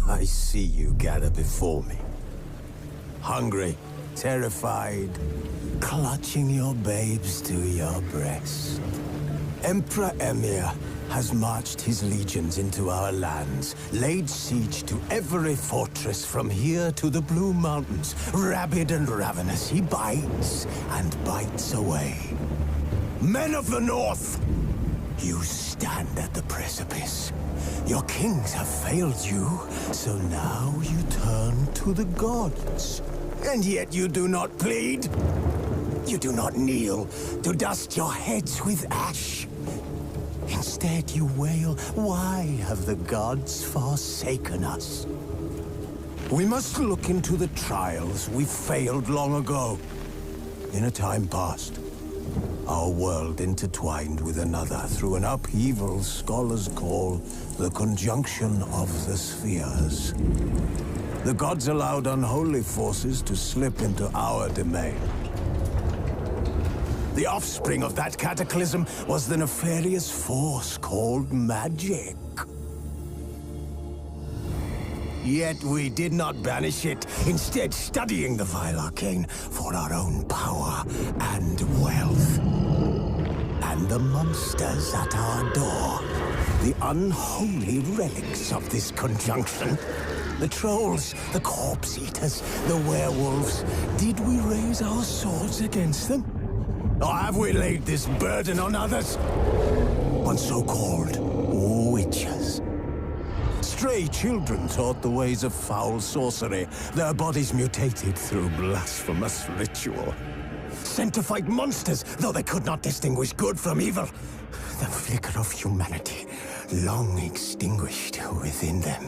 I see you gather before me. Hungry, terrified, clutching your babes to your breast. Emperor Emhyr has marched his legions into our lands, laid siege to every fortress from here to the Blue Mountains. Rabid and ravenous, he bites and bites away. Men of the North, you stand at the precipice. Your kings have failed you, so now you turn to the gods. And yet you do not plead. You do not kneel to dust your heads with ash. Instead you wail, why have the gods forsaken us? We must look into the trials we failed long ago. In a time past, our world intertwined with another through an upheaval scholars call the conjunction of the spheres. The gods allowed unholy forces to slip into our domain. The offspring of that cataclysm was the nefarious force called magic. Yet we did not banish it, instead studying the vile arcane for our own power and wealth. And the monsters at our door, the unholy relics of this conjunction. The trolls, the corpse-eaters, the werewolves. Did we raise our swords against them? Or have we laid this burden on others? On so-called witches. Stray children taught the ways of foul sorcery, their bodies mutated through blasphemous ritual. Sent to fight monsters, though they could not distinguish good from evil. The flicker of humanity, long extinguished within them.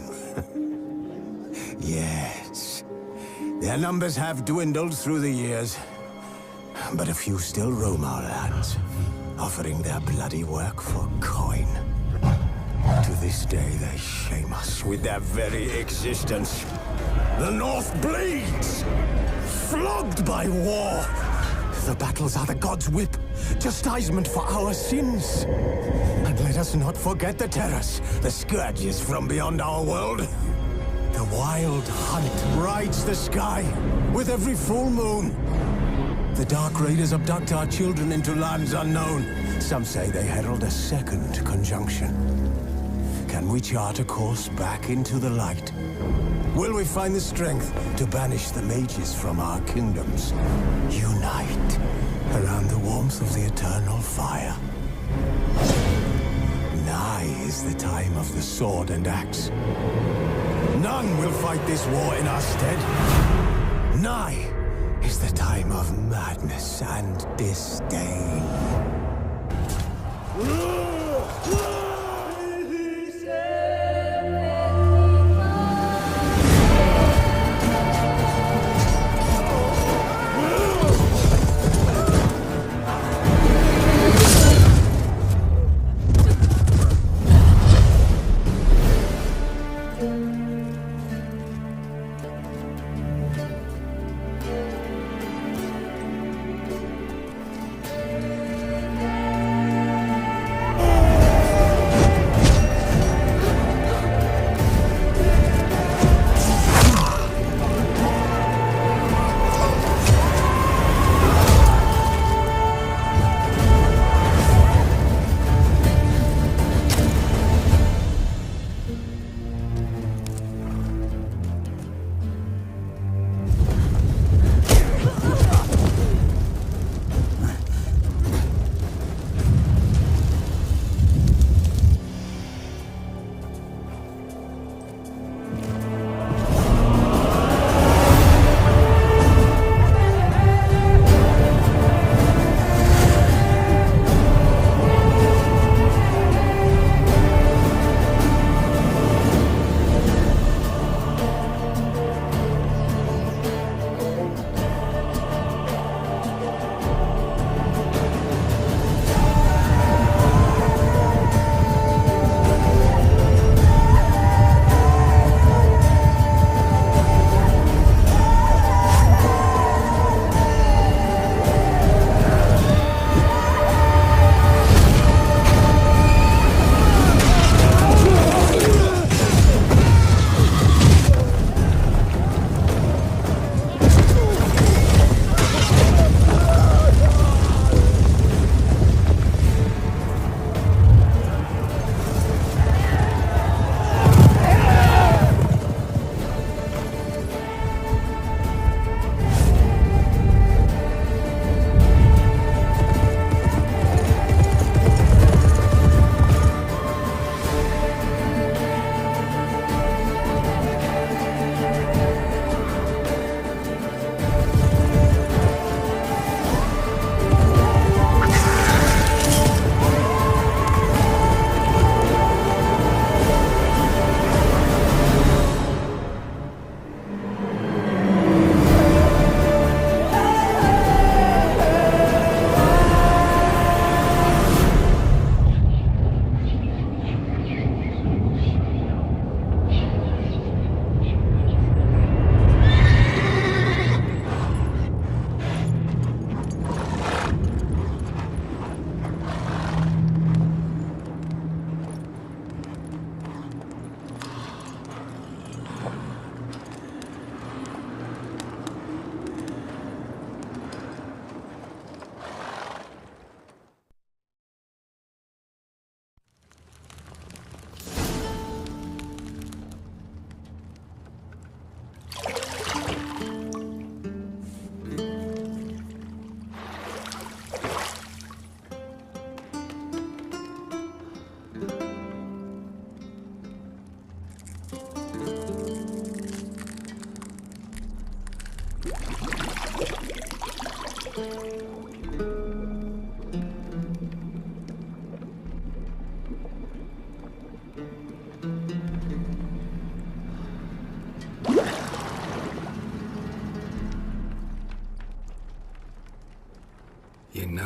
Yes, their numbers have dwindled through the years. But a few still roam our lands, offering their bloody work for coin. To this day, they shame us with their very existence. The North bleeds, flogged by war. The battles are the gods' whip, chastisement for our sins. And let us not forget the terrors, the scourges from beyond our world. The wild hunt rides the sky with every full moon. The Dark Raiders abduct our children into lands unknown. Some say they herald a second conjunction. Can we chart a course back into the light? Will we find the strength to banish the mages from our kingdoms? Unite around the warmth of the eternal fire. Nigh is the time of the sword and axe. None will fight this war in our stead. Nigh is the time of madness and disdain.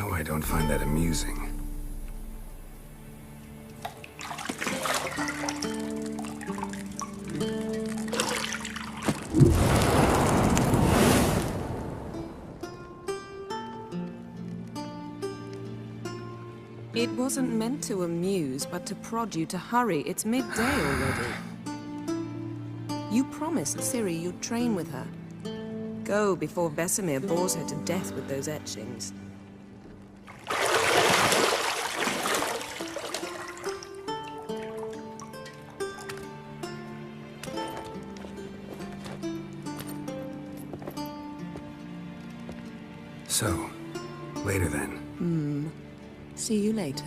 Now I don't find that amusing. It wasn't meant to amuse, but to prod you to hurry. It's midday already. You promised Ciri you'd train with her. Go before Vesemir bores her to death with those etchings. So, later then. See you later.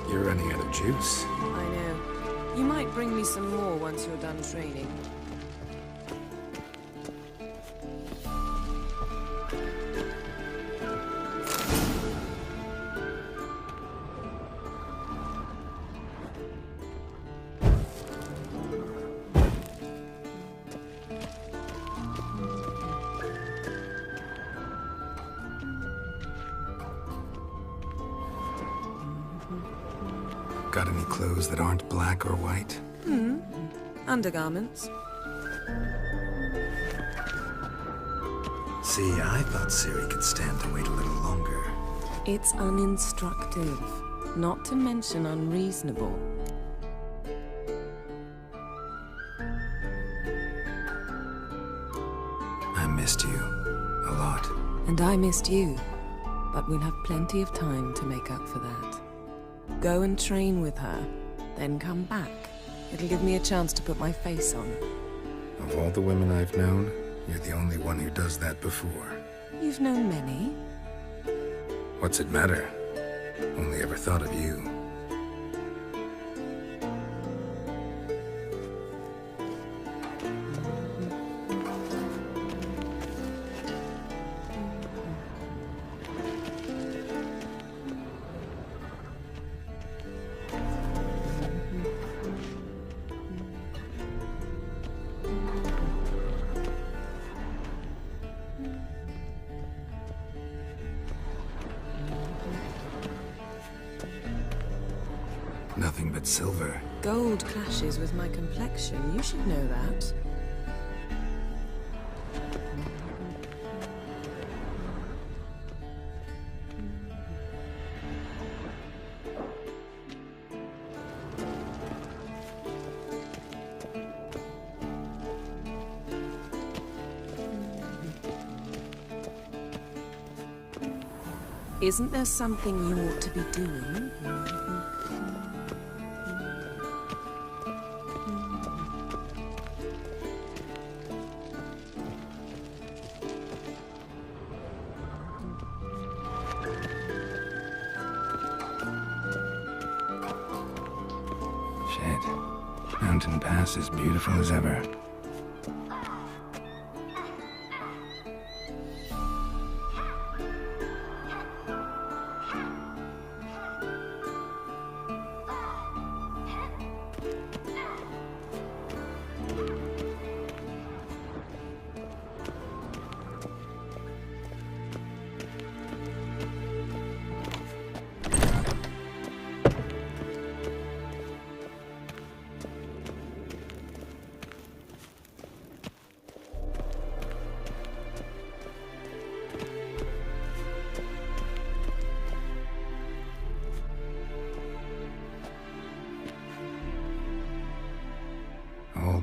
You're running out of juice. I know. You might bring me some more once you're done training. Got any clothes that aren't black or white? Undergarments. See, I thought Ciri could stand to wait a little longer. It's uninstructive, not to mention unreasonable. I missed you. A lot. And I missed you. But we'll have plenty of time to make up for that. Go and train with her, then come back. It'll give me a chance to put my face on. Of all the women I've known, you're the only one who does that before. You've known many. What's it matter? Only ever thought of you. Nothing but silver. Gold clashes with my complexion. You should know that. Isn't there something you ought to be doing? Shit. Mountain Pass is beautiful as ever.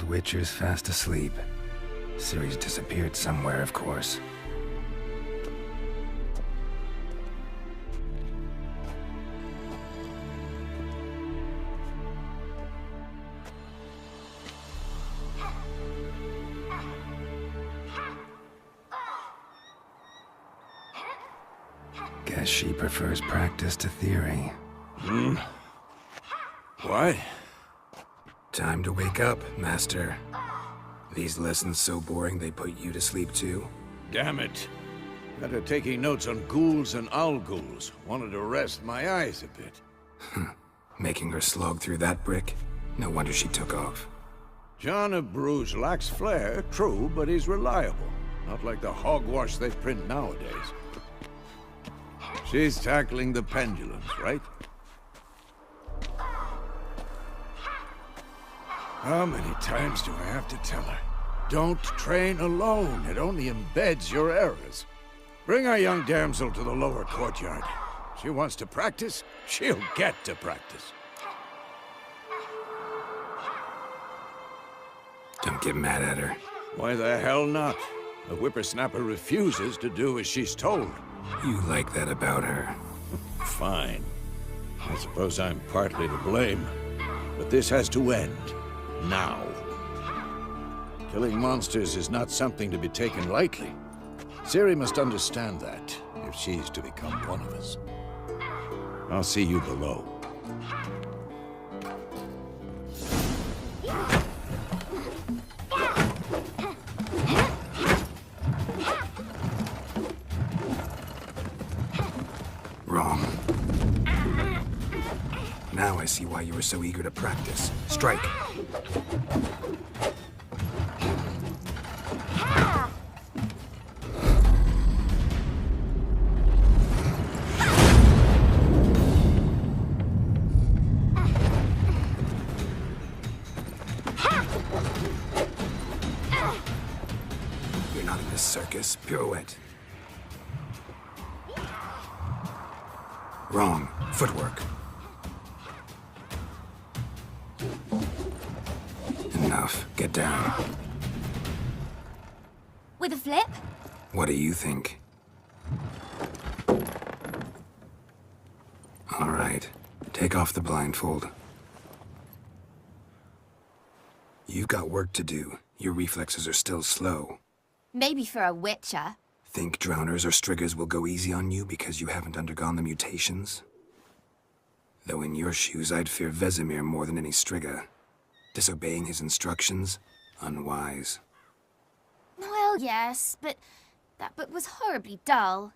old Witcher's fast asleep. Ciri's disappeared somewhere, of course. Guess she prefers practice to theory. What? Time to wake up, Master. These lessons so boring they put you to sleep too? Damn it. Got her taking notes on ghouls and owl-ghouls. Wanted to rest my eyes a bit. Making her slog through that brick? No wonder she took off. John of Bruges lacks flair, true, but he's reliable. Not like the hogwash they print nowadays. She's tackling the pendulums, right? How many times do I have to tell her? Don't train alone. It only embeds your errors. Bring our young damsel to the lower courtyard. She wants to practice, she'll get to practice. Don't get mad at her. Why the hell not? The whippersnapper refuses to do as she's told. You like that about her. Fine. I suppose I'm partly to blame. But this has to end. Now. Killing monsters is not something to be taken lightly. Ciri must understand that, if she's to become one of us. I'll see you below. Wrong. Now I see why you were so eager to practice. Strike. You're not in this circus. Pirouette. Wrong. Footwork. Enough. Get down. With a flip? What do you think? All right. Take off the blindfold. You've got work to do. Your reflexes are still slow. Maybe for a witcher. Think drowners or striggers will go easy on you because you haven't undergone the mutations? Though in your shoes, I'd fear Vesemir more than any strigger. Disobeying his instructions? Unwise. Well, yes, but that book was horribly dull.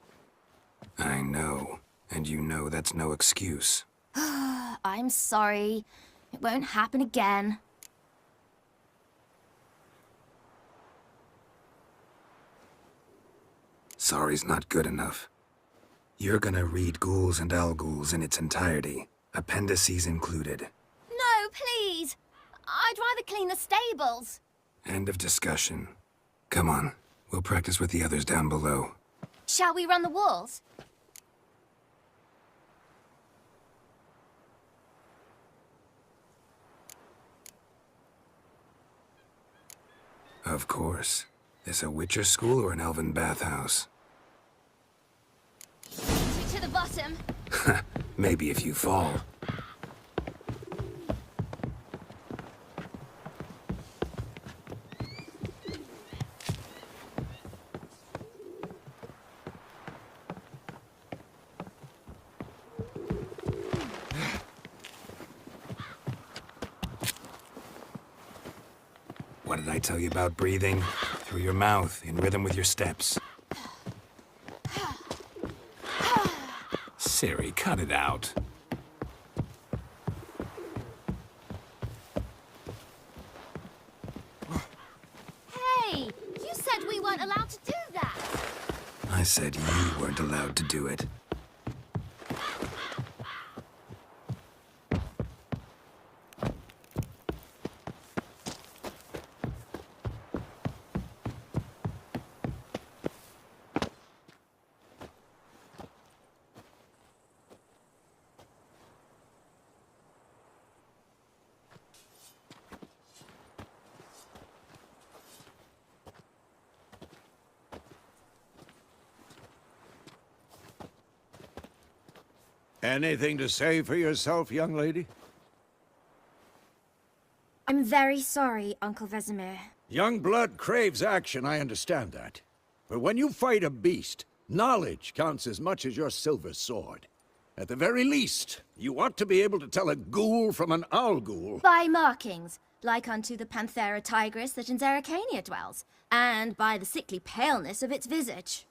I know. And you know that's no excuse. I'm sorry. It won't happen again. Sorry's not good enough. You're gonna read Ghouls and Owl-Ghouls in its entirety, appendices included. No, please! I'd rather clean the stables. End of discussion. Come on, we'll practice with the others down below. Shall we run the walls? Of course. This a Witcher school or an elven bathhouse? To the bottom. Maybe if you fall. What did I tell you about breathing? Through your mouth, in rhythm with your steps. Ciri, cut it out. Hey! You said we weren't allowed to do that! I said you weren't allowed to do it. Anything to say for yourself, young lady? I'm very sorry, Uncle Vesemir. Young blood craves action, I understand that. But when you fight a beast, knowledge counts as much as your silver sword. At the very least, you ought to be able to tell a ghoul from an owl ghoul. By markings, like unto the Panthera tigris that in Zerrikania dwells, and by the sickly paleness of its visage.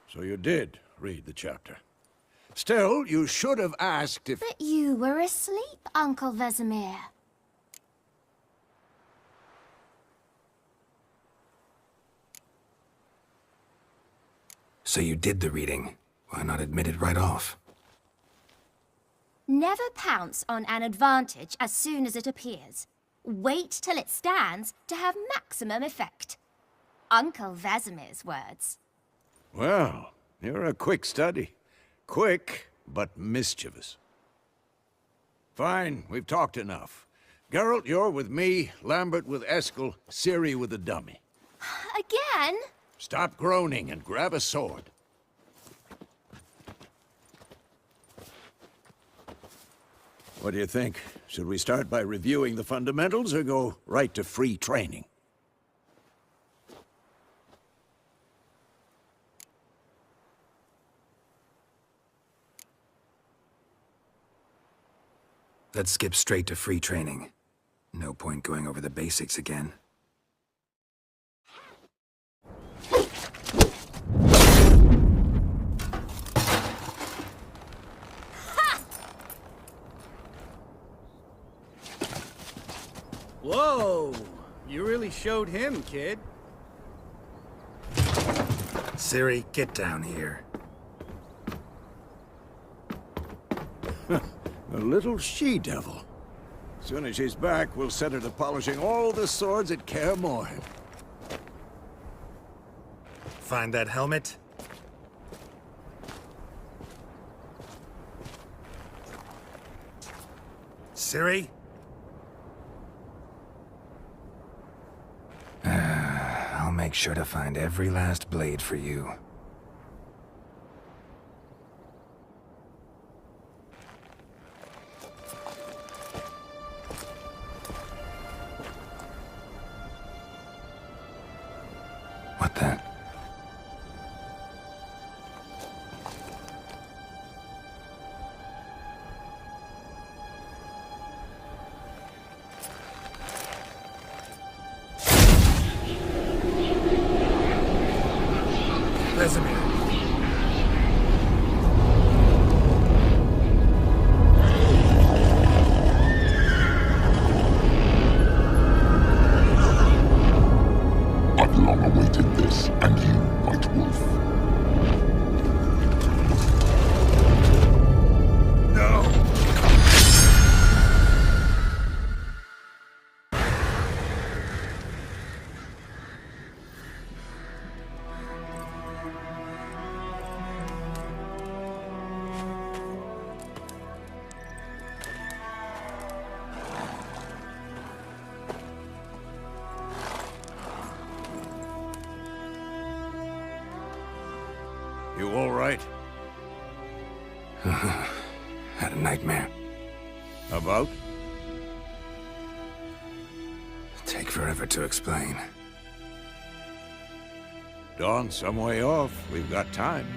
So you did read the chapter. Still, you should have asked if... But you were asleep, Uncle Vesemir. So you did the reading. Why not admit it right off? Never pounce on an advantage as soon as it appears. Wait till it stands to have maximum effect. Uncle Vesemir's words. Well, you're a quick study. Quick, but mischievous. Fine, we've talked enough. Geralt, you're with me, Lambert with Eskel, Ciri with the dummy. Again? Stop groaning and grab a sword. What do you think? Should we start by reviewing the fundamentals or go right to free training? Let's skip straight to free training. No point going over the basics again. Whoa! You really showed him, kid. Ciri, get down here. A little she-devil. As soon as she's back, we'll set her to polishing all the swords at Kaer Morhen. Find that helmet? Ciri? I'll make sure to find every last blade for you. What the? Vesemir. I've long awaited this, and you, White Wolf. No! You all right? Had a nightmare. About? Take forever to explain. Dawn's some way off. We've got time.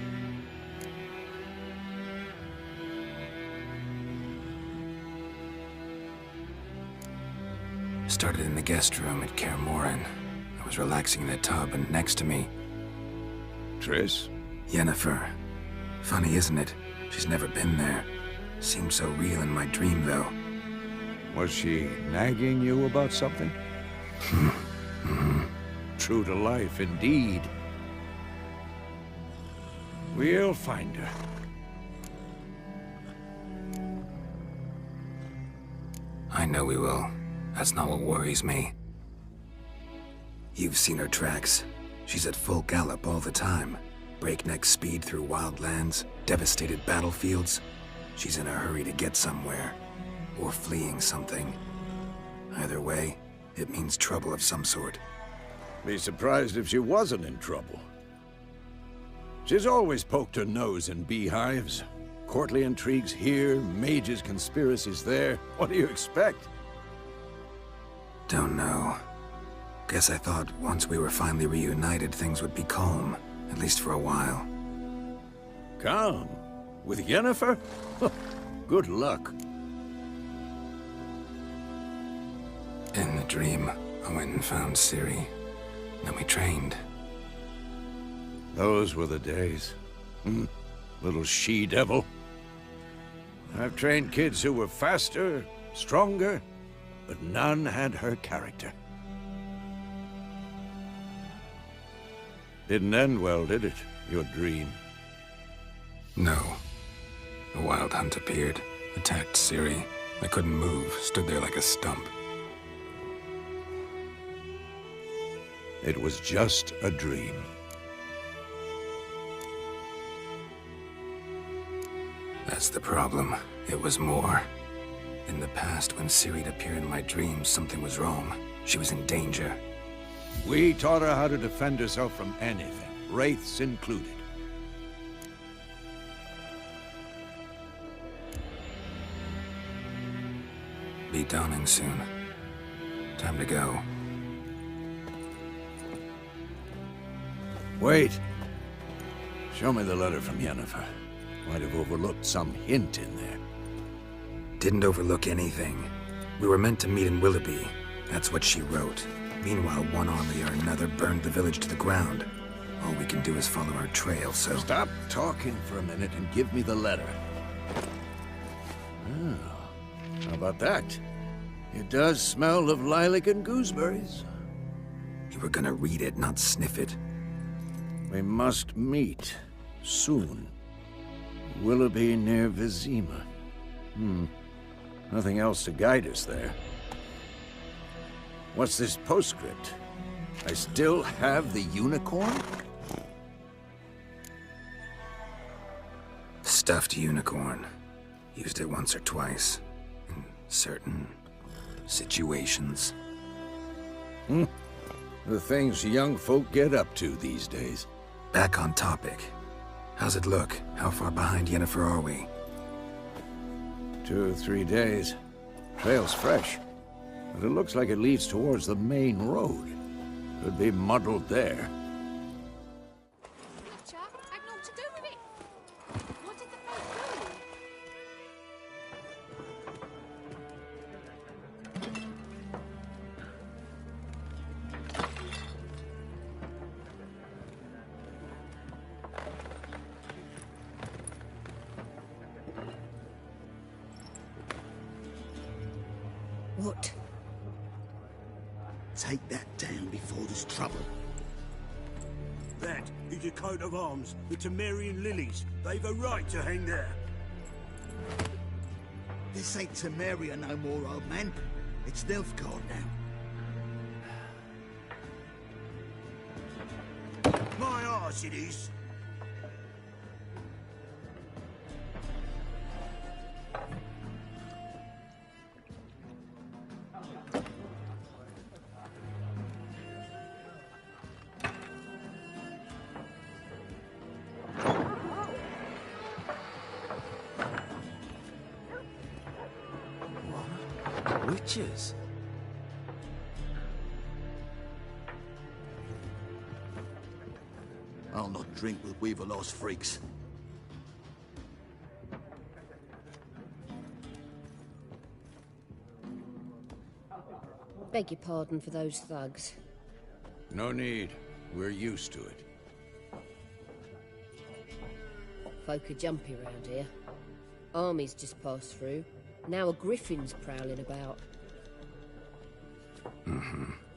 Started in the guest room at Kaer Morhen. I was relaxing in the tub, and next to me, Triss? Yennefer. Funny, isn't it? She's never been there. Seemed so real in my dream, though. Was she nagging you about something? True to life, indeed. We'll find her. I know we will. That's not what worries me. You've seen her tracks. She's at full gallop all the time. Breakneck speed through wild lands, devastated battlefields. She's in a hurry to get somewhere. Or fleeing something. Either way, it means trouble of some sort. Be surprised if she wasn't in trouble. She's always poked her nose in beehives. Courtly intrigues here, mages' conspiracies there. What do you expect? Don't know. Guess I thought once we were finally reunited, things would be calm. At least for a while. Calm? With Yennefer? Good luck. In the dream, I went and found Ciri. Then we trained. Those were the days. Little she-devil. I've trained kids who were faster, stronger, but none had her character. Didn't end well, did it? Your dream? No. A wild hunt appeared, attacked Ciri. I couldn't move, stood there like a stump. It was just a dream. That's the problem. It was more. In the past, when Ciri'd appear in my dreams, something was wrong. She was in danger. We taught her how to defend herself from anything, wraiths included. Be dawning soon. Time to go. Wait. Show me the letter from Yennefer. Might have overlooked some hint in there. Didn't overlook anything. We were meant to meet in Willoughby. That's what she wrote. Meanwhile, one army or another burned the village to the ground. All we can do is follow our trail, so... Stop talking for a minute and give me the letter. How about that? It does smell of lilac and gooseberries. You were gonna read it, not sniff it. We must meet. Soon. Willoughby near Vizima. Nothing else to guide us there. What's this postscript? I still have the unicorn? Stuffed unicorn. Used it once or twice. In certain situations. The things young folk get up to these days. Back on topic. How's it look? How far behind Yennefer are we? 2 or 3 days. Trail's fresh. But it looks like it leads towards the main road. Could be muddled there. What? Take that down before there's trouble. That is a coat of arms, the Temerian lilies. They've a right to hang there. This ain't Temeria no more, old man. It's Nilfgaard now. My arse it is. Witches? I'll not drink with Weaverlost freaks. Beg your pardon for those thugs. No need. We're used to it. Folk are jumpy around here. Armies just passed through. Now a griffin's prowling about.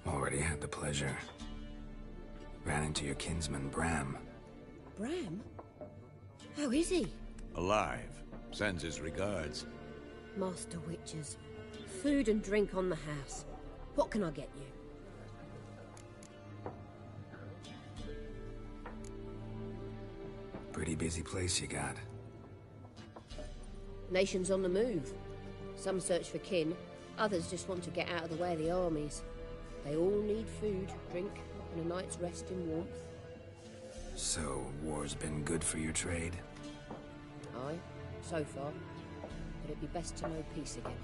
Already had the pleasure. Ran into your kinsman, Bram. Bram? How is he? Alive. Sends his regards. Master Witches. Food and drink on the house. What can I get you? Pretty busy place you got. Nations on the move. Some search for kin, others just want to get out of the way of the armies. They all need food, drink, and a night's rest in warmth. So, war's been good for your trade? Aye, so far. But it'd be best to know peace again.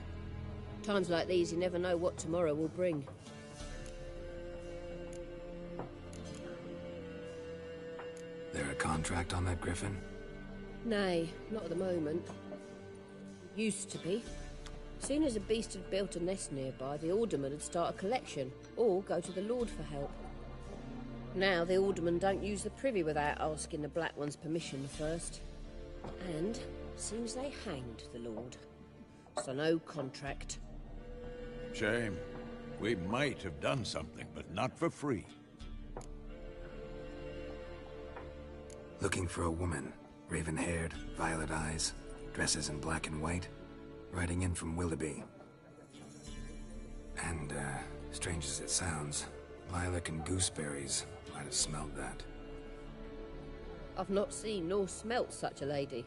Times like these, you never know what tomorrow will bring. There a contract on that griffin? Nay, not at the moment. Used to be. Soon as a beast had built a nest nearby, the alderman would start a collection, or go to the Lord for help. Now the aldermen don't use the privy without asking the Black One's permission first. And seems they hanged the Lord. So no contract. Shame. We might have done something, but not for free. Looking for a woman. Raven-haired, violet eyes, dresses in black and white. Riding in from Willoughby. And, strange as it sounds, lilac and gooseberries might have smelled that. I've not seen nor smelt such a lady.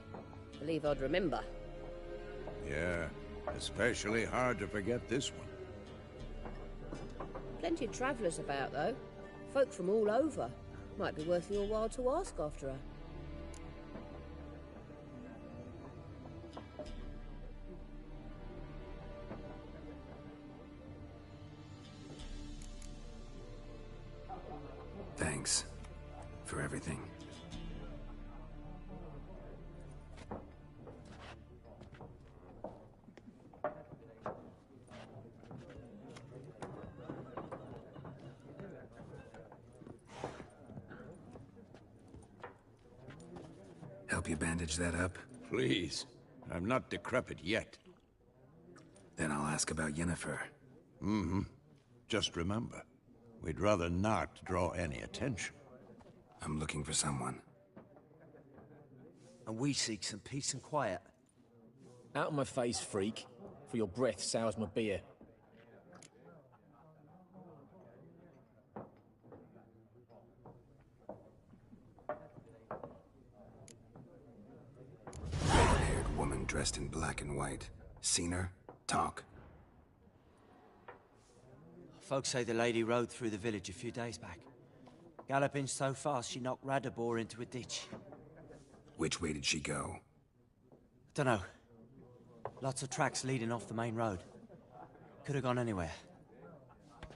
Believe I'd remember. Yeah, especially hard to forget this one. Plenty of travellers about, though. Folk from all over. Might be worth your while to ask after her. Thanks for everything. Help you bandage that up? Please. I'm not decrepit yet. Then I'll ask about Yennefer. Mm-hmm. Just remember, we'd rather not draw any attention. I'm looking for someone. And we seek some peace and quiet. Out of my face, freak, for your breath sours my beer. Red-haired woman dressed in black and white. Seen her? Talk. Folks say the lady rode through the village a few days back. Galloping so fast she knocked Radabor into a ditch. Which way did she go? Dunno. Lots of tracks leading off the main road. Could have gone anywhere.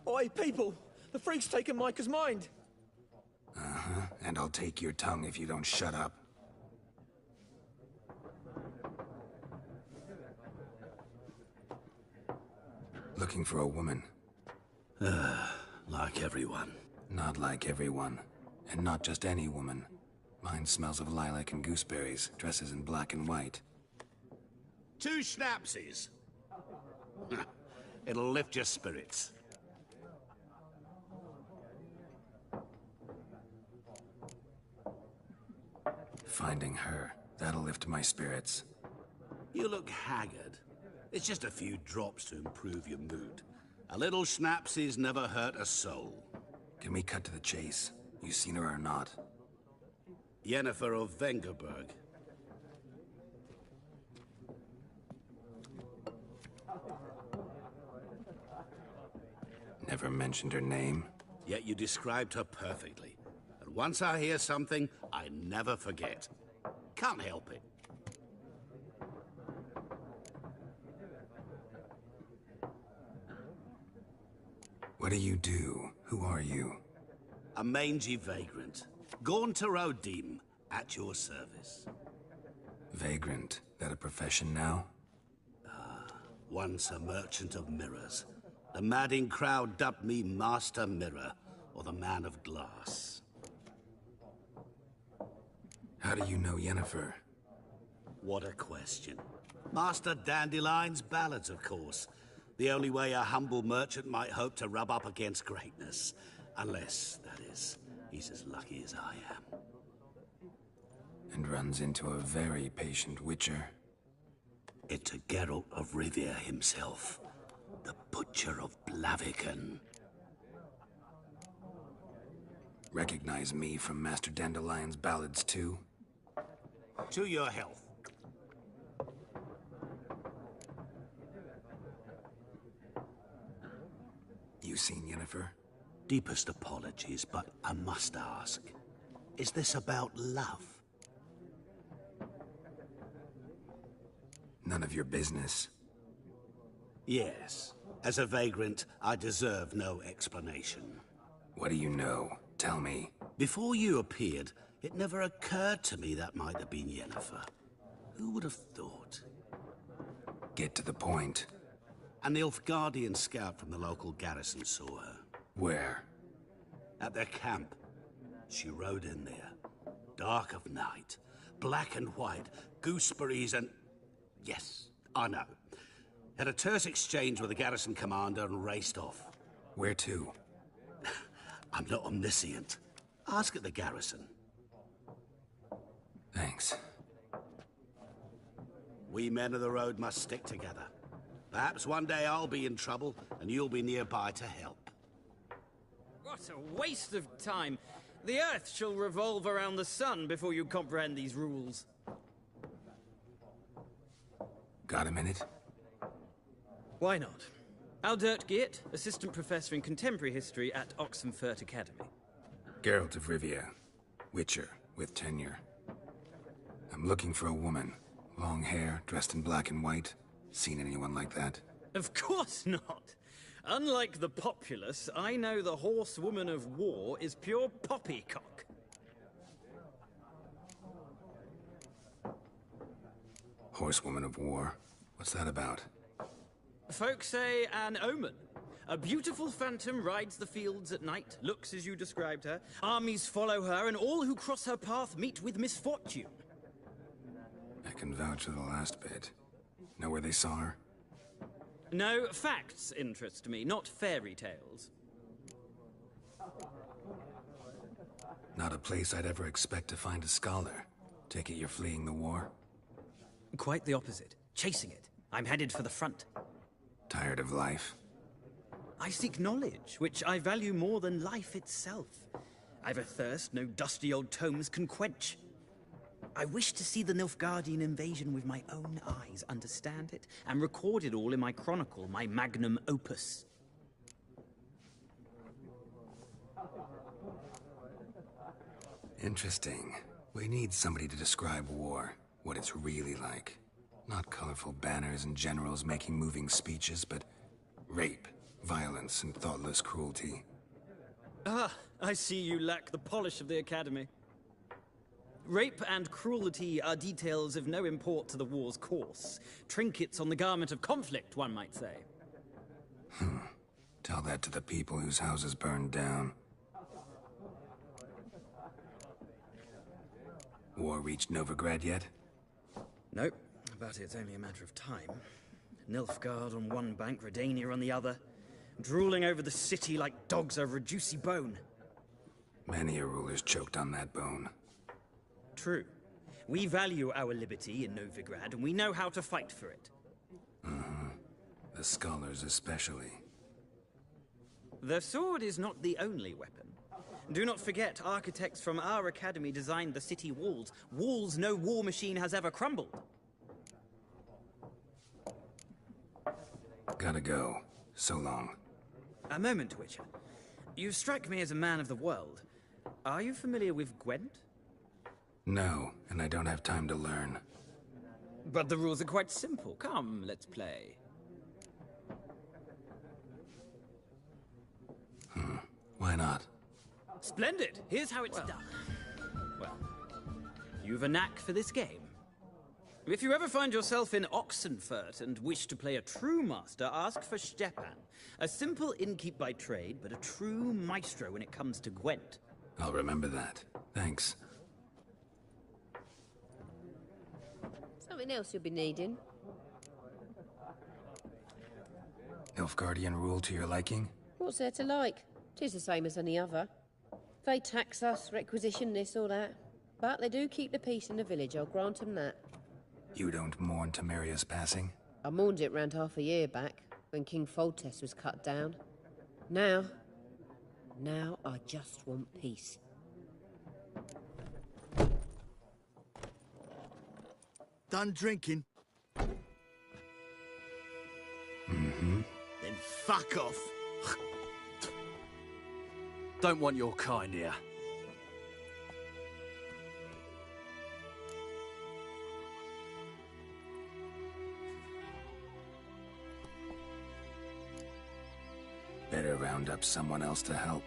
Oi, people! The freak's taken Micah's mind! Uh-huh, and I'll take your tongue if you don't shut up. Looking for a woman. Like everyone. Not like everyone. And not just any woman. Mine smells of lilac and gooseberries, dresses in black and white. 2 schnapsies. It'll lift your spirits. Finding her, that'll lift my spirits. You look haggard. It's just a few drops to improve your mood. A little schnapsies never hurt a soul. Can we cut to the chase? You seen her or not? Yennefer of Vengerberg. Never mentioned her name. Yet you described her perfectly. And once I hear something, I never forget. Can't help it. What do you do? Who are you? A mangy vagrant. Gaunter O'Dim, at your service. Vagrant. That a profession now? Once a merchant of mirrors. The madding crowd dubbed me Master Mirror, or the Man of Glass. How do you know Yennefer? What a question. Master Dandelion's ballads, of course. The only way a humble merchant might hope to rub up against greatness. Unless, that is, he's as lucky as I am. And runs into a very patient witcher. It's a Geralt of Rivia himself. The Butcher of Blaviken. Recognize me from Master Dandelion's ballads, too? To your health. You seen Yennefer? Deepest apologies, but I must ask. Is this about love? None of your business. Yes. As a vagrant, I deserve no explanation. What do you know? Tell me. Before you appeared, it never occurred to me that might have been Yennefer. Who would have thought? Get to the point. A Nilfgaardian scout from the local garrison saw her. Where? At their camp. She rode in there. Dark of night. Black and white. Gooseberries and... Yes, I know. Had a terse exchange with the garrison commander and raced off. Where to? I'm not omniscient. Ask at the garrison. Thanks. We men of the road must stick together. Perhaps one day I'll be in trouble and you'll be nearby to help. What a waste of time. The Earth shall revolve around the sun before you comprehend these rules. Got a minute? Why not? Aldert Geert, Assistant Professor in Contemporary History at Oxenfurt Academy. Geralt of Rivia. Witcher, with tenure. I'm looking for a woman. Long hair, dressed in black and white. Seen anyone like that? Of course not. Unlike the populace, I know the horsewoman of war is pure poppycock. Horsewoman of war? What's that about? Folk say an omen. A beautiful phantom rides the fields at night, looks as you described her. Armies follow her, and all who cross her path meet with misfortune. I can vouch for the last bit. Know where they saw her? No, facts interest me, not fairy tales. Not a place I'd ever expect to find a scholar. Take it you're fleeing the war? Quite the opposite. Chasing it. I'm headed for the front. Tired of life? I seek knowledge, which I value more than life itself. I've a thirst no dusty old tomes can quench. I wish to see the Nilfgaardian invasion with my own eyes, understand it, and record it all in my chronicle, my magnum opus. Interesting. We need somebody to describe war, what it's really like. Not colorful banners and generals making moving speeches, but rape, violence, and thoughtless cruelty. Ah, I see you lack the polish of the Academy. Rape and cruelty are details of no import to the war's course. Trinkets on the garment of conflict, one might say. Tell that to the people whose houses burned down. War reached Novigrad yet? Nope, but it's only a matter of time. Nilfgaard on one bank, Redania on the other, drooling over the city like dogs over a juicy bone. Many a ruler's choked on that bone. True. We value our liberty in Novigrad, and we know how to fight for it. The scholars especially. The sword is not the only weapon. Do not forget, architects from our academy designed the city walls. Walls no war machine has ever crumbled. Gotta go. So long. A moment, Witcher. You strike me as a man of the world. Are you familiar with Gwent? No, and I don't have time to learn. But the rules are quite simple. Come, let's play. Why not? Splendid! Here's how it's done. Well, you've a knack for this game. If you ever find yourself in Oxenfurt and wish to play a true master, ask for Stepan. A simple innkeep by trade, but a true maestro when it comes to Gwent. I'll remember that. Thanks. Something else you'll be needing? Nilfgaardian rule to your liking? What's there to like? 'Tis the same as any other. They tax us, requisition this or that. But they do keep the peace in the village, I'll grant them that. You don't mourn Temeria's passing? I mourned it round half a year back, when King Foltest was cut down. Now I just want peace. Done drinking? Mm-hmm. Then fuck off. Don't want your kind here. better round up someone else to help.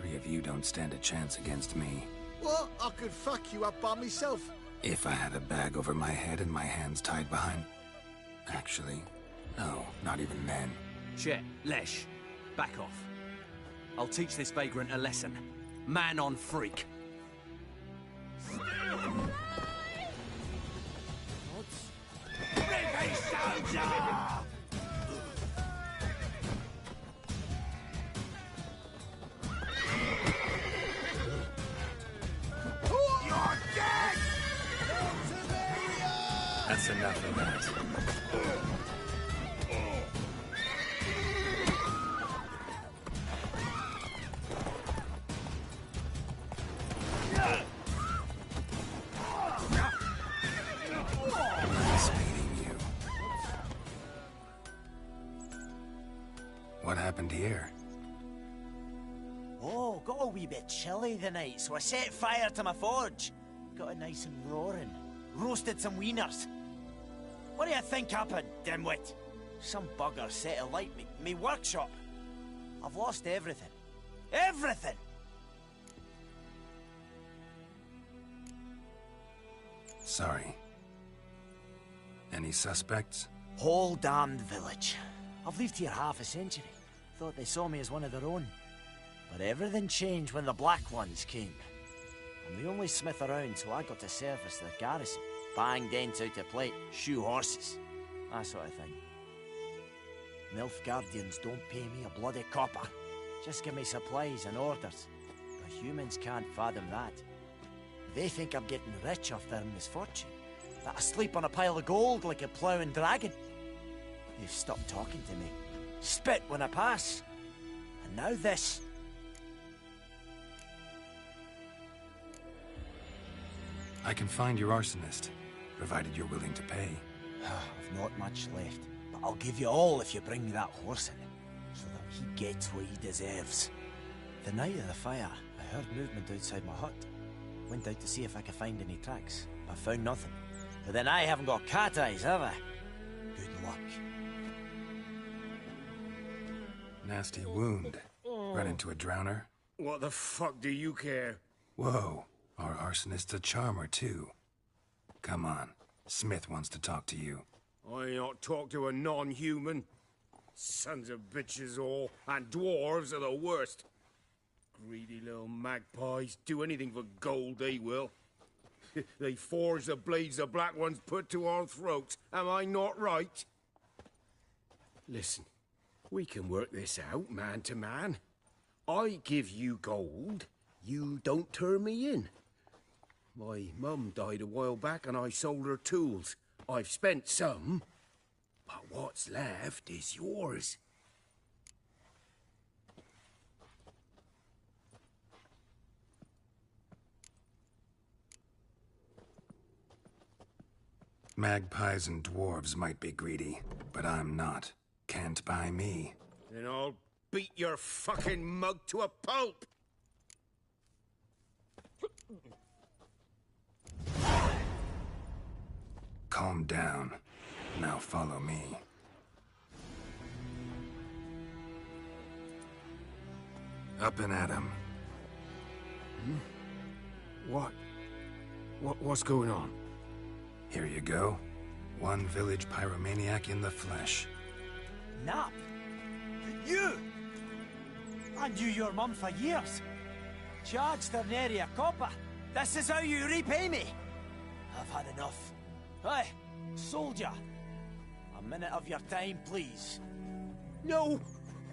3 of you don't stand a chance against me. What? I could fuck you up by myself. If I had a bag over my head and my hands tied behind... Actually, no, not even then. Shit, Lesh, back off. I'll teach this vagrant a lesson. Man on freak. That's enough of that. What happened here? Oh, got a wee bit chilly the night, so I set fire to my forge. Got it nice and roaring. Roasted some wieners. What do you think happened, dimwit? Some bugger set alight me workshop. I've lost everything. Everything! Sorry. Any suspects? Whole damned village. I've lived here half a century. Thought they saw me as one of their own. But everything changed when the Black Ones came. I'm the only smith around, so I got to service the garrison. Bang dents out of plate, shoe horses. That sort of thing. Nilfgaardians don't pay me a bloody copper. Just give me supplies and orders. But humans can't fathom that. They think I'm getting rich off their misfortune. That I sleep on a pile of gold like a ploughing dragon. They've stopped talking to me. Spit when I pass. And now this. I can find your arsonist, provided you're willing to pay. I've not much left, but I'll give you all if you bring me that horse in, so that he gets what he deserves. The night of the fire, I heard movement outside my hut. Went out to see if I could find any tracks, but found nothing. But then I haven't got cat eyes, have I? Good luck. Nasty wound. Run into a drowner? What the fuck do you care? Whoa, our arsonist's a charmer too. Come on, Smith wants to talk to you. I not talk to a non-human. Sons of bitches all, and dwarves are the worst. Greedy little magpies, do anything for gold, they will. They forge the blades the Black Ones put to our throats, am I not right? Listen, we can work this out, man to man. I give you gold, you don't turn me in. My mum died a while back and I sold her tools. I've spent some, but what's left is yours. Magpies and dwarves might be greedy, but I'm not. Can't buy me. Then I'll beat your fucking mug to a pulp! Calm down. Now follow me. Up and at 'em. What's going on? Here you go. One village pyromaniac in the flesh. Nap? You? I knew your mum for years. Charged her nary a copper. This is how you repay me. I've had enough. Hey, soldier. A minute of your time, please. No!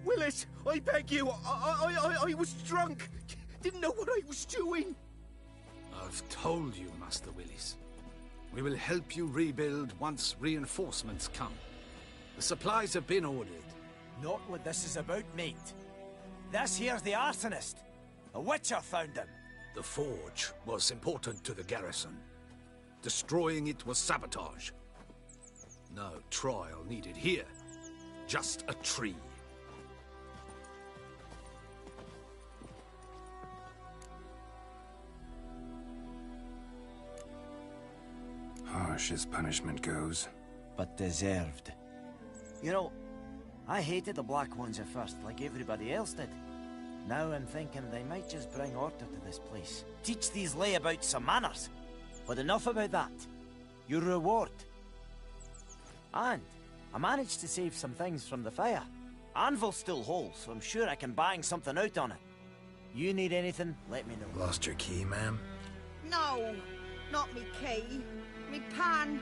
Willis, I beg you, I was drunk. Didn't know what I was doing. I've told you, Master Willis. We will help you rebuild once reinforcements come. The supplies have been ordered. Not what this is about, mate. This here's the arsonist. A witcher found him. The forge was important to the garrison. Destroying it was sabotage. No trial needed here. Just a tree. Harsh as punishment goes. But deserved. You know, I hated the Black Ones at first, like everybody else did. Now I'm thinking they might just bring order to this place. Teach these layabouts some manners. But enough about that. Your reward. And I managed to save some things from the fire. Anvil's still whole, so I'm sure I can bang something out on it. You need anything, let me know. Lost your key, ma'am? No, not me key. Me pan.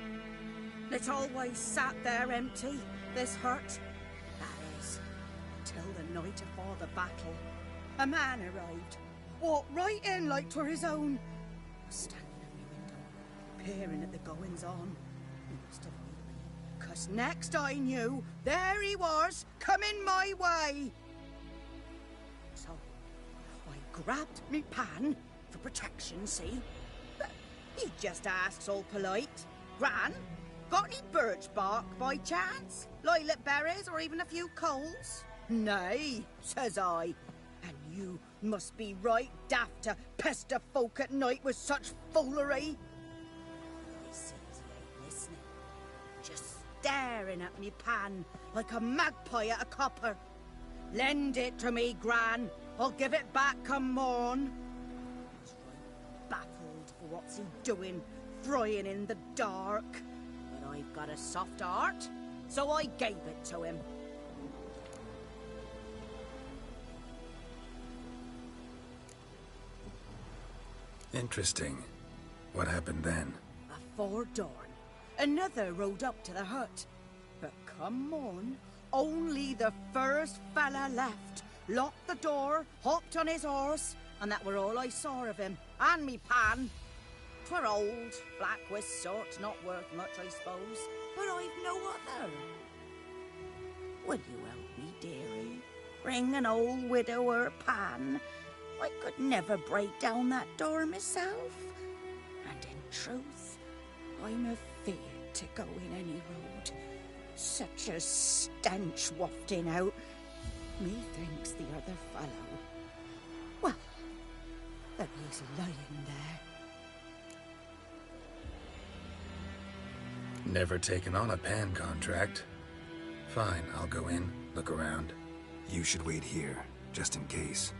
It always sat there empty, this hut. That is, till the night afore the battle. A man arrived, walked right in like 'twere his own. Was standing at my window, peering at the goings-on. He must have heard me, 'cause next I knew, there he was, coming my way. So, I grabbed me pan, for protection, see? But he just asks all polite, Gran, got any birch bark by chance? Lilac berries or even a few coals? Nay, says I. And you must be right daft to pester folk at night with such foolery. He sees he ain't listening, just staring at me pan like a magpie at a copper. Lend it to me, Gran. I'll give it back come morn. He's right baffled for what's he doing, frying in the dark. But I've got a soft heart, so I gave it to him. Interesting. What happened then? Afore dawn, another rode up to the hut. But come on, only the first fella left. Locked the door, hopped on his horse, and that were all I saw of him. And me pan. 'Twere old, black-wist sort, not worth much, I suppose. But I've no other. Will you help me, dearie? Bring an old widower pan. I could never break down that door myself. And in truth, I'm afeard to go in any road. Such a stench wafting out. Methinks the other fellow. Well, that he's lying there. Never taken on a pan contract. Fine, I'll go in, look around. You should wait here, just in case.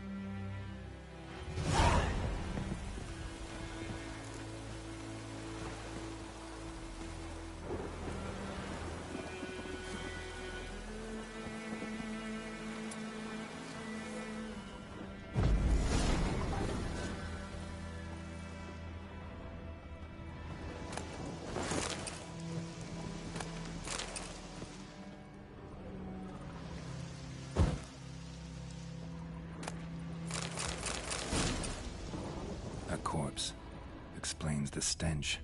A corpse. Explains the stench.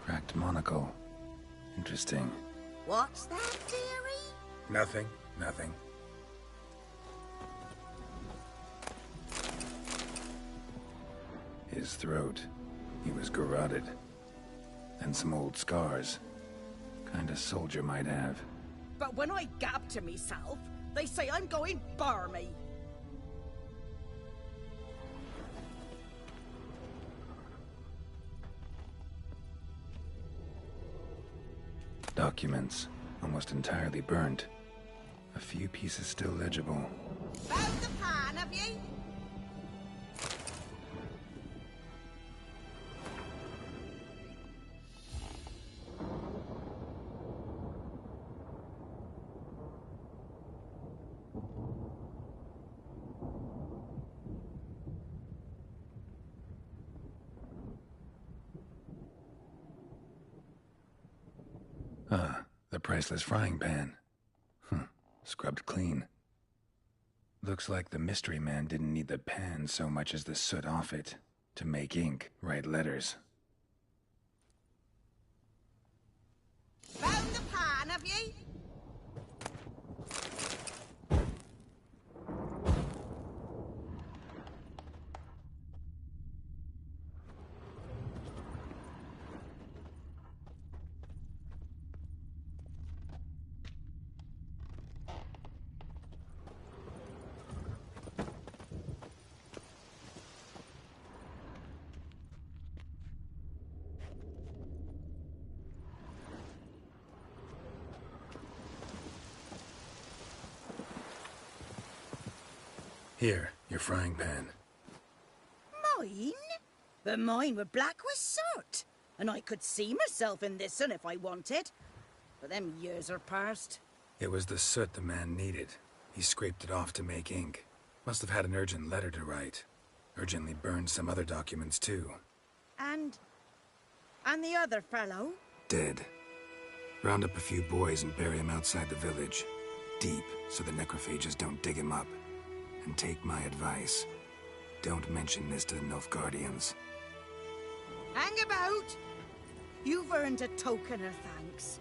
Cracked monocle. Interesting. What's that, dearie? Nothing. His throat. He was garroted. And some old scars. Kind of soldier might have. But when I gab to myself, they say I'm going barmy. Documents. Almost entirely burnt. A few pieces still legible. Found the pan, have ye? Ah, the priceless frying pan. Scrubbed clean. Looks like the mystery man didn't need the pan so much as the soot off it to make ink, write letters. Found the pan, have ye? Here, your frying pan. Mine? But mine were black with soot. And I could see myself in this one if I wanted. But them years are past. It was the soot the man needed. He scraped it off to make ink. Must have had an urgent letter to write. Urgently burned some other documents too. And the other fellow? Dead. Round up a few boys and bury him outside the village. Deep, so the necrophages don't dig him up. And take my advice. Don't mention this to the Nilfgaardians. Hang about! You've earned a token of thanks.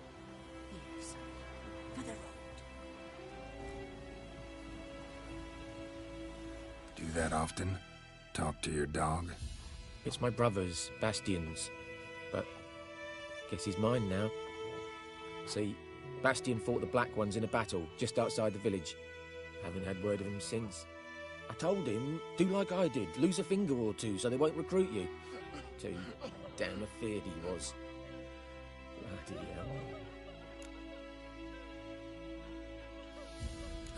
Here, son, for the road. Do that often? Talk to your dog? It's my brother's, Bastian's. But guess he's mine now. See, Bastian fought the Black Ones in a battle just outside the village. Haven't had word of him since. I told him, do like I did, lose a finger or two so they won't recruit you. Too damn afeard he was. Bloody hell.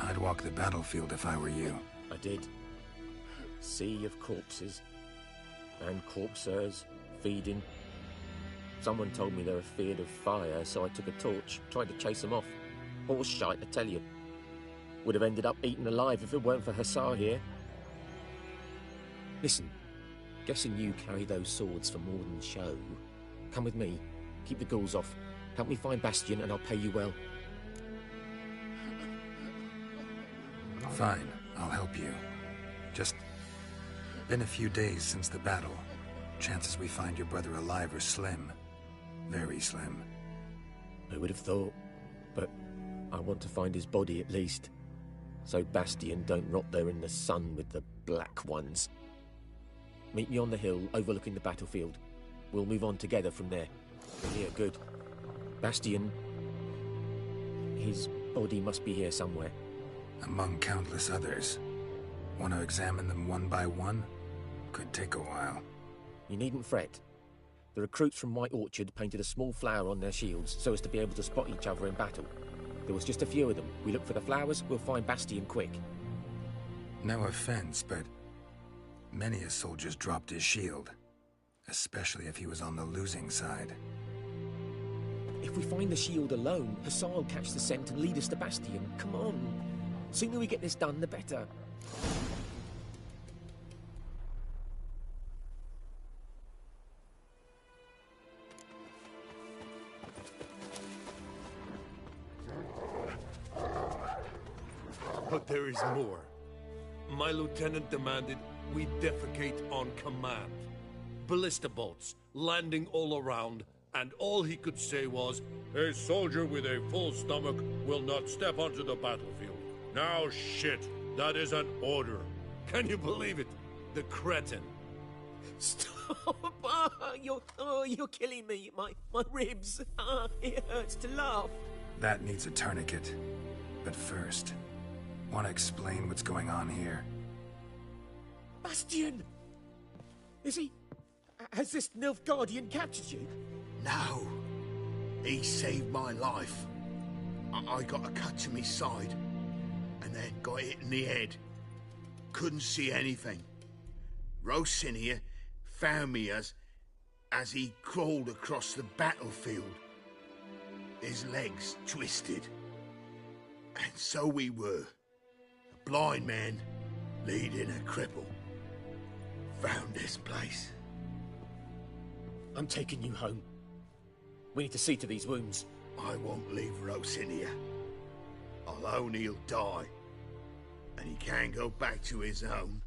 I'd walk the battlefield if I were you. I did. Sea of corpses. And corpsers, feeding. Someone told me they were feared of fire, so I took a torch, tried to chase them off. Horse shite, I tell you. Would have ended up eaten alive if it weren't for Hussar here. Listen, guessing you carry those swords for more than show. Come with me, keep the ghouls off, help me find Bastian and I'll pay you well. Fine, I'll help you. Just been a few days since the battle. Chances we find your brother alive are slim. Very slim. Who would have thought? But I want to find his body at least. So Bastian don't rot there in the sun with the Black Ones. Meet me on the hill overlooking the battlefield. We'll move on together from there. Here, good. Bastian... his body must be here somewhere. Among countless others. Want to examine them one by one? Could take a while. You needn't fret. The recruits from White Orchard painted a small flower on their shields so as to be able to spot each other in battle. There was just a few of them. We look for the flowers, we'll find Bastian quick. No offense, but many a soldier's dropped his shield. Especially if he was on the losing side. If we find the shield alone, Hussar will catch the scent and lead us to Bastian. Come on. Sooner we get this done, the better. But there is more. My lieutenant demanded we defecate on command. Ballista bolts, landing all around, and all he could say was, "A soldier with a full stomach will not step onto the battlefield." Now shit, that is an order. Can you believe it? The cretin. Stop! You're killing me. My ribs. It hurts to laugh. That needs a tourniquet. But first, want to explain what's going on here? Bastian! Is he... has this Nilfgaardian captured you? No. He saved my life. I got a cut to my side, and then got hit in the head. Couldn't see anything. Rosinia found me as he crawled across the battlefield. His legs twisted. And so we were. A blind man leading a cripple. Found this place. I'm taking you home. We need to see to these wounds. I won't leave Rosinia. Alone he'll die. And he can't go back to his own.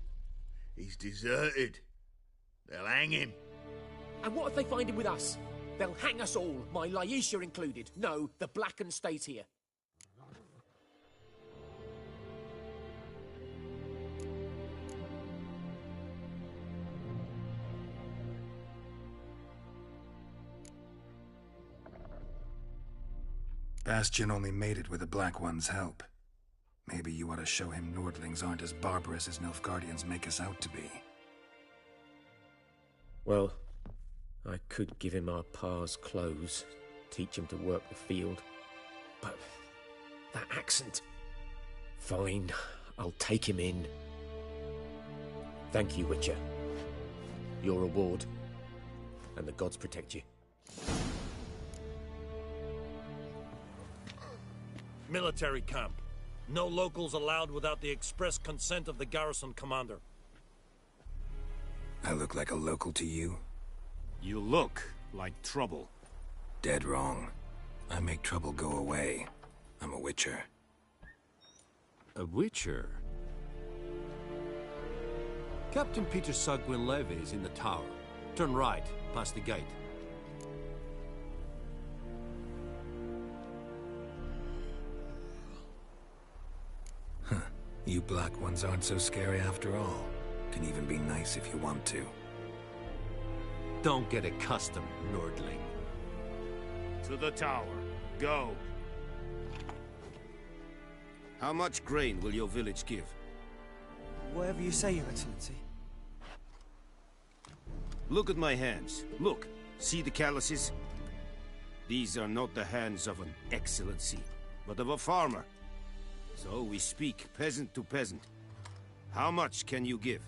He's deserted. They'll hang him. And what if they find him with us? They'll hang us all, my Laisha included. No, the Blackened stays here. Bastian only made it with the Black One's help. Maybe you ought to show him Nordlings aren't as barbarous as Nilfgaardians make us out to be. Well, I could give him our pa's clothes, teach him to work the field. But that accent... Fine, I'll take him in. Thank you, Witcher. Your reward, and the gods protect you. Military camp. No locals allowed without the express consent of the garrison commander. I look like a local to you? You look like trouble. Dead wrong. I make trouble go away. I'm a Witcher. A Witcher? Captain Peter Saar Gwynleve is in the tower. Turn right, past the gate. Huh. You Black Ones aren't so scary after all. Can even be nice if you want to. Don't get accustomed, Nordling. To the tower. Go. How much grain will your village give? Whatever you say, Your Excellency. Look at my hands. Look. See the calluses? These are not the hands of an excellency, but of a farmer. So we speak peasant to peasant. How much can you give?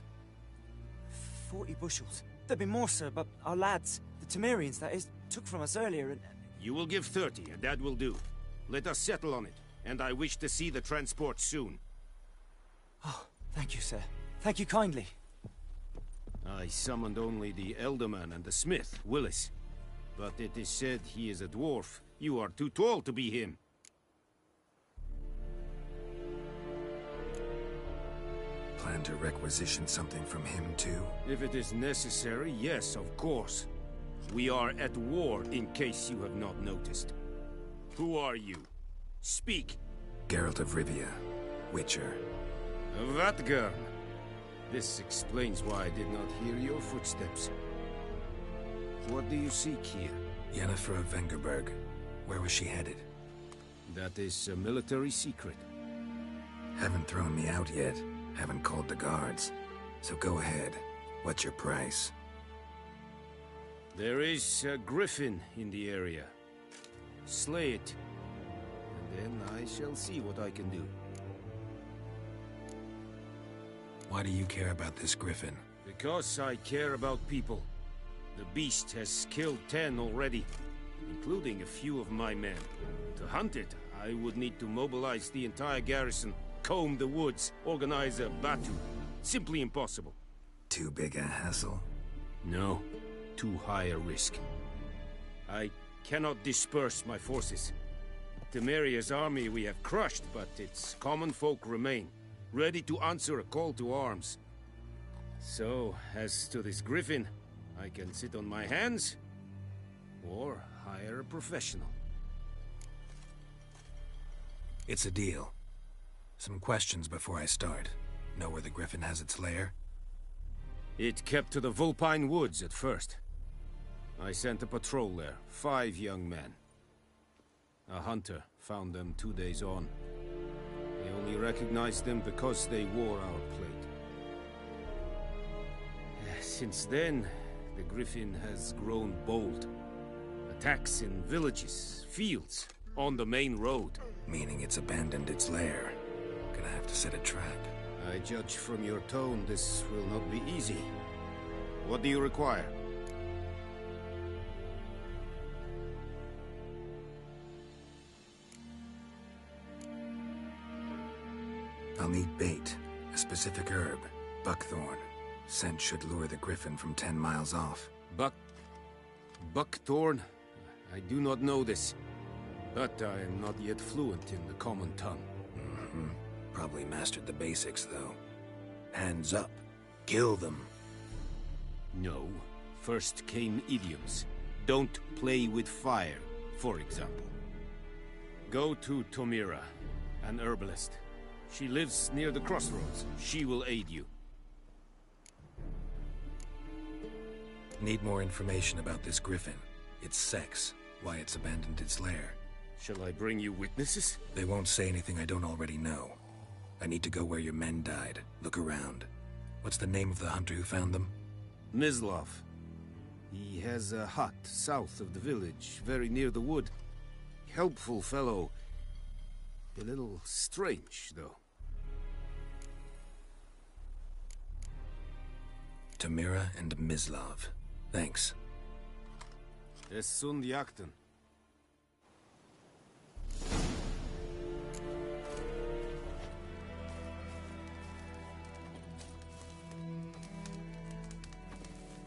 40 bushels. There'd be more, sir, but our lads, the Temerians, that is, took from us earlier and... You will give 30, and that will do. Let us settle on it, and I wish to see the transport soon. Oh, thank you, sir. Thank you kindly. I summoned only the Elderman and the smith, Willis. But it is said he is a dwarf. You are too tall to be him. Plan to requisition something from him, too? If it is necessary, yes, of course. We are at war, in case you have not noticed. Who are you? Speak! Geralt of Rivia, Witcher. Vatt'ghern! This explains why I did not hear your footsteps. What do you seek here? Yennefer of Vengerberg. Where was she headed? That is a military secret. Haven't thrown me out yet. Haven't called the guards. So go ahead. What's your price? There is a griffin in the area. Slay it. And then I shall see what I can do. Why do you care about this griffin? Because I care about people. The beast has killed 10 already, including a few of my men. To hunt it, I would need to mobilize the entire garrison, comb the woods, organize a battue. Simply impossible. Too big a hassle? No. Too high a risk. I cannot disperse my forces. Temeria's army we have crushed, but its common folk remain, ready to answer a call to arms. So, as to this griffin, I can sit on my hands, or hire a professional. It's a deal. Some questions before I start. Know where the griffin has its lair? It kept to the Vulpine Woods at first. I sent a patrol there, 5 young men. A hunter found them 2 days on. They only recognized them because they wore our plate. Since then, the griffin has grown bold. Attacks in villages, fields, on the main road. Meaning it's abandoned its lair. Gonna have to set a trap. I judge from your tone this will not be easy. What do you require? I'll need bait, a specific herb, buckthorn. Scent should lure the griffin from 10 miles off. Buckthorn? I do not know this, but I am not yet fluent in the common tongue. Probably mastered the basics, though. Hands up. Kill them. No. First came idioms. Don't play with fire, for example. Go to Tomira, an herbalist. She lives near the crossroads. She will aid you. Need more information about this griffin. Its sex, why it's abandoned its lair. Shall I bring you witnesses? They won't say anything I don't already know. I need to go where your men died. Look around. What's the name of the hunter who found them? Mislav. He has a hut south of the village, very near the wood. Helpful fellow. A little strange, though. Tamira and Mislav. Thanks. Es sunt jakten.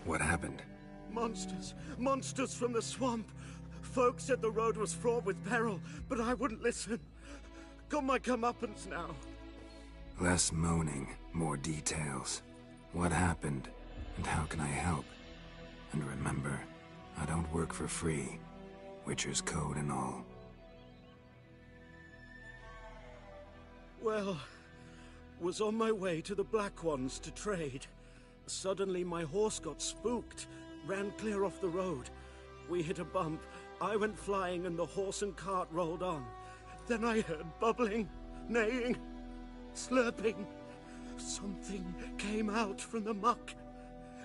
What happened? Monsters! Monsters from the swamp! Folk said the road was fraught with peril, but I wouldn't listen. Got my comeuppance now. Less moaning, more details. What happened, and how can I help? And remember, I don't work for free. Witcher's code and all. Well, was on my way to the Black Ones to trade. Suddenly my horse got spooked, ran clear off the road. We hit a bump, I went flying and the horse and cart rolled on. Then I heard bubbling, neighing, slurping. Something came out from the muck,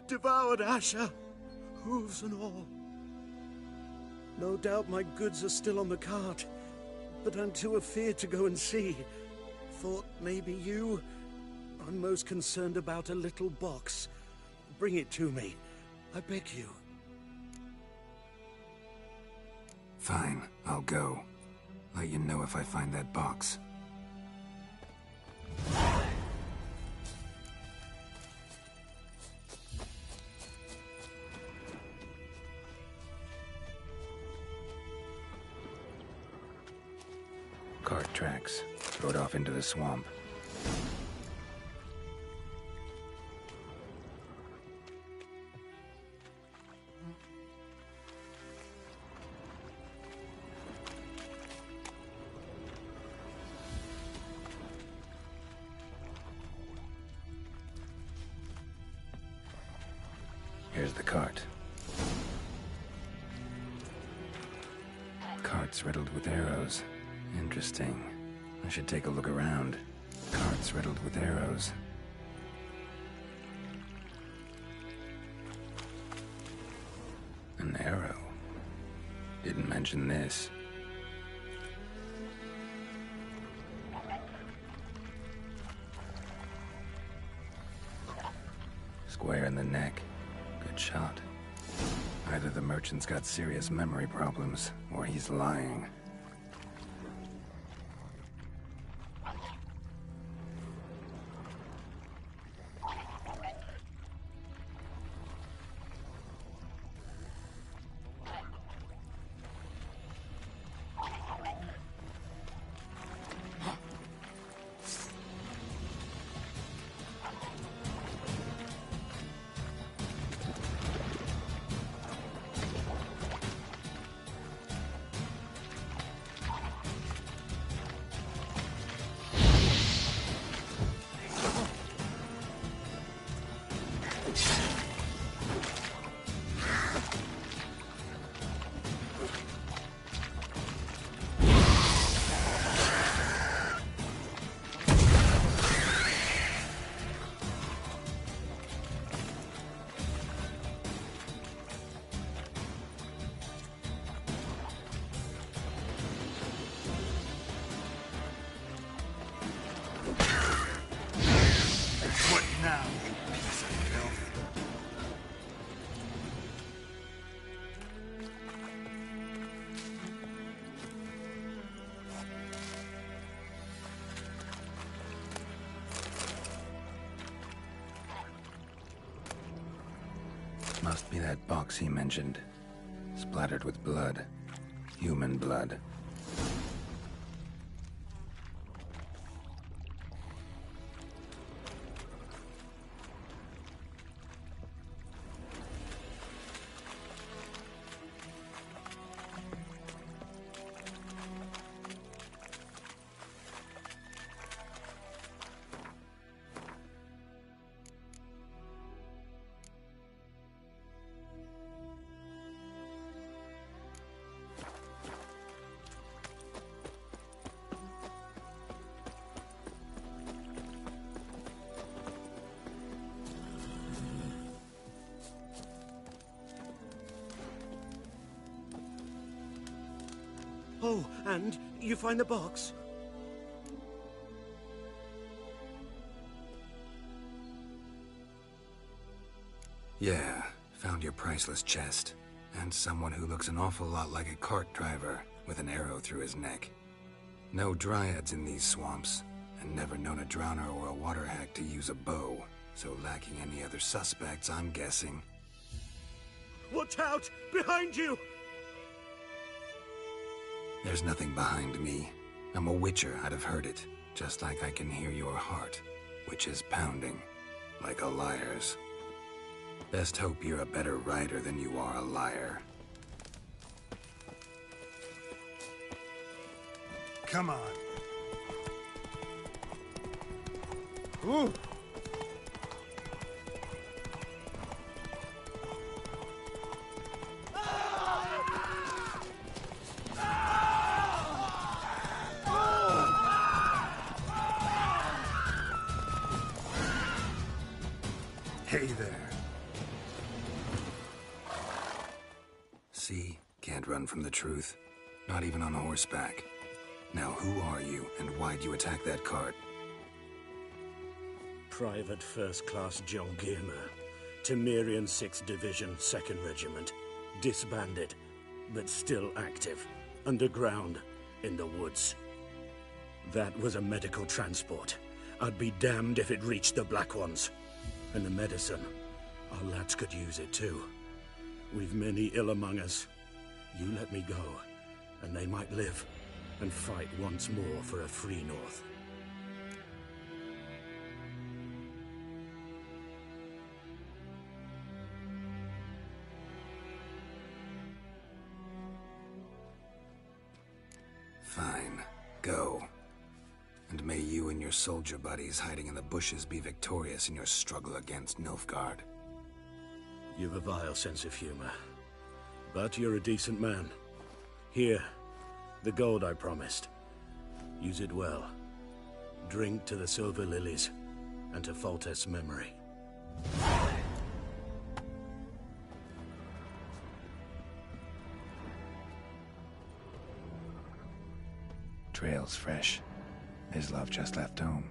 devoured Asher, hooves and all. No doubt my goods are still on the cart, but I'm too afeard to go and see. Thought maybe you... I'm most concerned about a little box. Bring it to me. I beg you. Fine, I'll go. Let you know if I find that box. Cart tracks. Throw it off into the swamp. Here's the cart. Cart's riddled with arrows. Interesting. I should take a look around. Cart's riddled with arrows. An arrow. Didn't mention this. Square in the neck. Good shot. Either the merchant's got serious memory problems, or he's lying. Must be that box he mentioned. Splattered with blood. Human blood. Oh, and you find the box? Yeah, found your priceless chest. And someone who looks an awful lot like a cart driver with an arrow through his neck. No dryads in these swamps, and never known a drowner or a water hack to use a bow. So lacking any other suspects, I'm guessing. Watch out! Behind you! There's nothing behind me. I'm a witcher, I'd have heard it. Just like I can hear your heart, which is pounding, like a liar's. Best hope you're a better rider than you are a liar. Come on. Ooh. Hey there. See? Can't run from the truth. Not even on horseback. Now who are you, and why'd you attack that cart? Private First Class John Gilmer, Temerian 6th Division, 2nd Regiment. Disbanded, but still active. Underground, in the woods. That was a medical transport. I'd be damned if it reached the Black Ones. And the medicine. Our lads could use it too. We've many ill among us. You let me go, and they might live and fight once more for a free North. Fine. Go. And may you and your soldier buddies hiding in the bushes be victorious in your struggle against Nilfgaard. You've a vile sense of humor. But you're a decent man. Here, the gold I promised. Use it well. Drink to the Silver Lilies, and to Foltest's memory. Trail's fresh. Mislav just left home.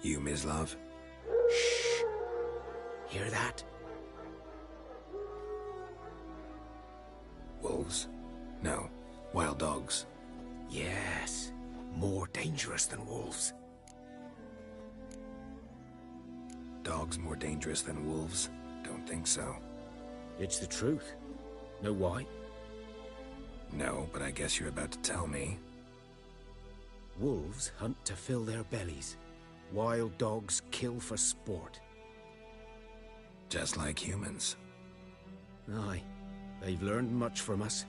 You, Mislav? Shh. Hear that? Wolves? No. Wild dogs. Yes. More dangerous than wolves. Dogs more dangerous than wolves? Don't think so. It's the truth. Know why? No, but I guess you're about to tell me. Wolves hunt to fill their bellies. Wild dogs kill for sport. Just like humans. Aye. They've learned much from us.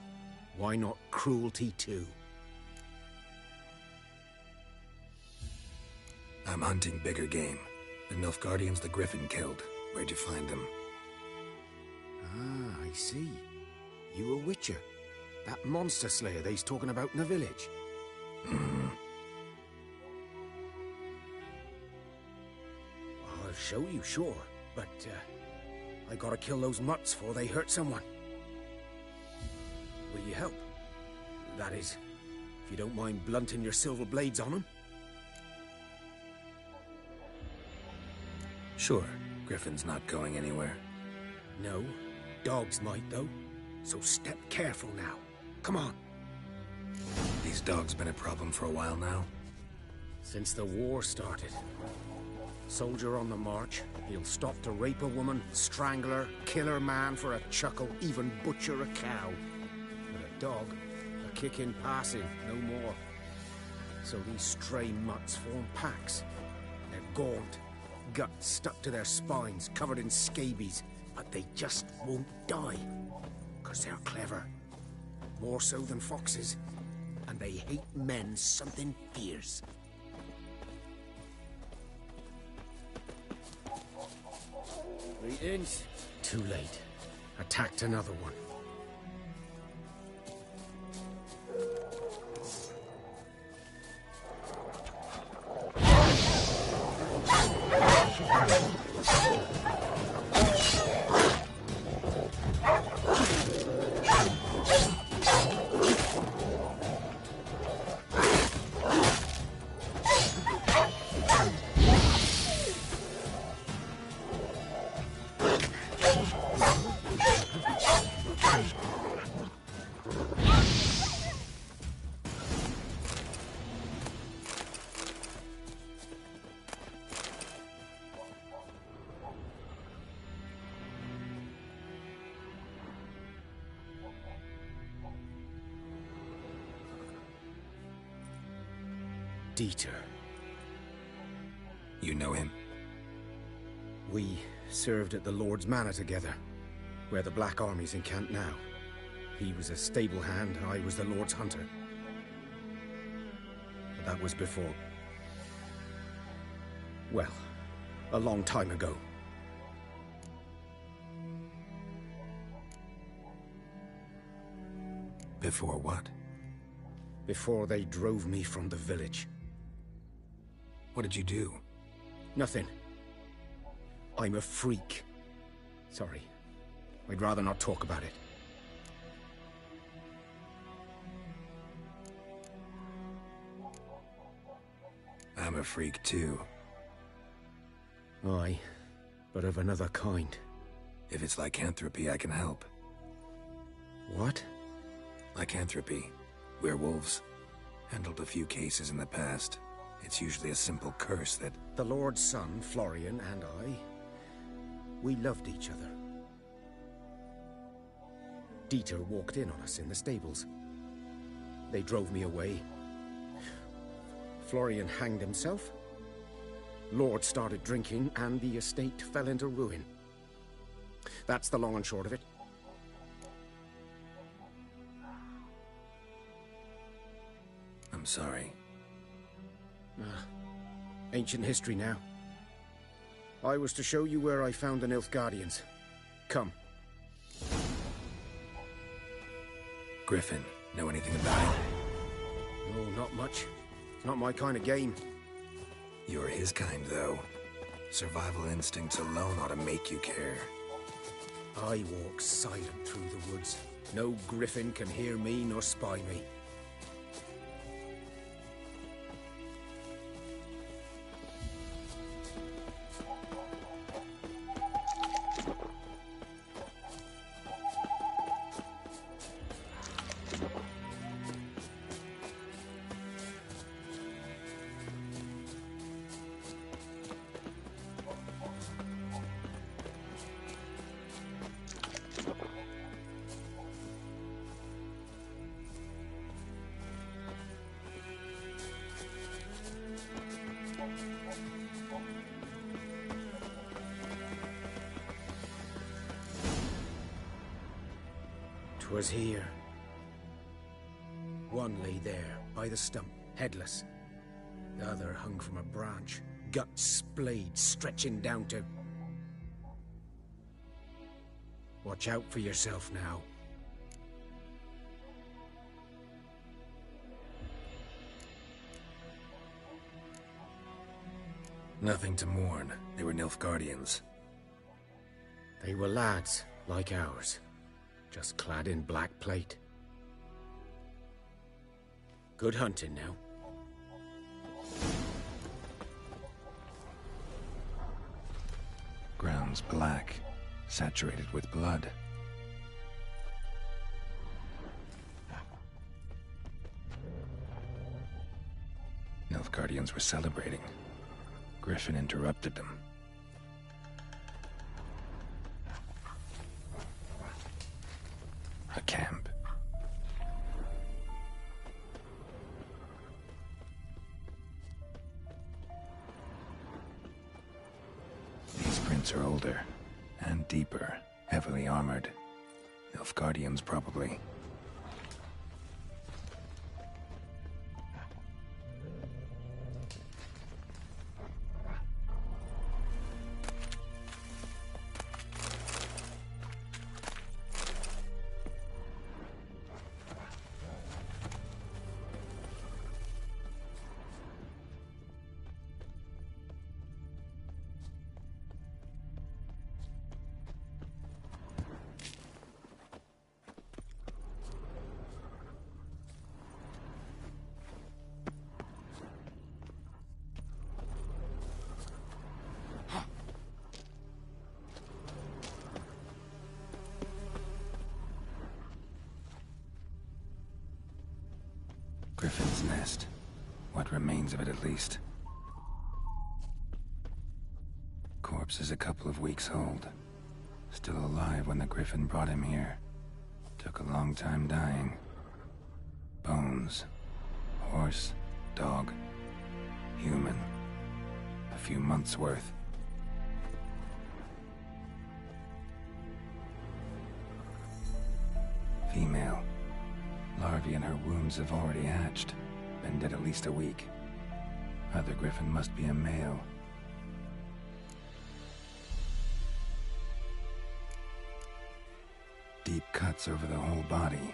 Why not cruelty too? I'm hunting bigger game. The Nilfgaardians the Griffin killed. Where'd you find them? Ah, I see. You a witcher. That monster slayer they's talking about in the village. I'll show you, sure. But, I gotta kill those mutts before they hurt someone. Will you help? That is, if you don't mind blunting your silver blades on them. Sure. Griffin's not going anywhere. No. Dogs might, though. So step careful now. Come on. These dogs been a problem for a while now? Since the war started. Soldier on the march, he'll stop to rape a woman, strangle her, kill her man for a chuckle, even butcher a cow. But a dog, a kick in passing, no more. So these stray mutts form packs. They're gaunt, guts stuck to their spines, covered in scabies, but they just won't die. 'Cause they're clever. More so than foxes. And they hate men something fierce. Greetings. Too late. attacked another one. Dieter. You know him? We served at the Lord's Manor together, where the Black Army's encamped now. He was a stable hand, I was the Lord's hunter. But that was before... well, a long time ago. Before what? Before they drove me from the village. What did you do? Nothing. I'm a freak. Sorry. I'd rather not talk about it. I'm a freak too. Aye, but of another kind. If it's lycanthropy, I can help. What? Lycanthropy. Werewolves. Handled a few cases in the past. It's usually a simple curse that... The Lord's son, Florian, and I... we loved each other. Dieter walked in on us in the stables. They drove me away. Florian hanged himself. Lord started drinking, and the estate fell into ruin. That's the long and short of it. I'm sorry. Ancient history now. I was to show you where I found the Nilfgaardians. Come. Griffin, know anything about it? No, not much. It's not my kind of game. You're his kind, though. Survival instincts alone ought to make you care. I walk silent through the woods. No griffin can hear me nor spy me. 'Twas here. One lay there, by the stump, headless. The other hung from a branch, guts splayed, stretching down to... Watch out for yourself now. Nothing to mourn. They were Nilfgaardians. They were lads, like ours, just clad in black plate. Good hunting now. Ground's black, saturated with blood. Nilfgaardians were celebrating. Griffin interrupted them. A camp. These prints are older and deeper, heavily armored. Nilfgaardians, probably. Griffin's nest. What remains of it, at least. Corpse is a couple of weeks old. Still alive when the Griffin brought him here. Took a long time dying. Bones. Horse. Dog. Human. A few months' worth. Female. Larvae in her wounds have already hatched. Been dead at least a week. Other Griffin must be a male. Deep cuts over the whole body.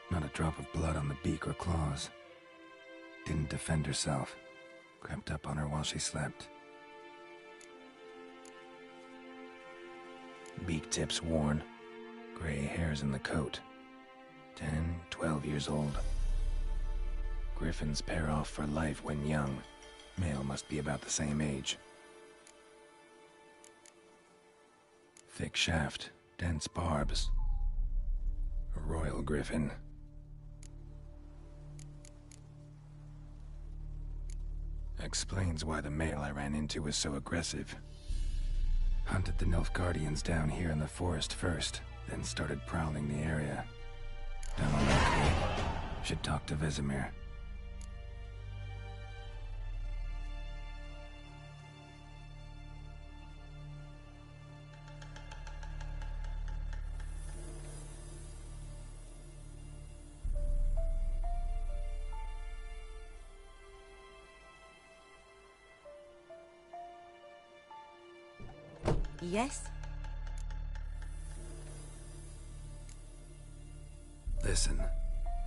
Not a drop of blood on the beak or claws. Didn't defend herself. Crept up on her while she slept. Beak tips worn. Gray hairs in the coat. 10, 12 years old. Griffins pair off for life when young. Male must be about the same age. Thick shaft, dense barbs. A royal griffin. Explains why the male I ran into was so aggressive. Hunted the Nilfgaardians down here in the forest first, then started prowling the area. Done already. Should talk to Vesemir. Yes? Listen,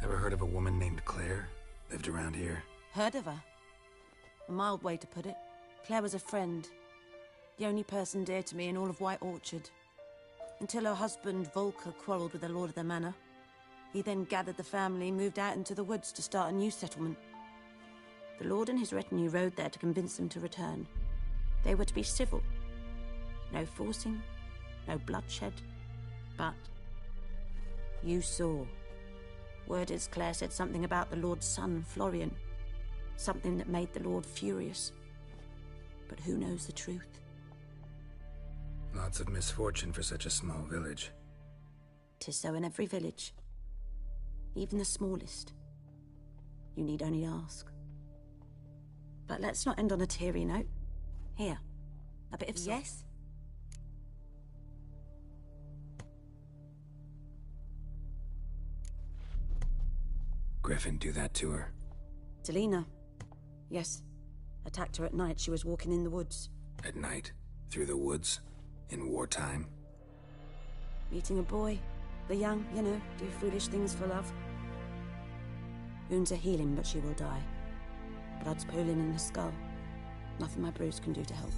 ever heard of a woman named Claire? Lived around here? Heard of her? A mild way to put it. Claire was a friend. The only person dear to me in all of White Orchard. Until her husband, Volker, quarreled with the lord of the manor. He then gathered the family and moved out into the woods to start a new settlement. The lord and his retinue rode there to convince them to return. They were to be civil. No forcing, no bloodshed, but you saw. Word is Claire said something about the Lord's son, Florian. Something that made the Lord furious. But who knows the truth? Lots of misfortune for such a small village. 'Tis so in every village. Even the smallest. You need only ask. But let's not end on a teary note. Here, a bit of salt. Yes? Griffin do that to her? Delina. Yes. Attacked her at night. She was walking in the woods. At night? Through the woods? In wartime? Meeting a boy. The young, you know, do foolish things for love. Wounds are healing, but she will die. Blood's pooling in the skull. Nothing my bruise can do to help.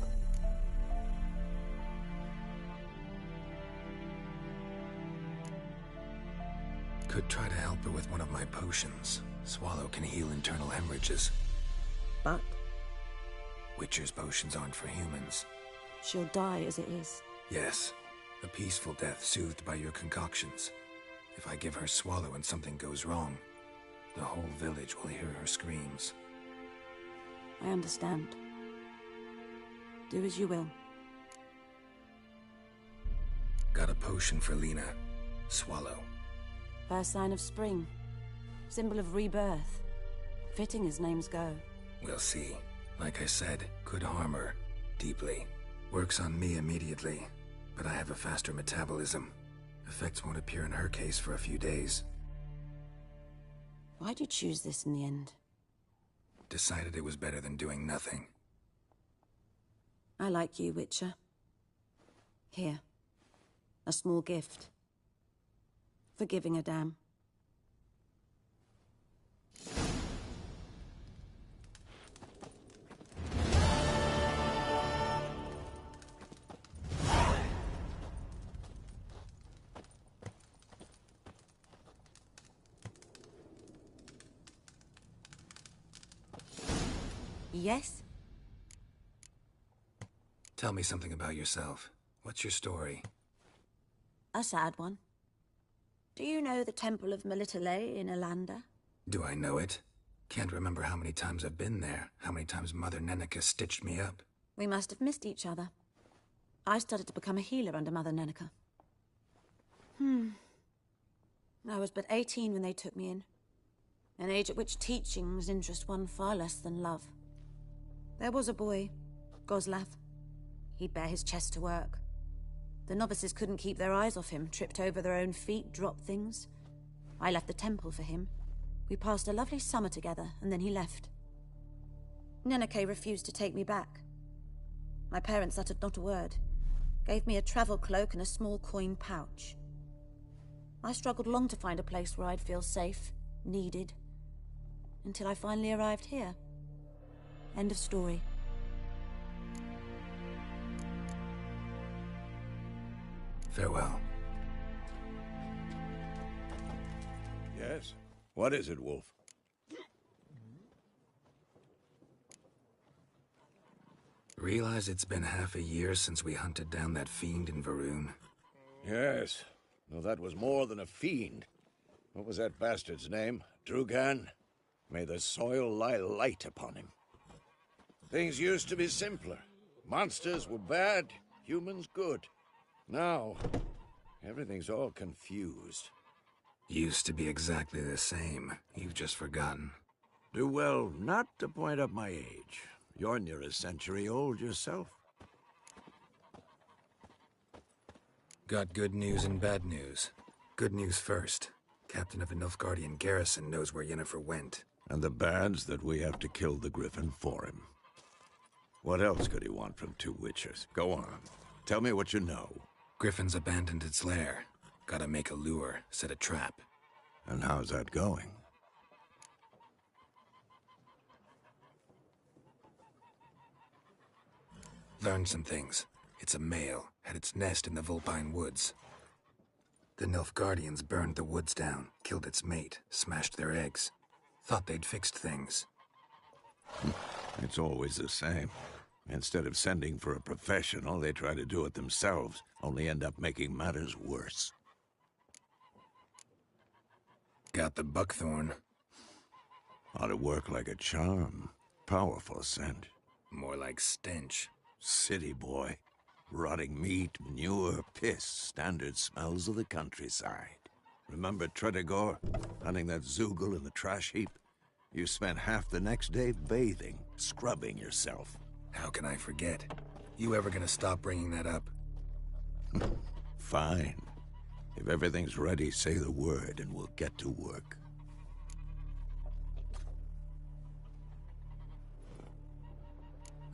Could try to help her with one of my potions. Swallow can heal internal hemorrhages. But? Witcher's potions aren't for humans. She'll die as it is. Yes. A peaceful death soothed by your concoctions. If I give her Swallow and something goes wrong, the whole village will hear her screams. I understand. Do as you will. Got a potion for Lena. Swallow. First sign of spring. Symbol of rebirth. Fitting as names go. We'll see. Like I said, could harm her. Deeply. Works on me immediately. But I have a faster metabolism. Effects won't appear in her case for a few days. Why'd you choose this in the end? Decided it was better than doing nothing. I like you, Witcher. Here. A small gift. For giving a damn. Yes? Tell me something about yourself. What's your story? A sad one. Do you know the Temple of Melitele in Alanda? Do I know it? Can't remember how many times I've been there, how many times Mother Neneka stitched me up. We must have missed each other. I started to become a healer under Mother Neneka. I was but 18 when they took me in. An age at which teachings interest one far less than love. There was a boy, Goslav. He'd bare his chest to work. The novices couldn't keep their eyes off him, tripped over their own feet, dropped things. I left the temple for him. We passed a lovely summer together, and then he left. Neneke refused to take me back. My parents uttered not a word, gave me a travel cloak and a small coin pouch. I struggled long to find a place where I'd feel safe, needed, until I finally arrived here. End of story. Farewell. Yes? What is it, Wolf? Realize it's been half a year since we hunted down that fiend in Varun? Yes. Well, that was more than a fiend. What was that bastard's name? Drugan? May the soil lie light upon him. Things used to be simpler. Monsters were bad, humans good. Now, everything's all confused. Used to be exactly the same. You've just forgotten. Do well not to point up my age. You're near a century old yourself. Got good news and bad news. Good news first. Captain of the Nilfgaardian garrison knows where Yennefer went. And the bad's that we have to kill the Griffin for him. What else could he want from two witchers? Go on. Tell me what you know. Griffin's abandoned its lair. Gotta make a lure, set a trap. And how's that going? Learned some things. It's a male, had its nest in the Vulpine Woods. The Nilfgaardians burned the woods down, killed its mate, smashed their eggs. Thought they'd fixed things. It's always the same. Instead of sending for a professional, they try to do it themselves, only end up making matters worse. Got the buckthorn. Ought to work like a charm. Powerful scent. More like stench. City boy. Rotting meat, manure, piss, standard smells of the countryside. Remember Tredegor? Hunting that Zoogle in the trash heap? You spent half the next day bathing, scrubbing yourself. How can I forget? You ever gonna stop bringing that up? Fine. If everything's ready, say the word and we'll get to work.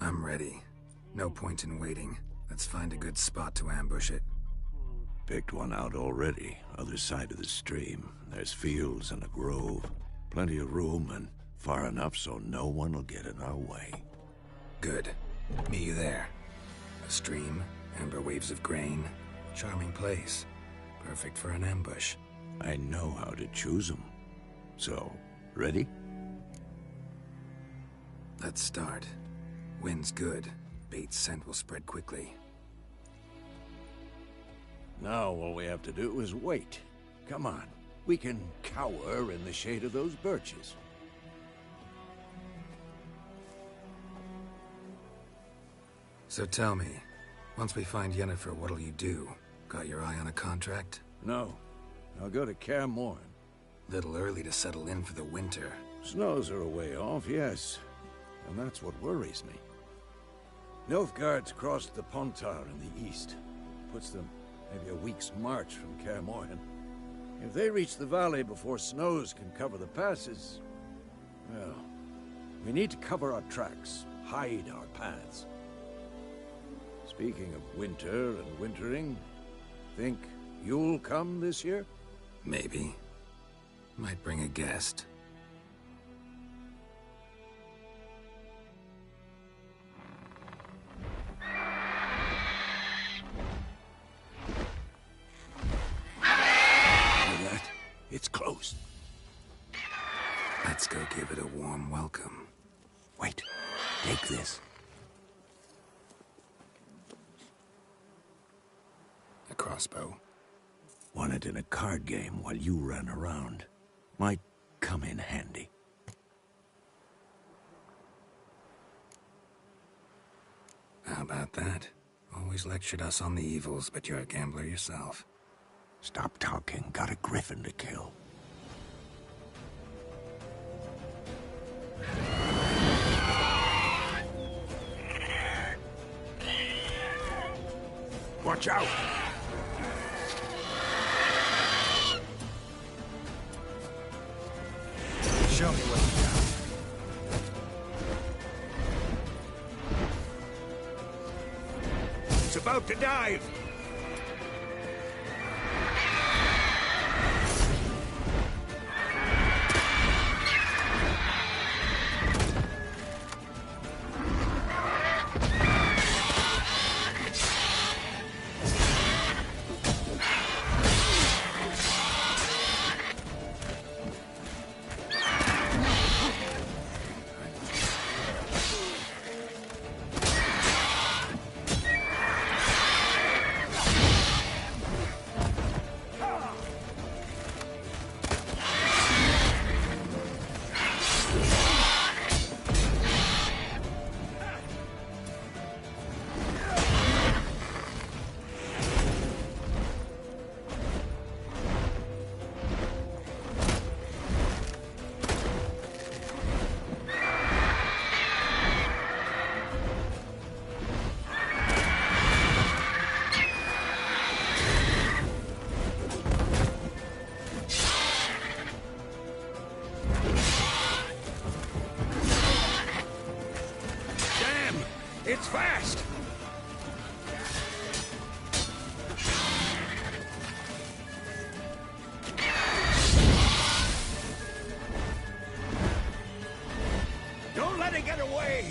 I'm ready. No point in waiting. Let's find a good spot to ambush it. Picked one out already, other side of the stream. There's fields and a grove. Plenty of room and far enough so no one will get in our way. Good. Meet you there. A stream, amber waves of grain. Charming place. Perfect for an ambush. I know how to choose them. So, ready? Let's start. Wind's good. Bait's scent will spread quickly. Now all we have to do is wait. Come on. We can cower in the shade of those birches. So tell me, once we find Yennefer, what'll you do? Got your eye on a contract? No. I'll go to Kaer Morhen. Little early to settle in for the winter. Snows are a way off, yes. And that's what worries me. Nilfgaard's crossed the Pontar in the east. Puts them maybe a week's march from Kaer Morhen. If they reach the valley before snows can cover the passes, well, we need to cover our tracks, hide our paths. Speaking of winter and wintering, think you'll come this year? Maybe. Might bring a guest. It's close. Let's go give it a warm welcome. Wait, take this. A crossbow. Won it in a card game while you ran around. Might come in handy. about that. Always lectured us on the evils, but you're a gambler yourself. Stop talking. Got a griffin to kill. Watch out! Show me what you got. It's about to dive! It's fast! Don't let it get away!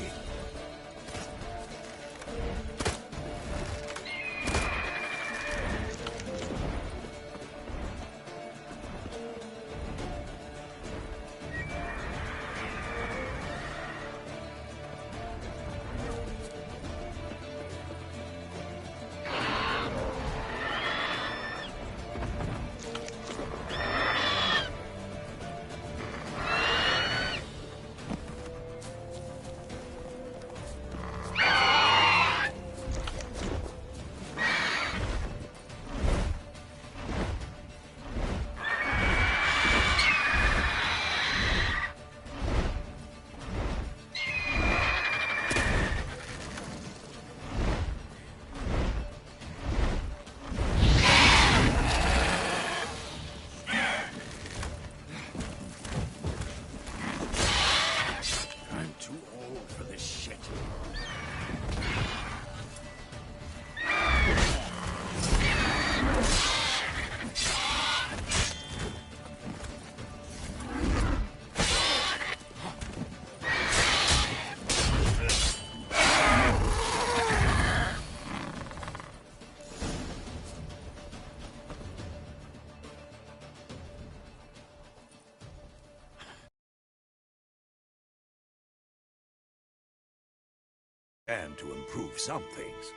And to improve some things.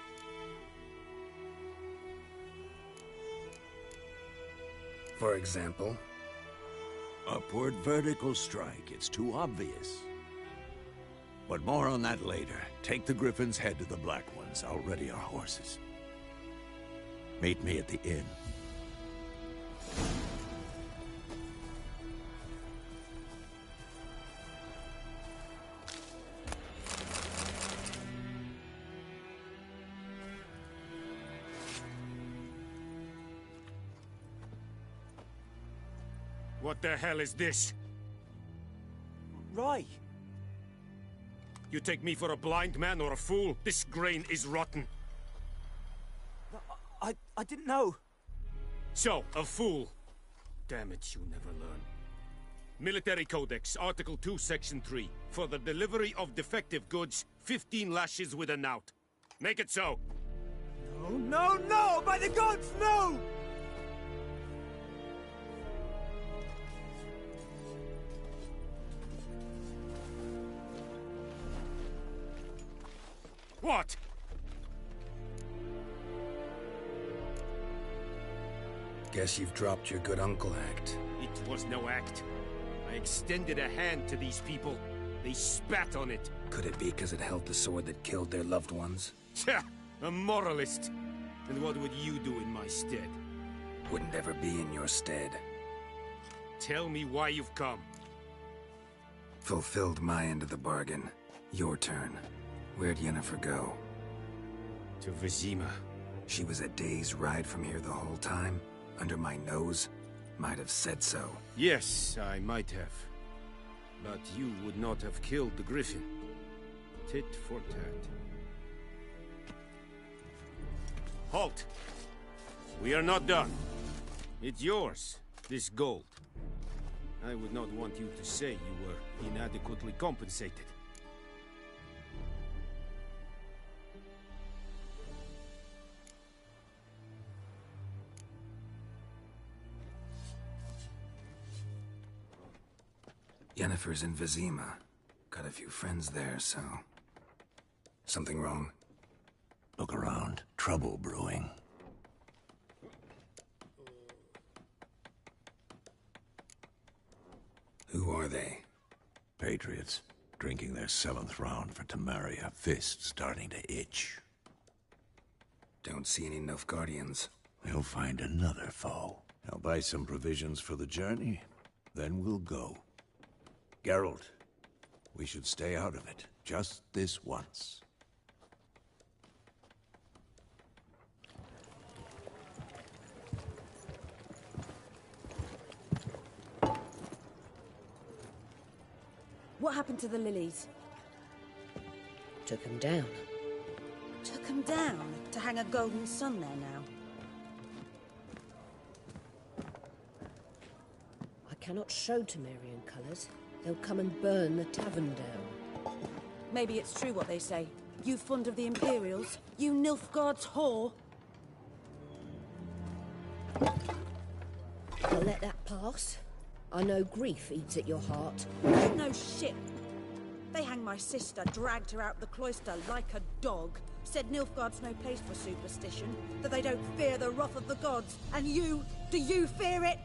For example? Upward vertical strike. It's too obvious. But more on that later. Take the Griffin's head to the Black Ones. I'll ready our horses. Meet me at the inn. What the hell is this? Roy! You take me for a blind man or a fool? This grain is rotten. I didn't know. So, a fool. Damn it, you never learn. Military Codex, Article 2, Section 3. For the delivery of defective goods, 15 lashes with a knout. Make it so. No, no, no! By the gods, no! What? Guess you've dropped your good uncle act. It was no act. I extended a hand to these people. They spat on it. Could it be because it held the sword that killed their loved ones? Tja, a moralist. And what would you do in my stead? Wouldn't ever be in your stead. Tell me why you've come. Fulfilled my end of the bargain. Your turn. Where'd Yennefer go? To Vizima. She was a day's ride from here the whole time? Under my nose? Might have said so. Yes, I might have. But you would not have killed the Griffin. Tit for tat. Halt! We are not done. It's yours, this gold. I would not want you to say you were inadequately compensated. Yennefer's in Vizima. Got a few friends there, so... Something wrong? Look around. Trouble brewing. Who are they? Patriots. Drinking their 7th round for Temeria. Fists starting to itch. Don't see any Nilfgaardians. They'll find another foe. I'll buy some provisions for the journey. Then we'll go. Geralt, we should stay out of it. Just this once. What happened to the lilies? Took him down. Took them down to hang a golden sun there now. I cannot show Temerian colours. They'll come and burn the tavern down. Maybe it's true what they say. You fond of the Imperials? You Nilfgaard's whore? I'll let that pass. I know grief eats at your heart. No shit. They hanged my sister, dragged her out the cloister like a dog. Said Nilfgaard's no place for superstition, that they don't fear the wrath of the gods. And you, do you fear it?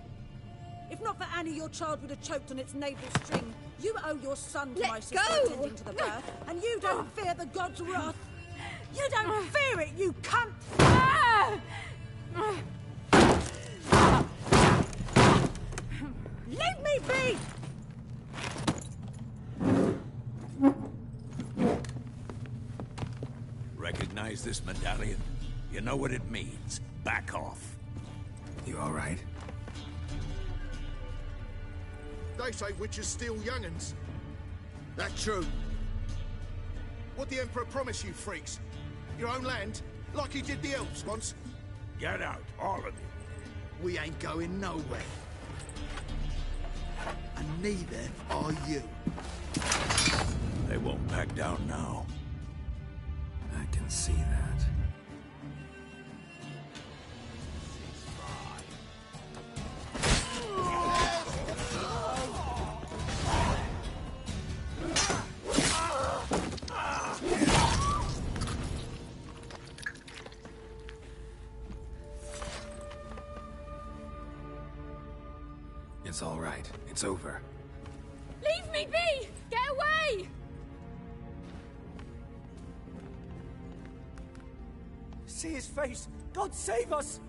If not for Annie, your child would have choked on its navel string. You owe your son to my sister attending to the birth, and you don't fear the gods' wrath. You don't fear it, you cunt! Leave me be! Recognize this medallion? You know what it means. Back off. You all right? They say witches steal young'uns. That true? What the Emperor promise you, freaks? Your own land? Like he did the elves once? Get out, all of you. We ain't going nowhere. And neither are you. They won't back down now. I can see that. It's all right. It's over. Leave me be! Get away! See his face! God save us!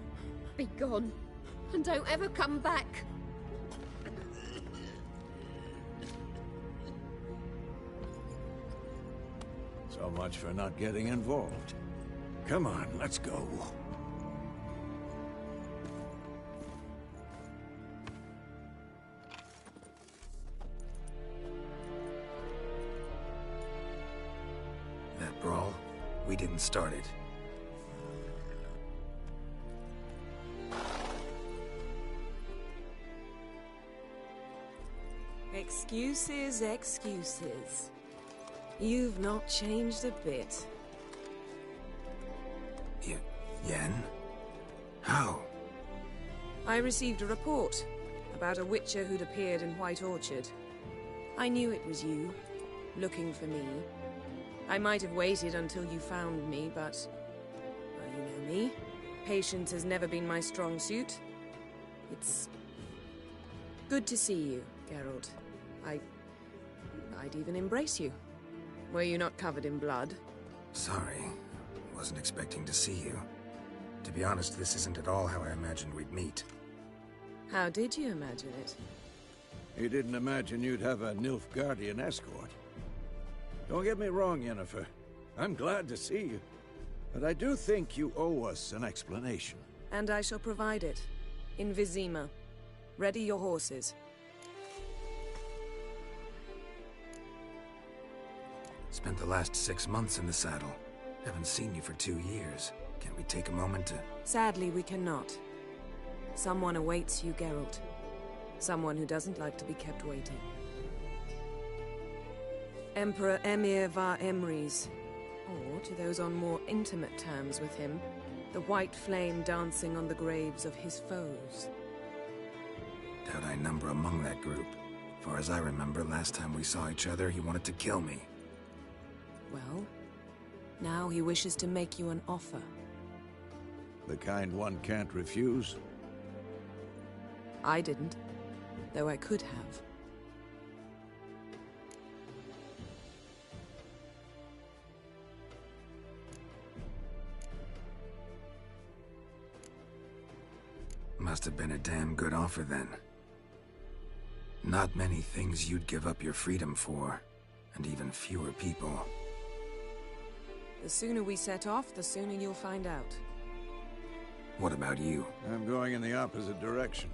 Be gone, and don't ever come back. So much for not getting involved. Come on, let's go. That brawl, we didn't start it. Excuses, excuses. You've not changed a bit. Yen? How? I received a report about a witcher who'd appeared in White Orchard. I knew it was you, looking for me. I might have waited until you found me, but... well, you know me. Patience has never been my strong suit. It's... good to see you, Geralt. I'd even embrace you. Were you not covered in blood? Sorry. Wasn't expecting to see you. To be honest, this isn't at all how I imagined we'd meet. How did you imagine it? You didn't imagine you'd have a Nilfgaardian escort. Don't get me wrong, Yennefer. I'm glad to see you. But I do think you owe us an explanation. And I shall provide it. In Vizima. Ready your horses. Spent the last 6 months in the saddle. Haven't seen you for 2 years. Can't we take a moment to... Sadly, we cannot. Someone awaits you, Geralt. Someone who doesn't like to be kept waiting. Emperor Emhyr var Emreis. Or, to those on more intimate terms with him, the white flame dancing on the graves of his foes. Doubt I number among that group. Far as I remember, last time we saw each other, he wanted to kill me. Well, now he wishes to make you an offer. The kind one can't refuse? I didn't, though I could have. Must have been a damn good offer then. Not many things you'd give up your freedom for, and even fewer people. The sooner we set off, the sooner you'll find out. What about you? I'm going in the opposite direction.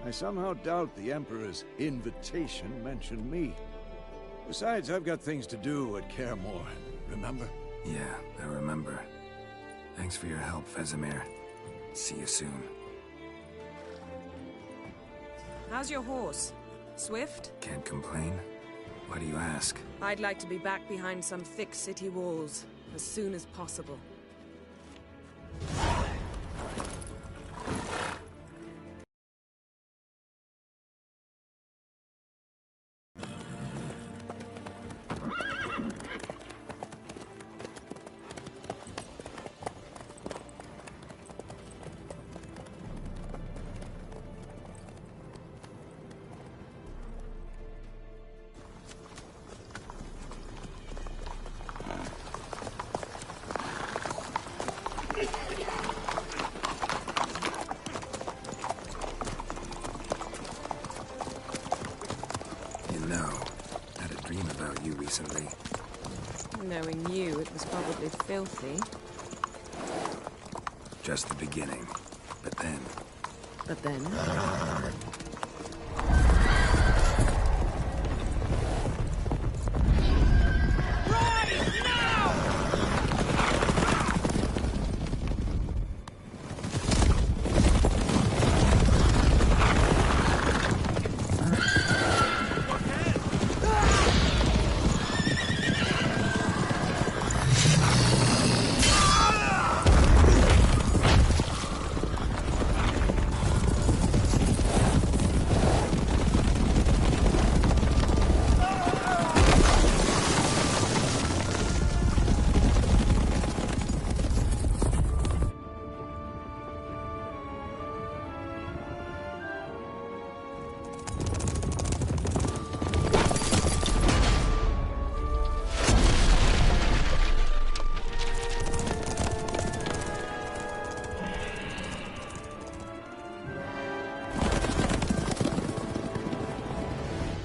I somehow doubt the Emperor's invitation mentioned me. Besides, I've got things to do at Kaer Morhen, remember? Yeah, I remember. Thanks for your help, Vesemir. See you soon. How's your horse? Swift? Can't complain. Why do you ask? I'd like to be back behind some thick city walls as soon as possible. Recently. Knowing you, it was probably filthy. Just the beginning. But then... But then?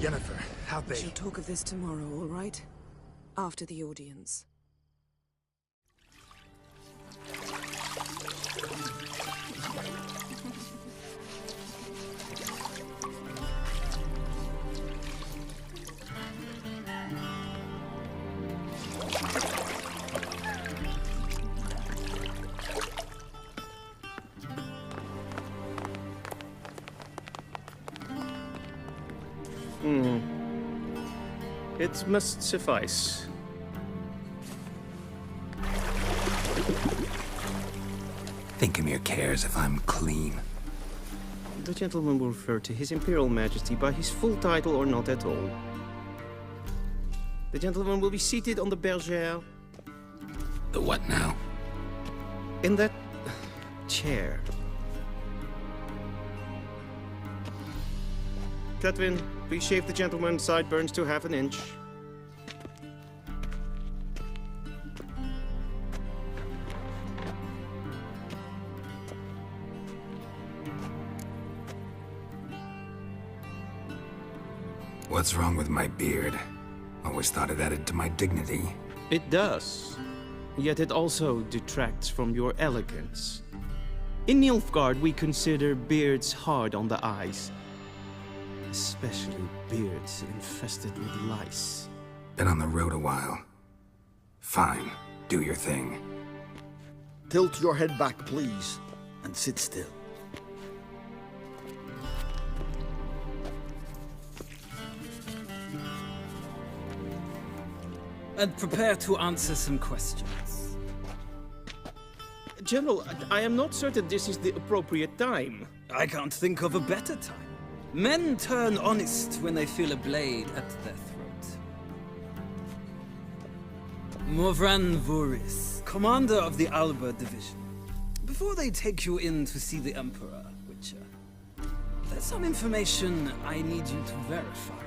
Yennefer, how We shall talk of this tomorrow, all right? After the audience. It must suffice. Thingmere cares if I'm clean. The gentleman will refer to His Imperial Majesty by his full title or not at all. The gentleman will be seated on the bergère. The what now? In that chair. Cletwin, please shave the gentleman's sideburns to half an inch. What's wrong with my beard? Always thought it added to my dignity. It does. Yet it also detracts from your elegance. In Nilfgaard, we consider beards hard on the eyes. Especially beards infested with lice. Been on the road a while. Fine, do your thing. Tilt your head back, please, and sit still. And prepare to answer some questions. General, I am not certain this is the appropriate time. I can't think of a better time. Men turn honest when they feel a blade at their throat. Morvran Voorhis, commander of the Alba Division. Before they take you in to see the Emperor, Witcher, there's some information I need you to verify.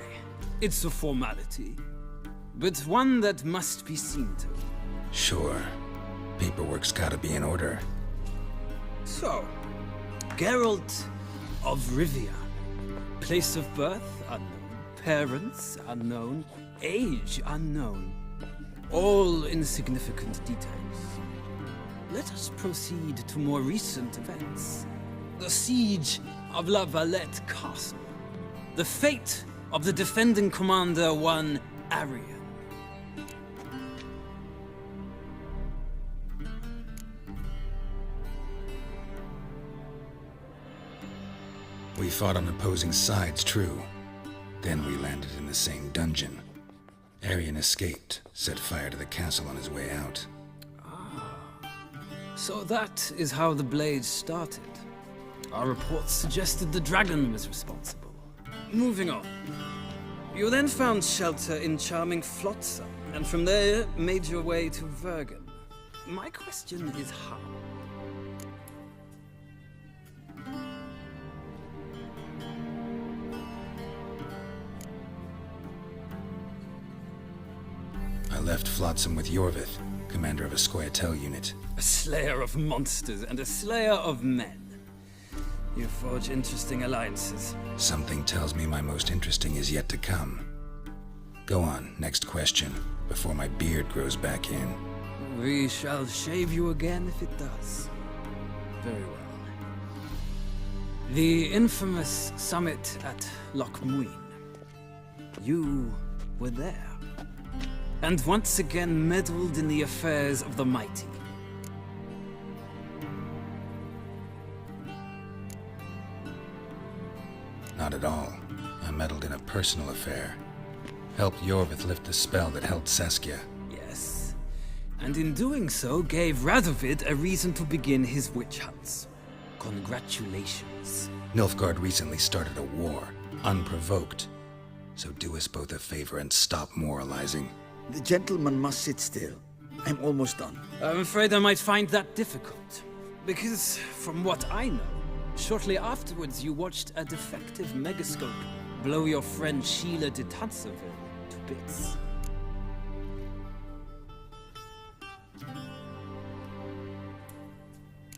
It's a formality, but one that must be seen to. Sure. Paperwork's gotta be in order. So, Geralt of Rivia. Place of birth unknown. Parents unknown. Age unknown. All insignificant details. Let us proceed to more recent events. The siege of La Valette Castle. The fate of the defending commander, one Arian. We fought on opposing sides, true. Then we landed in the same dungeon. Arian escaped, set fire to the castle on his way out. So that is how the blade started. Our reports suggested the dragon was responsible. Moving on. You then found shelter in charming Flotsam, and from there made your way to Vergen. My question is how? I left Flotsam with Yorvith, commander of a Scoia'tael unit. A slayer of monsters and a slayer of men. You forge interesting alliances. Something tells me my most interesting is yet to come. Go on, next question, before my beard grows back in. We shall shave you again if it does. Very well. The infamous summit at Loch Muin. You were there. And once again meddled in the affairs of the mighty. Not at all. I meddled in a personal affair. Helped Yorvith lift the spell that held Saskia. Yes. And in doing so, gave Radovid a reason to begin his witch hunts. Congratulations. Nilfgaard recently started a war, unprovoked. So do us both a favor and stop moralizing. The gentleman must sit still. I'm almost done. I'm afraid I might find that difficult. Because, from what I know, shortly afterwards you watched a defective megascope blow your friend Sheila de Tanserville to bits.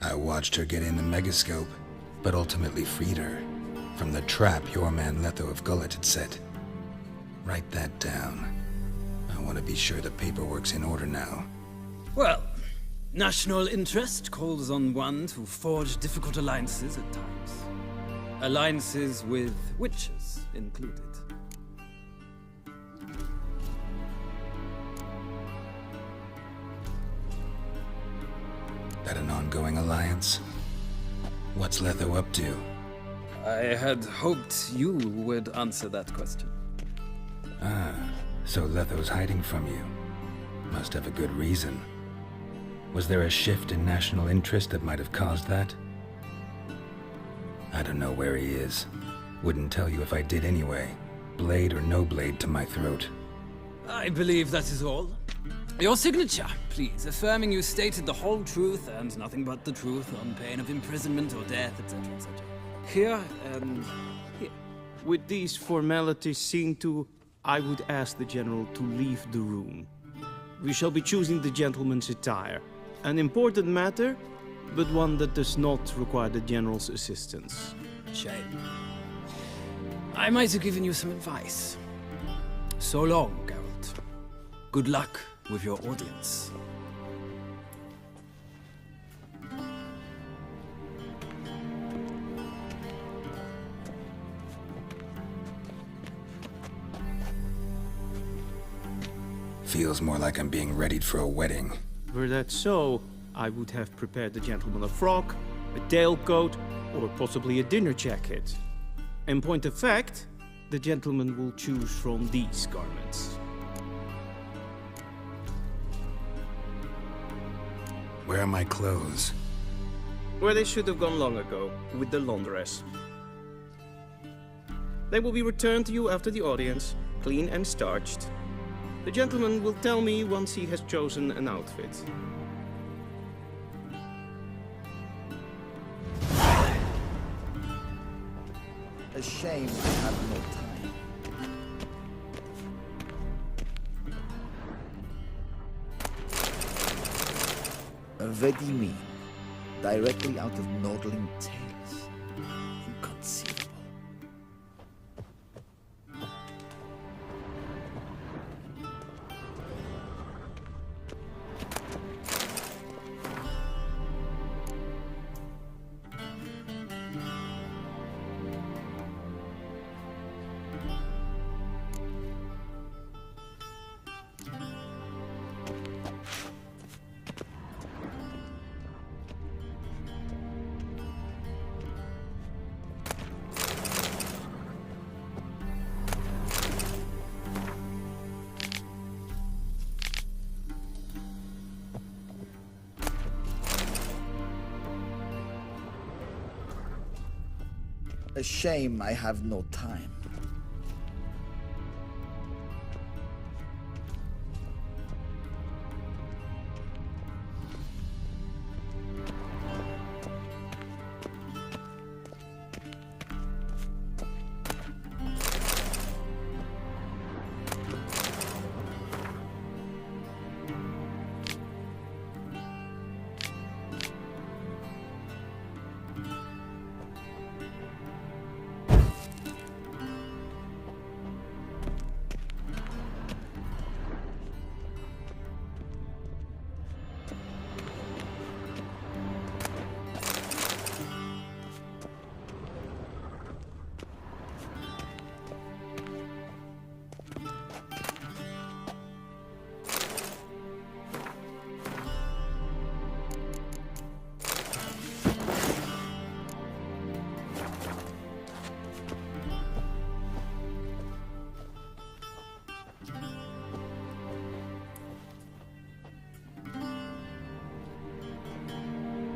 I watched her get in the megascope, but ultimately freed her from the trap your man Letho of Gullet had set. Write that down. I want to be sure the paperwork's in order now. Well, national interest calls on one to forge difficult alliances at times. Alliances with witches included. That an ongoing alliance? What's Letho up to? I had hoped you would answer that question. Ah, so Letho's hiding from you. Must have a good reason. Was there a shift in national interest that might have caused that? I don't know where he is. Wouldn't tell you if I did anyway. Blade or no blade to my throat. I believe that is all. Your signature, please, affirming you stated the whole truth and nothing but the truth on pain of imprisonment or death, etc., etc. Here and here. With these formalities seen to, I would ask the General to leave the room. We shall be choosing the gentleman's attire. An important matter, but one that does not require the General's assistance. Shame. I might have given you some advice. So long, Geralt. Good luck with your audience. Feels more like I'm being readied for a wedding. Were that so, I would have prepared the gentleman a frock, a tailcoat, or possibly a dinner jacket. In point of fact, the gentleman will choose from these garments. Where are my clothes? Where they should have gone long ago, with the laundress. They will be returned to you after the audience, clean and starched. The gentleman will tell me once he has chosen an outfit. A shame I have no time. Ready me, directly out of Nordling Tales. Inconceivable. A shame I have no time.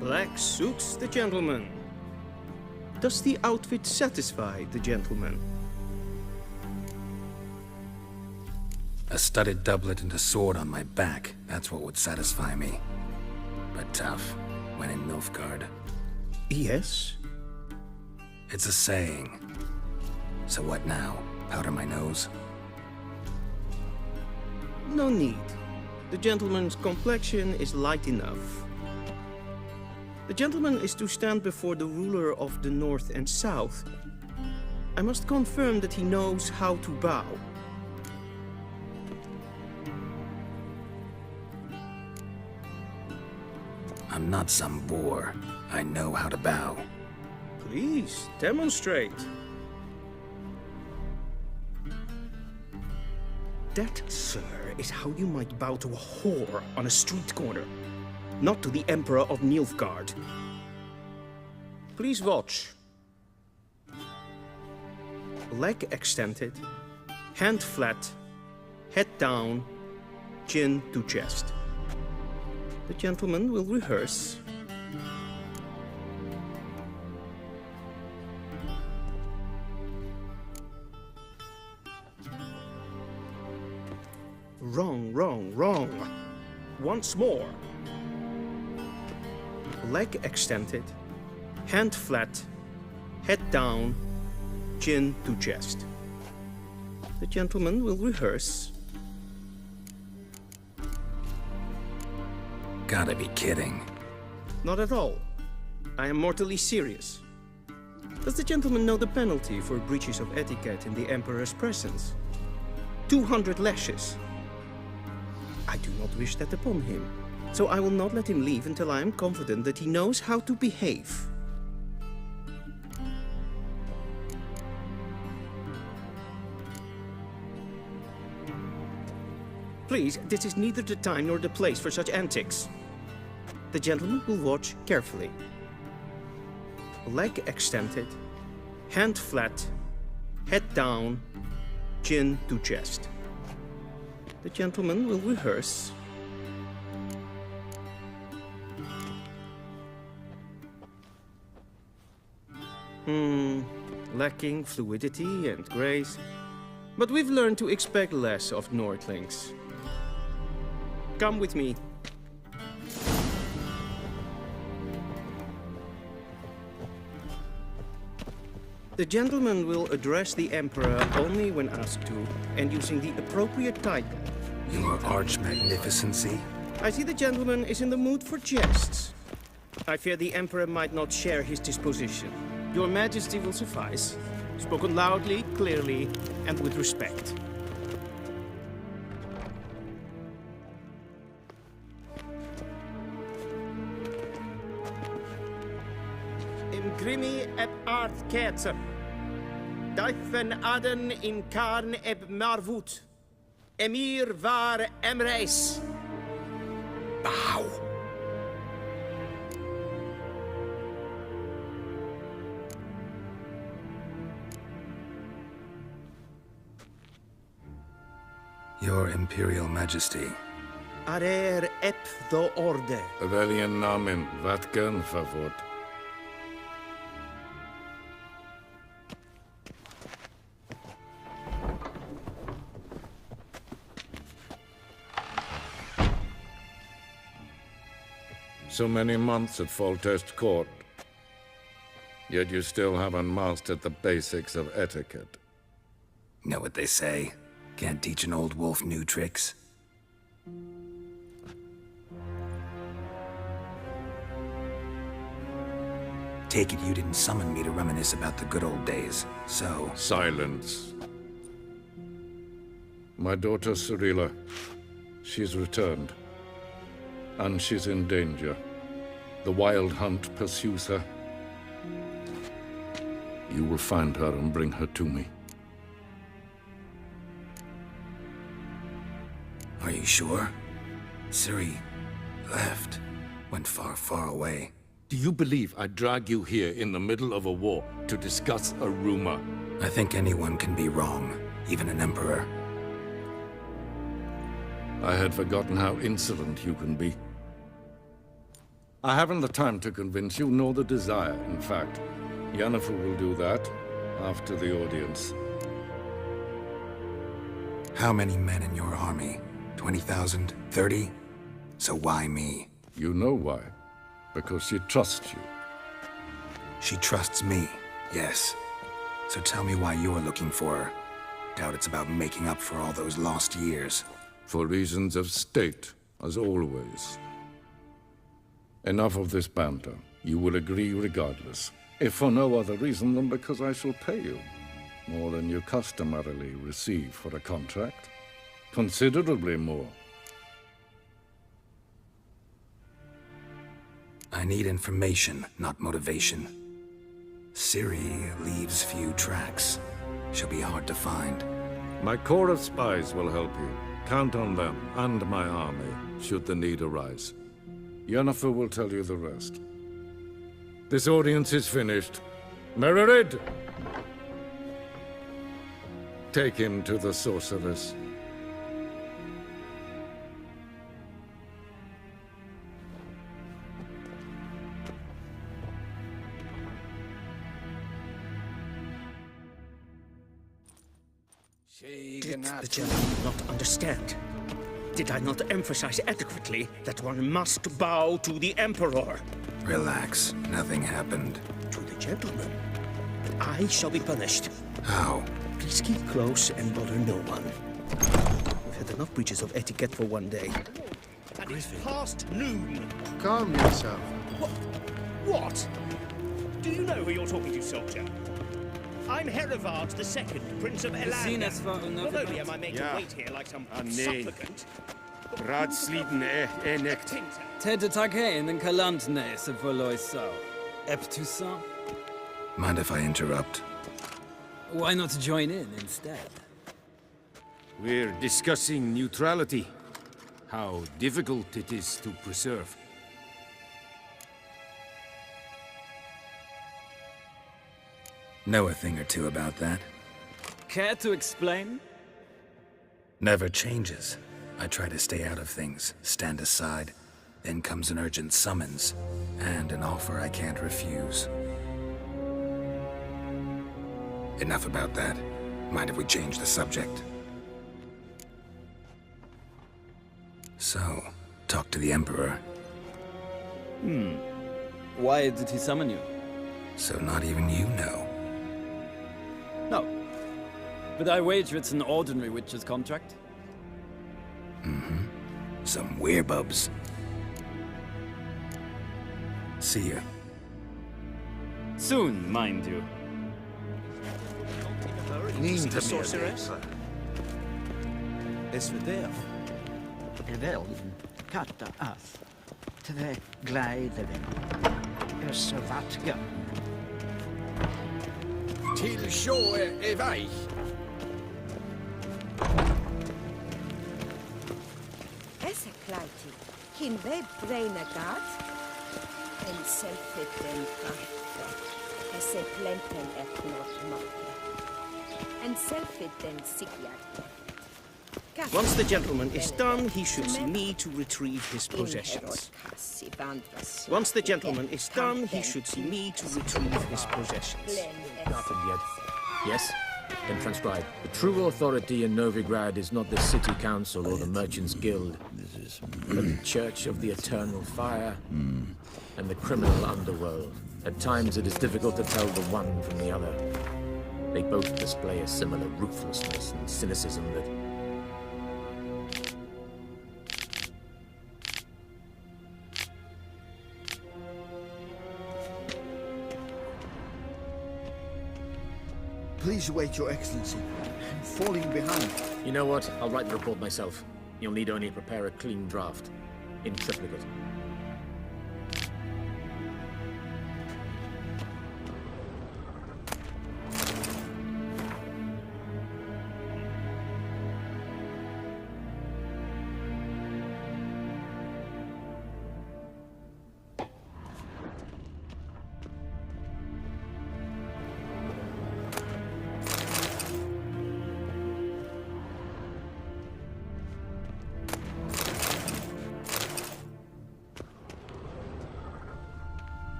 Black suits the gentleman. Does the outfit satisfy the gentleman? A studded doublet and a sword on my back. That's what would satisfy me. But tough, when in Nilfgaard. Yes? It's a saying. So what now? Powder my nose? No need. The gentleman's complexion is light enough. The gentleman is to stand before the ruler of the North and South. I must confirm that he knows how to bow. I'm not some boor. I know how to bow. Please, demonstrate. That, sir, is how you might bow to a whore on a street corner, not to the Emperor of Nilfgaard. Please watch. Leg extended, hand flat, head down, chin to chest. The gentleman will rehearse. Wrong, wrong, wrong. Once more. Leg extended, hand flat, head down, chin to chest. The gentleman will rehearse. Gotta be kidding. Not at all. I am mortally serious. Does the gentleman know the penalty for breaches of etiquette in the Emperor's presence? 200 lashes. I do not wish that upon him, so I will not let him leave until I am confident that he knows how to behave. Please, this is neither the time nor the place for such antics. The gentleman will watch carefully. Leg extended, hand flat, head down, chin to chest. The gentleman will rehearse. Lacking fluidity and grace. But we've learned to expect less of Nordlings. Come with me. The gentleman will address the Emperor only when asked to, and using the appropriate title. Your Arch-Magnificency? I see the gentleman is in the mood for jests. I fear the Emperor might not share his disposition. Your Majesty will suffice. Spoken loudly, clearly, and with respect. Imgrimi eb art ketzer. Daifen aden in karn eb marvut. Emir var emreis. Bow. Your Imperial Majesty. Arer ep do orde. Veljen namen, vatken favort. So many months at Foltest Court, yet you still haven't mastered the basics of etiquette. Know what they say? Can't teach an old wolf new tricks. Take it you didn't summon me to reminisce about the good old days, so... Silence. My daughter Cirilla, she's returned. And she's in danger. The Wild Hunt pursues her. You will find her and bring her to me. Are you sure? Ciri left. Went far, far away. Do you believe I'd drag you here in the middle of a war to discuss a rumor? I think anyone can be wrong, even an emperor. I had forgotten how insolent you can be. I haven't the time to convince you, nor the desire, in fact. Yennefer will do that after the audience. How many men in your army? 20,000? 30? So why me? You know why. Because she trusts you. She trusts me, yes. So tell me why you're looking for her. Doubt it's about making up for all those lost years. For reasons of state, as always. Enough of this banter. You will agree regardless. If for no other reason than because I shall pay you. More than you customarily receive for a contract. Considerably more. I need information, not motivation. Ciri leaves few tracks. She'll be hard to find. My corps of spies will help you. Count on them, and my army, should the need arise. Yennefer will tell you the rest. This audience is finished. Mererid! Take him to the sorceress. Did the gentleman not understand? Did I not emphasize adequately that one must bow to the Emperor? Relax. Nothing happened. To the gentleman. But I shall be punished. How? Please keep close and bother no one. We've had enough breaches of etiquette for one day. And it's past noon. Calm yourself. What? Do you know who you're talking to, soldier? I'm Herivard II, Prince of Elanga. Not only am I made to wait here like some supplicant... Radsliden necht. Tete Taghain and Kalantne se Voloisau. Eptusa? Mind if I interrupt? Why not join in instead? We're discussing neutrality. How difficult it is to preserve. Know a thing or two about that? Care to explain? Never changes. I try to stay out of things, stand aside. Then comes an urgent summons, and an offer I can't refuse. Enough about that. Mind if we change the subject? So, talk to the Emperor. Why did he summon you? So not even you know. No. But I wager it's an ordinary witch's contract. Mm-hmm. Some werebubs. See ya. Soon, mind you. Niet the sorceress? Is we there? Wel, katta af. Twee gleideren. Så vatga. Till sjå är väg. Essa klaiti, kin web braina gat, en selfit den kaffe, esse plempen etnot mafia, en selfit den sigjat. Once the gentleman is done, he should see me to retrieve his possessions. Once the gentleman is done, he should see me to retrieve his possessions. Nothing yet. Yes? Then transcribe. The true authority in Novigrad is not the city council or the merchants' guild, but the Church of the Eternal Fire and the criminal underworld. At times it is difficult to tell the one from the other. They both display a similar ruthlessness and cynicism that... Please wait, Your Excellency. I'm falling behind. You know what? I'll write the report myself. You'll need only prepare a clean draft. In triplicate.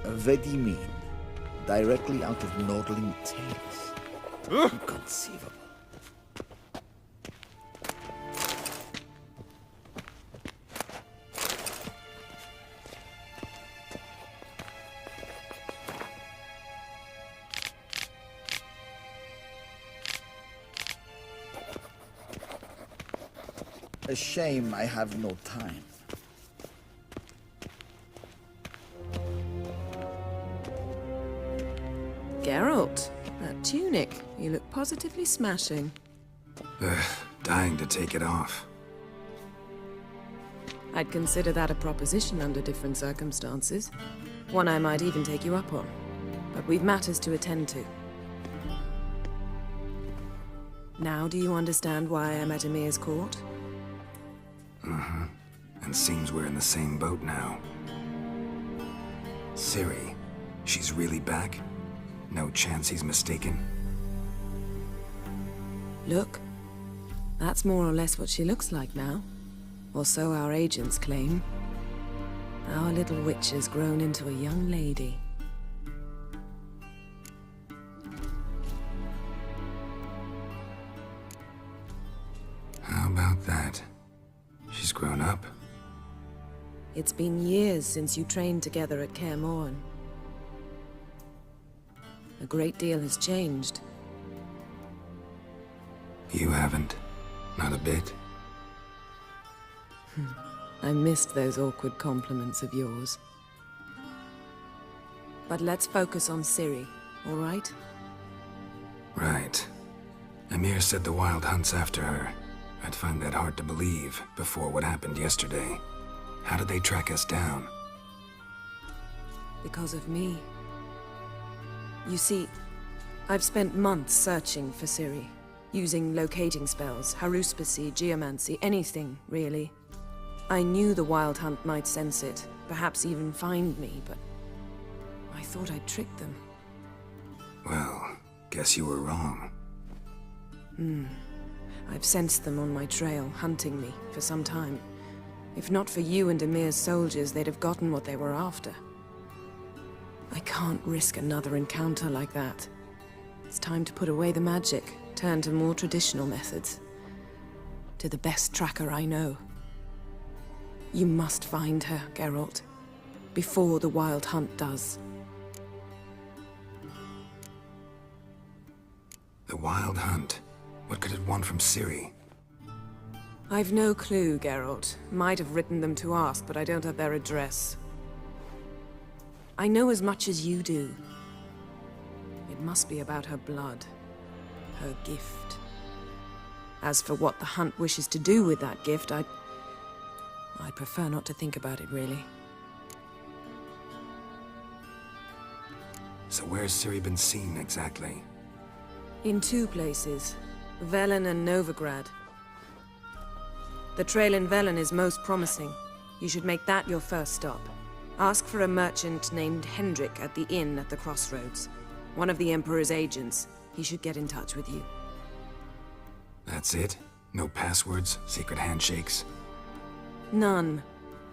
Vedimin, directly out of Nordling tales. Inconceivable. A shame I have no time. Geralt, that tunic. You look positively smashing. Dying to take it off. I'd consider that a proposition under different circumstances. One I might even take you up on. But we've matters to attend to. Now do you understand why I'm at Emir's court? Mm-hmm. And seems we're in the same boat now. Ciri, she's really back? No chance he's mistaken? Look, that's more or less what she looks like now. Or so our agents claim. Our little witch has grown into a young lady. How about that? She's grown up? It's been years since you trained together at Kaer Morhen. A great deal has changed. You haven't. Not a bit. I missed those awkward compliments of yours. But let's focus on Ciri, all right? Right. Emir said the Wild Hunt's after her. I'd find that hard to believe before what happened yesterday. How did they track us down? Because of me. You see, I've spent months searching for Ciri, using locating spells, haruspicy, geomancy, anything, really. I knew the Wild Hunt might sense it, perhaps even find me, but I thought I'd tricked them. Well, guess you were wrong. I've sensed them on my trail, hunting me, for some time. If not for you and Emir's soldiers, they'd have gotten what they were after. I can't risk another encounter like that. It's time to put away the magic, turn to more traditional methods. To the best tracker I know. You must find her, Geralt. Before the Wild Hunt does. The Wild Hunt? What could it want from Ciri? I've no clue, Geralt. Might have written them to ask, but I don't have their address. I know as much as you do. It must be about her blood. Her gift. As for what the Hunt wishes to do with that gift, I'd prefer not to think about it, really. So where's Ciri been seen, exactly? In two places. Velen and Novigrad. The trail in Velen is most promising. You should make that your first stop. Ask for a merchant named Hendrik at the inn at the crossroads. One of the Emperor's agents. He should get in touch with you. That's it? No passwords? Secret handshakes? None.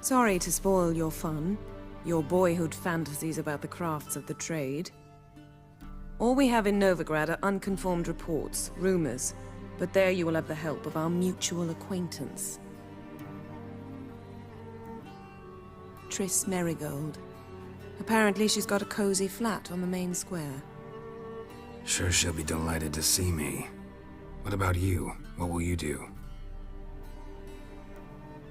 Sorry to spoil your fun. Your boyhood fantasies about the crafts of the trade. All we have in Novigrad are unconfirmed reports, rumors. But there you will have the help of our mutual acquaintance. Triss Merigold. Apparently she's got a cozy flat on the main square. Sure she'll be delighted to see me. What about you? What will you do?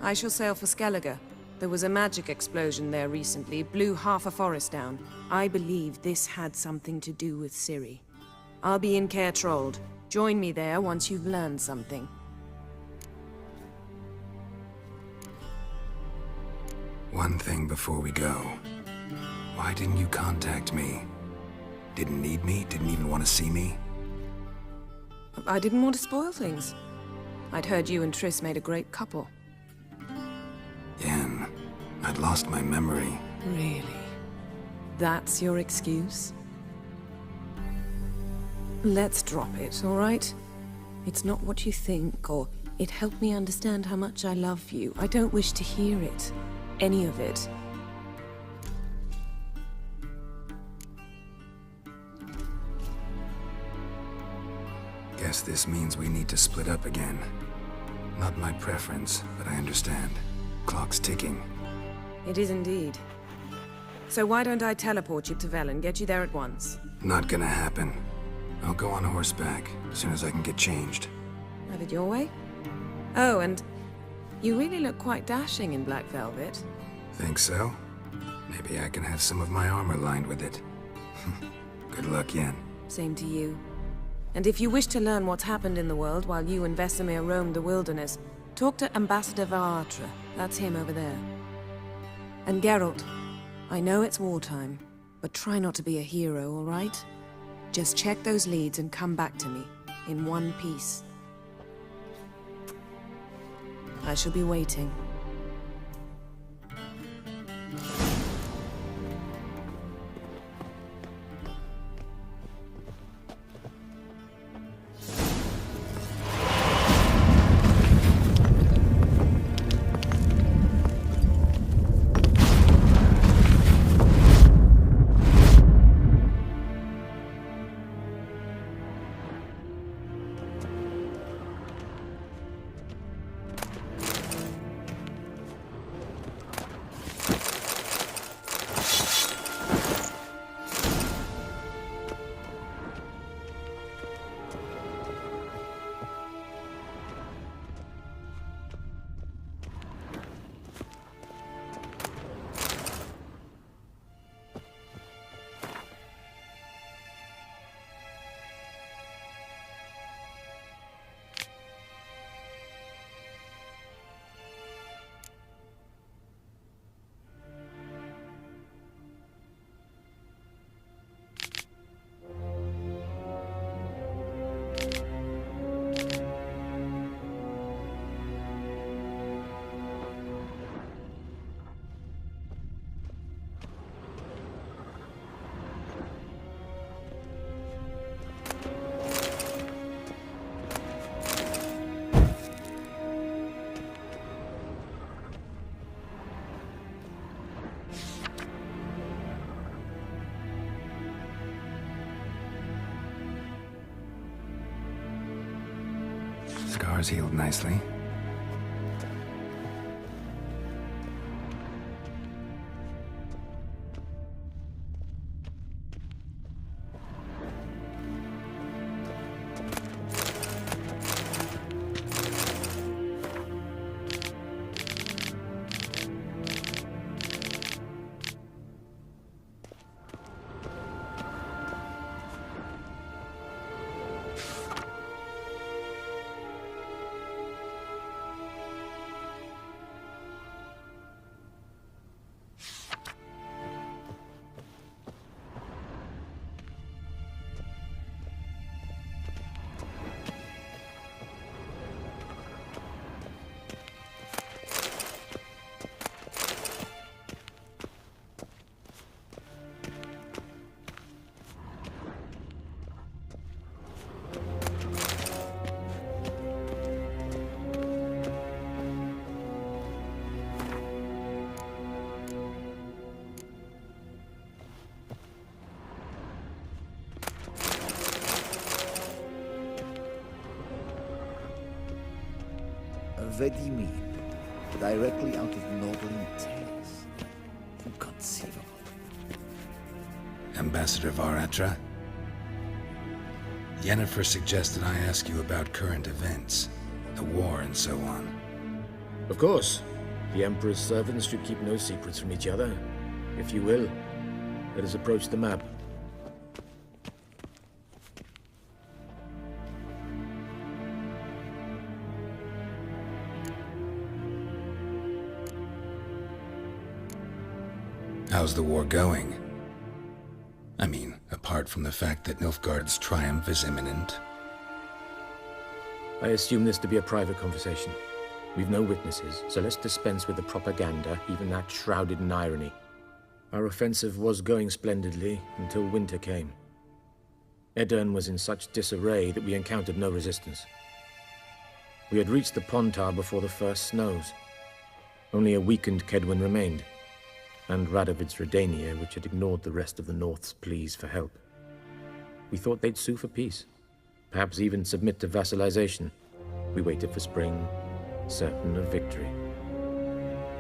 I shall sail for Skellige. There was a magic explosion there recently, blew half a forest down. I believe this had something to do with Ciri. I'll be in Caer Trolde. Join me there once you've learned something. One thing before we go. Why didn't you contact me? Didn't need me? Didn't even want to see me? I didn't want to spoil things. I'd heard you and Triss made a great couple. Yen, I'd lost my memory. Really? That's your excuse? Let's drop it, all right? It's not what you think, or it helped me understand how much I love you. I don't wish to hear it. Any of it. Guess this means we need to split up again. Not my preference, but I understand. Clock's ticking. It is indeed. So why don't I teleport you to Velen, get you there at once? Not gonna happen. I'll go on horseback, as soon as I can get changed. Have it your way? Oh, and you really look quite dashing in black velvet. Think so? Maybe I can have some of my armor lined with it. Good luck, Yen. Same to you. And if you wish to learn what's happened in the world while you and Vesemir roamed the wilderness, talk to Ambassador Varatra. That's him over there. And Geralt, I know it's wartime, but try not to be a hero, all right? Just check those leads and come back to me, in one piece. I shall be waiting. Scar's healed nicely. Vedimir, directly out of Noblin Tales. Inconceivable. Ambassador Varatra? Yennefer suggested I ask you about current events, the war and so on. Of course. The Emperor's servants should keep no secrets from each other. If you will, let us approach the map. How's the war going? I mean, apart from the fact that Nilfgaard's triumph is imminent. I assume this to be a private conversation. We've no witnesses, so let's dispense with the propaganda, even that shrouded in irony. Our offensive was going splendidly until winter came. Edirn was in such disarray that we encountered no resistance. We had reached the Pontar before the first snows. Only a weakened Kedwen remained, and Radovid's Redania, which had ignored the rest of the North's pleas for help. We thought they'd sue for peace, perhaps even submit to vassalization. We waited for spring, certain of victory.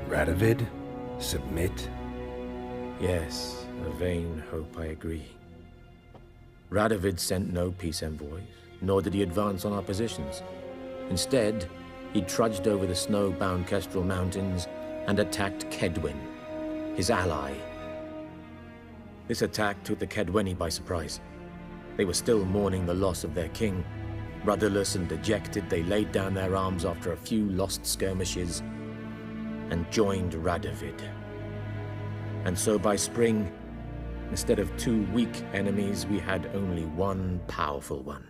Radovid? Submit? Yes, a vain hope, I agree. Radovid sent no peace envoys, nor did he advance on our positions. Instead, he trudged over the snow-bound Kestrel Mountains and attacked Kedwen, his ally. This attack took the Kedweni by surprise. They were still mourning the loss of their king. Rudderless and dejected, they laid down their arms after a few lost skirmishes and joined Radovid. And so by spring, instead of 2 weak enemies, we had only one powerful one.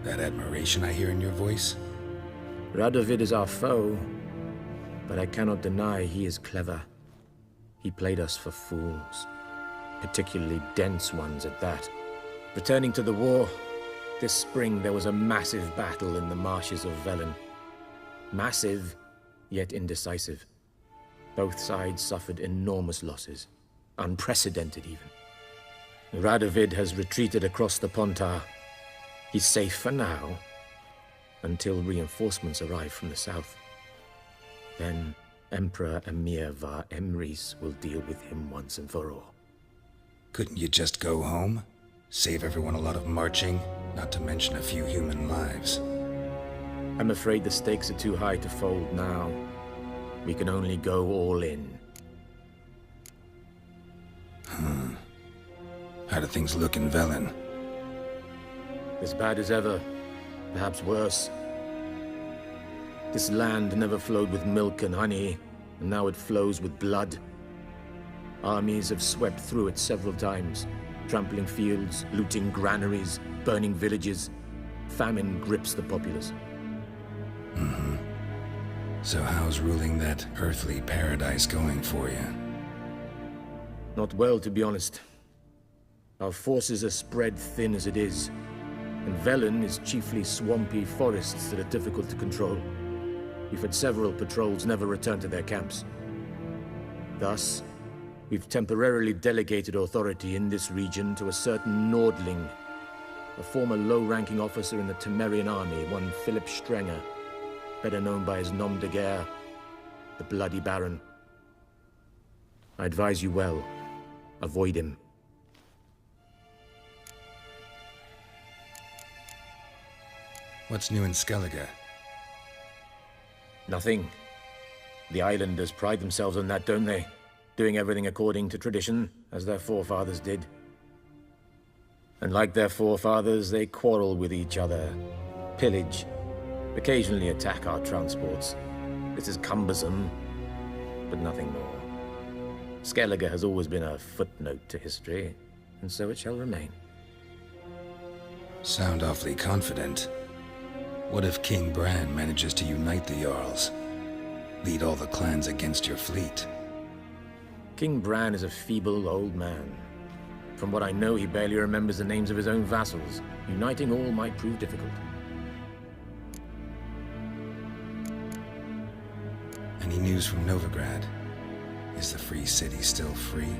That admiration I hear in your voice? Radovid is our foe, but I cannot deny he is clever. He played us for fools, particularly dense ones at that. Returning to the war, this spring there was a massive battle in the marshes of Velen. Massive, yet indecisive. Both sides suffered enormous losses, unprecedented even. Radovid has retreated across the Pontar. He's safe for now, until reinforcements arrive from the south. Then Emperor Emir var Emrys will deal with him once and for all. Couldn't you just go home? Save everyone a lot of marching, not to mention a few human lives. I'm afraid the stakes are too high to fold now. We can only go all in. How do things look in Velen? As bad as ever, perhaps worse. This land never flowed with milk and honey, and now it flows with blood. Armies have swept through it several times, trampling fields, looting granaries, burning villages. Famine grips the populace. So how's ruling that earthly paradise going for you? Not well, to be honest. Our forces are spread thin as it is, and Velen is chiefly swampy forests that are difficult to control. We've had several patrols never return to their camps. Thus, We've temporarily delegated authority in this region to a certain Nordling, a former low-ranking officer in the Temerian army, one Philip Strenger, better known by his nom de guerre, the Bloody Baron. I advise you well. Avoid him. What's new in Skellige? Nothing. The islanders pride themselves on that, don't they? Doing everything according to tradition, as their forefathers did. And like their forefathers, they quarrel with each other, pillage, occasionally attack our transports. This is cumbersome, but nothing more. Skellige has always been a footnote to history, and so it shall remain. Sound awfully confident. What if King Bran manages to unite the Jarls? Lead all the clans against your fleet? King Bran is a feeble old man. From what I know, he barely remembers the names of his own vassals. Uniting all might prove difficult. Any news from Novigrad? Is the Free City still free?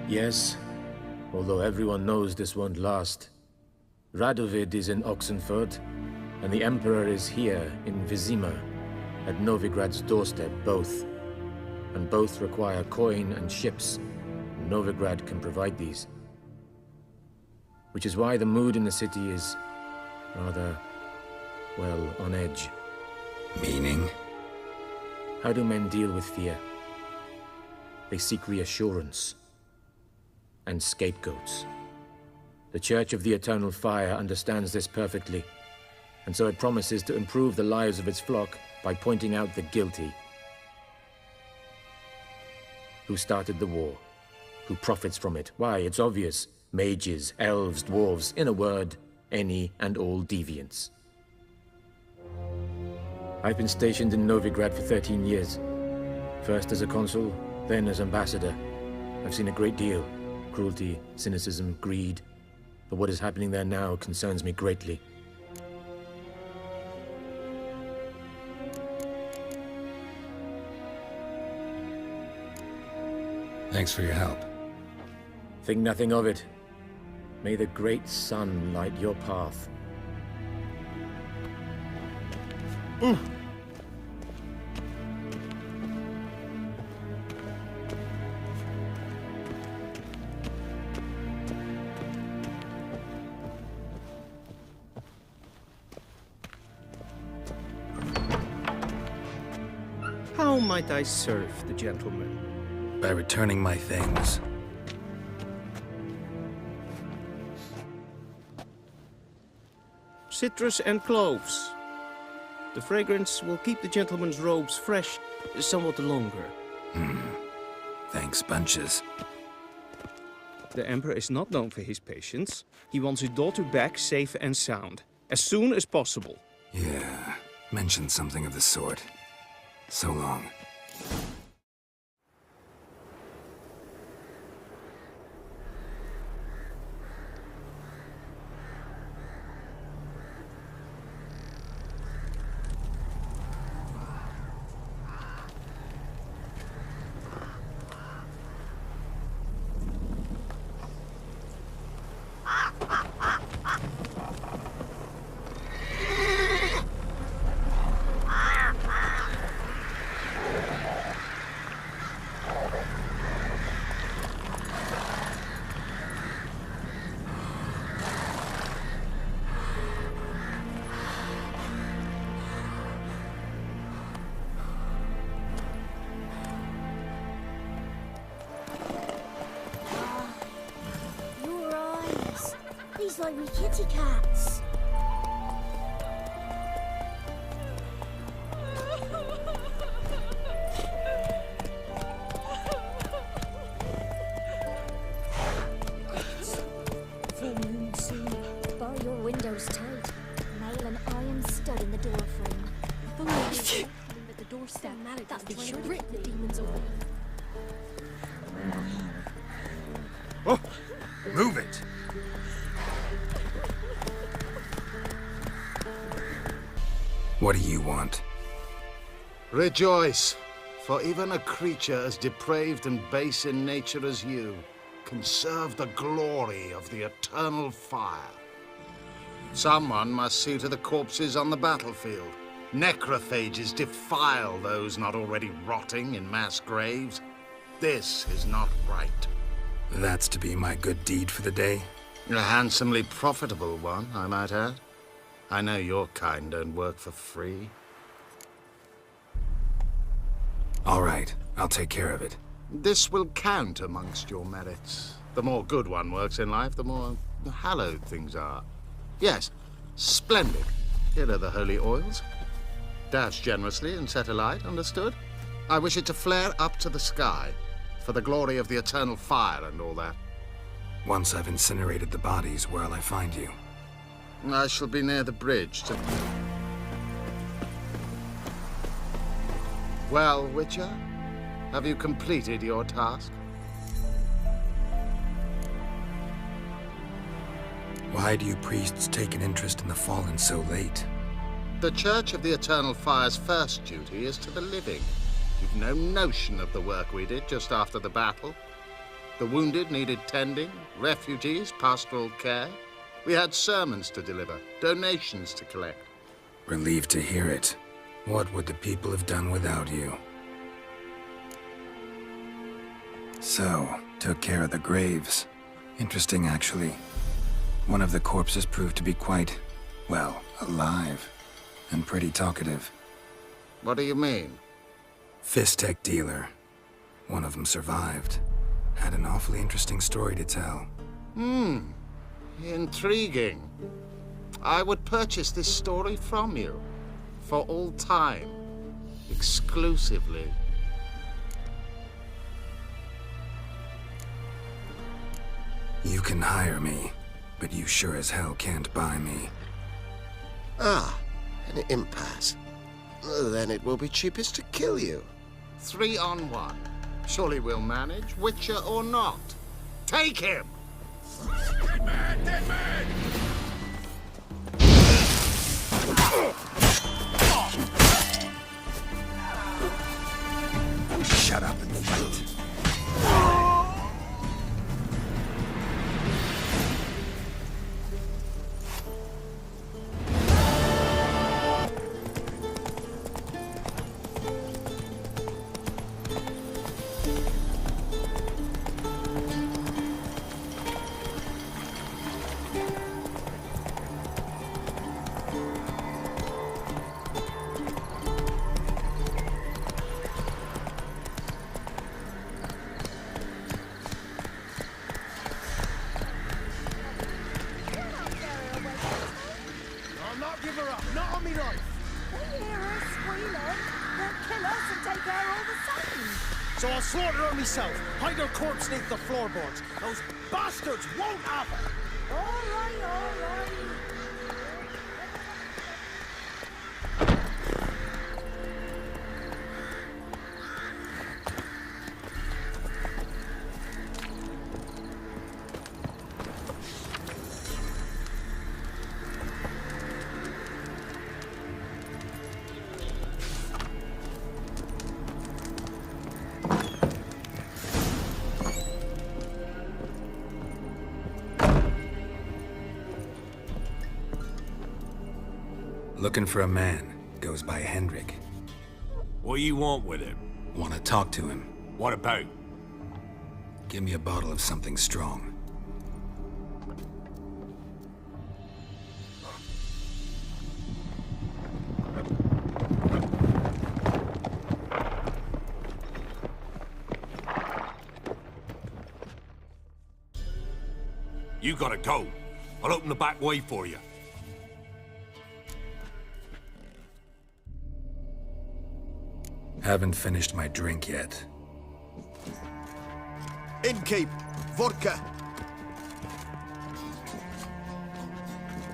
Yes, although everyone knows this won't last. Radovid is in Oxenfurt, and the Emperor is here in Vizima, at Novigrad's doorstep, both. And both require coin and ships. Novigrad can provide these. Which is why the mood in the city is rather, well, on edge. Meaning? How do men deal with fear? They seek reassurance and scapegoats. The Church of the Eternal Fire understands this perfectly, and so it promises to improve the lives of its flock by pointing out the guilty. Who started the war? Who profits from it? Why, it's obvious. Mages, elves, dwarves, in a word, any and all deviants. I've been stationed in Novigrad for 13 years. First as a consul, then as ambassador. I've seen a great deal. Cruelty, cynicism, greed. But what is happening there now concerns me greatly. Thanks for your help. Think nothing of it. May the great sun light your path. How might I serve the gentleman? By returning my things. Citrus and cloves. The fragrance will keep the gentleman's robes fresh somewhat longer. Thanks, bunches. The Emperor is not known for his patience. He wants his daughter back safe and sound, as soon as possible. Yeah, mentioned something of the sort. So long. These like me kitty cats. Full moon soon. Bar your windows tight. Nail an iron stud in the door frame. If only I didn't at the doorstep. That'd be sure to rip the demons away. Oh, move it! What do you want? Rejoice, For even a creature as depraved and base in nature as you can serve the glory of the eternal fire. Someone must see to the corpses on the battlefield. Necrophages defile those not already rotting in mass graves. This is not right. That's to be my good deed for the day? A handsomely profitable one, I might add. I know your kind don't work for free. All right, I'll take care of it. This will count amongst your merits. The more good one works in life, the more hallowed things are. Yes, splendid. Here are the holy oils. Dash generously and set alight, understood? I wish it to flare up to the sky, for the glory of the eternal fire and all that. Once I've incinerated the bodies, where'll I find you? I shall be near the bridge to... Well, Witcher? Have you completed your task? Why do you priests take an interest in the fallen so late? The Church of the Eternal Fire's first duty is to the living. You've no notion of the work we did just after the battle. The wounded needed tending, refugees, pastoral care. We had sermons to deliver, donations to collect. Relieved to hear it. What would the people have done without you? So, took care of the graves. Interesting, actually. One of the corpses proved to be quite, well, alive. And pretty talkative. What do you mean? Fistech dealer. One of them survived. Had an awfully interesting story to tell. Intriguing. I would purchase this story from you. For all time. Exclusively. You can hire me, but you sure as hell can't buy me. Ah, an impasse. Then it will be cheapest to kill you. 3 on 1. Surely we'll manage, Witcher or not. Take him! Dead man! Dead man! Shut up and fight. So I'll slaughter her myself, hide her corpse neath the floorboards. Those bastards won't have it! All right. Looking for a man. Goes by Hendrik. What do you want with him? Want to talk to him. What about? Give me a bottle of something strong. You gotta go. I'll open the back way for you. Haven't finished my drink yet. Innkeep, vodka.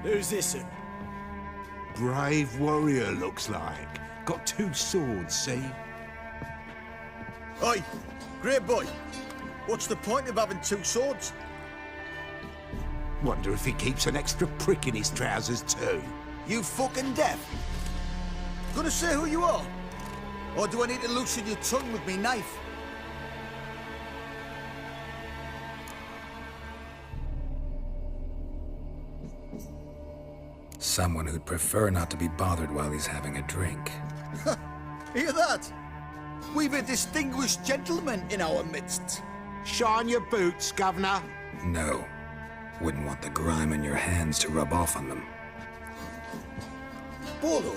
Who's this? Brave warrior, looks like. Got 2 swords, see? Oi, great boy. What's the point of having 2 swords? Wonder if he keeps an extra prick in his trousers too. You fucking deaf? Gonna say who you are? Or do I need to loosen your tongue with me knife? Someone who'd prefer not to be bothered while he's having a drink. Hear that? We've a distinguished gentleman in our midst. Shine your boots, Governor. No. Wouldn't want the grime on your hands to rub off on them. Bolo,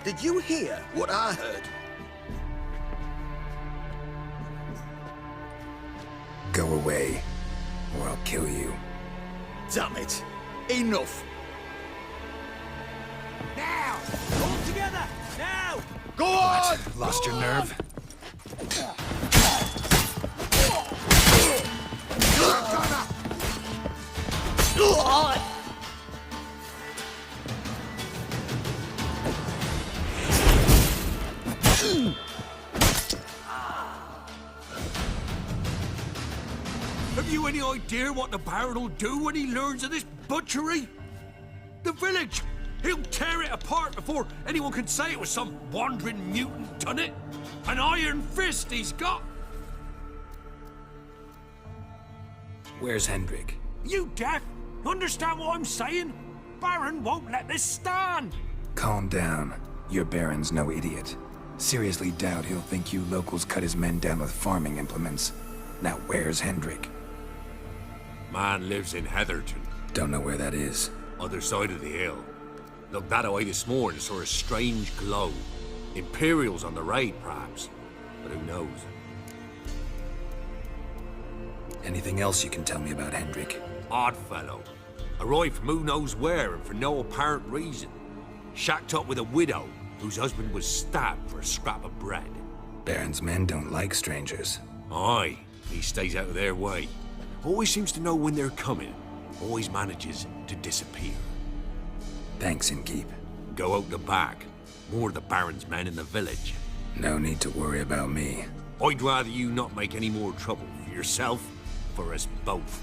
did you hear what I heard? Go away, or I'll kill you. Damn it. Enough. Now! All together! Now! Go on! Lost your nerve? Have you any idea what the Baron will do when he learns of this butchery? The village! He'll tear it apart before anyone can say it was some wandering mutant done it. An iron fist he's got! Where's Hendrik? You deaf? Understand what I'm saying? Baron won't let this stand! Calm down. Your Baron's no idiot. Seriously doubt he'll think you locals cut his men down with farming implements. Now where's Hendrik? Man lives in Heatherton. Don't know where that is. Other side of the hill. Looked that away this morning, saw a strange glow. Imperials on the raid, perhaps. But who knows? Anything else you can tell me about Hendrik? Odd fellow. Arrived from who knows where and for no apparent reason. Shacked up with a widow whose husband was stabbed for a scrap of bread. Baron's men don't like strangers. Aye, he stays out of their way. Always seems to know when they're coming. Always manages to disappear. Thanks, Innkeep. Go out the back. More of the Baron's men in the village. No need to worry about me. I'd rather you not make any more trouble for yourself, for us both.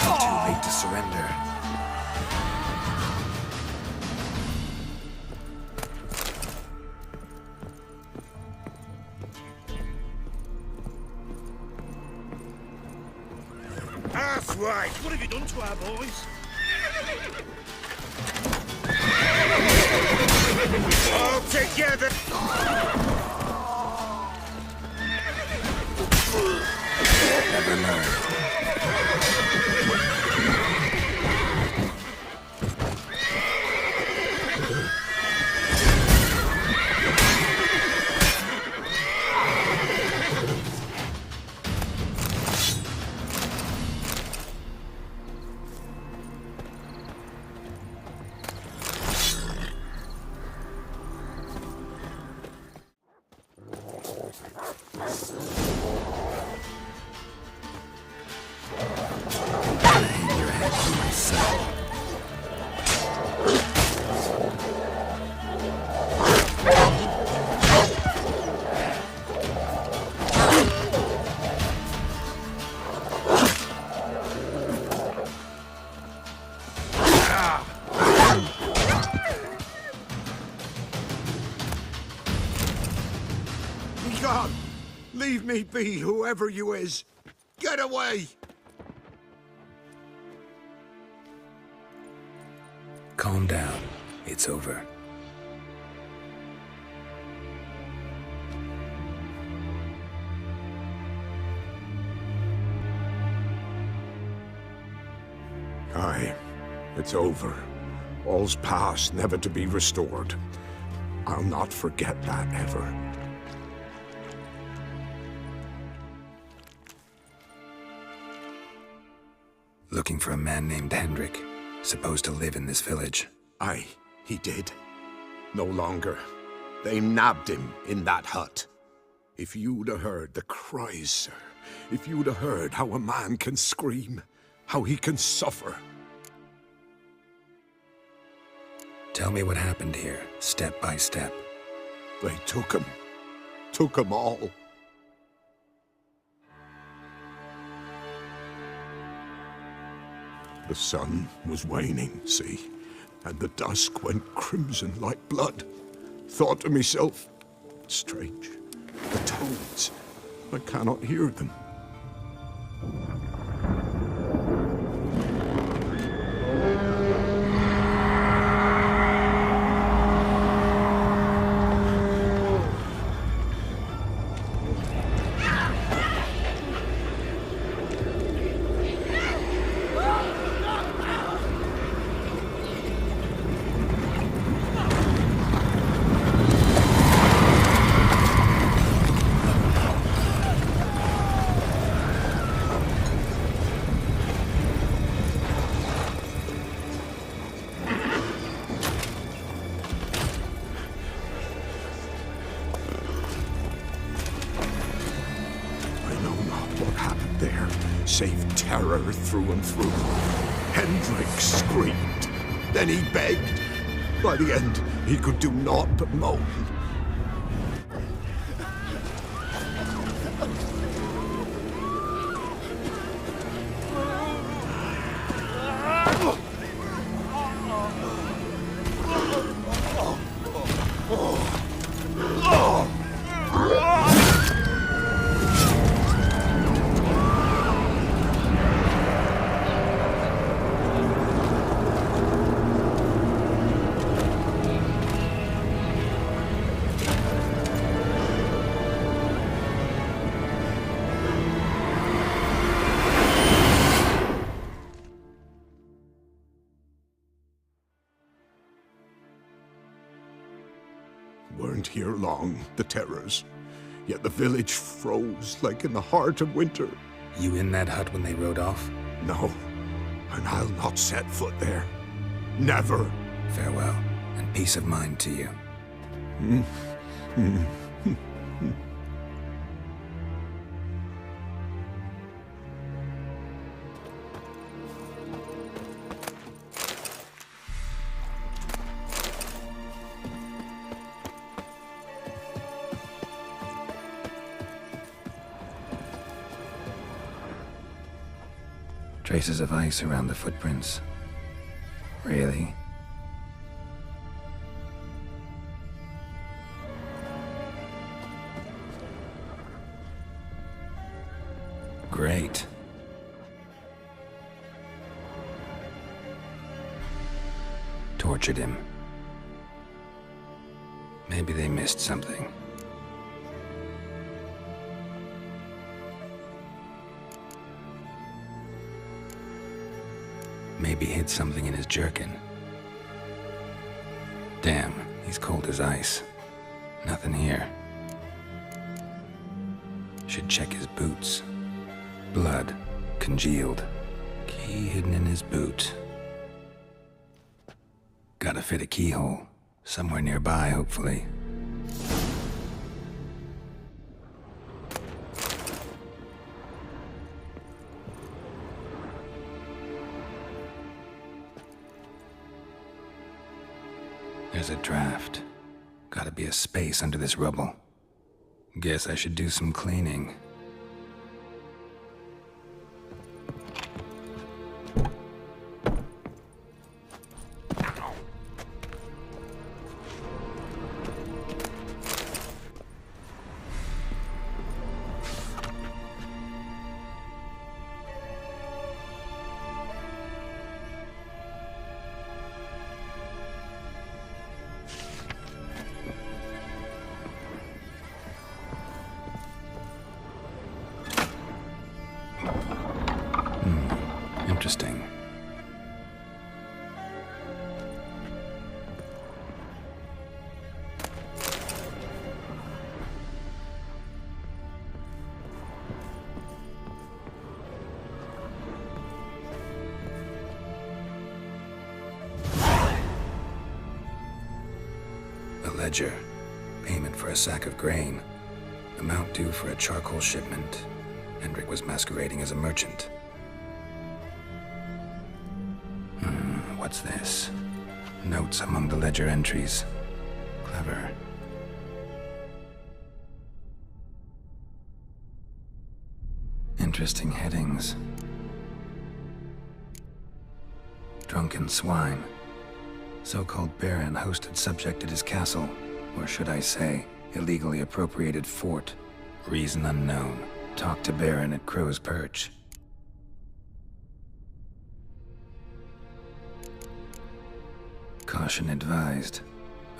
Too late to surrender. That's right. What have you done to our boys? All together. Never learned. God, leave me be, whoever you is. Get away! Calm down. It's over. Aye, it's over. All's past, never to be restored. I'll not forget that ever. Looking for a man named Hendrik, supposed to live in this village. Aye, he did. No longer. They nabbed him in that hut. If you'd have heard the cries, sir. If you'd have heard how a man can scream, how he can suffer. Tell me what happened here, step by step. They took him. Took him all. The sun was waning, see? And the dusk went crimson like blood. Thought to myself, strange, the toads, I cannot hear them. Save terror through and through. Hendrik screamed. Then he begged. By the end, he could do naught but moan. Weren't here long, the terrors. Yet the village froze like in the heart of winter. You in that hut when they rode off? No, and I'll not set foot there. Never. Farewell, and peace of mind to you. Traces of ice around the footprints. Really? Great. Tortured him. Maybe they missed something. Maybe hid something in his jerkin. Damn, he's cold as ice. Nothing here. Should check his boots. Blood, congealed. Key hidden in his boot. Gotta fit a keyhole. Somewhere nearby, hopefully. There's a draft. Gotta be a space under this rubble. Guess I should do some cleaning. Interesting. ledger. Payment for a sack of grain. Amount due for a charcoal shipment. Hendrik was masquerading as a merchant. What's this? Notes among the ledger entries. Clever. Interesting headings. Drunken swine. So-called baron hosted subject at his castle, or should I say, illegally appropriated fort. Reason unknown. Talk to baron at Crow's Perch. Caution advised.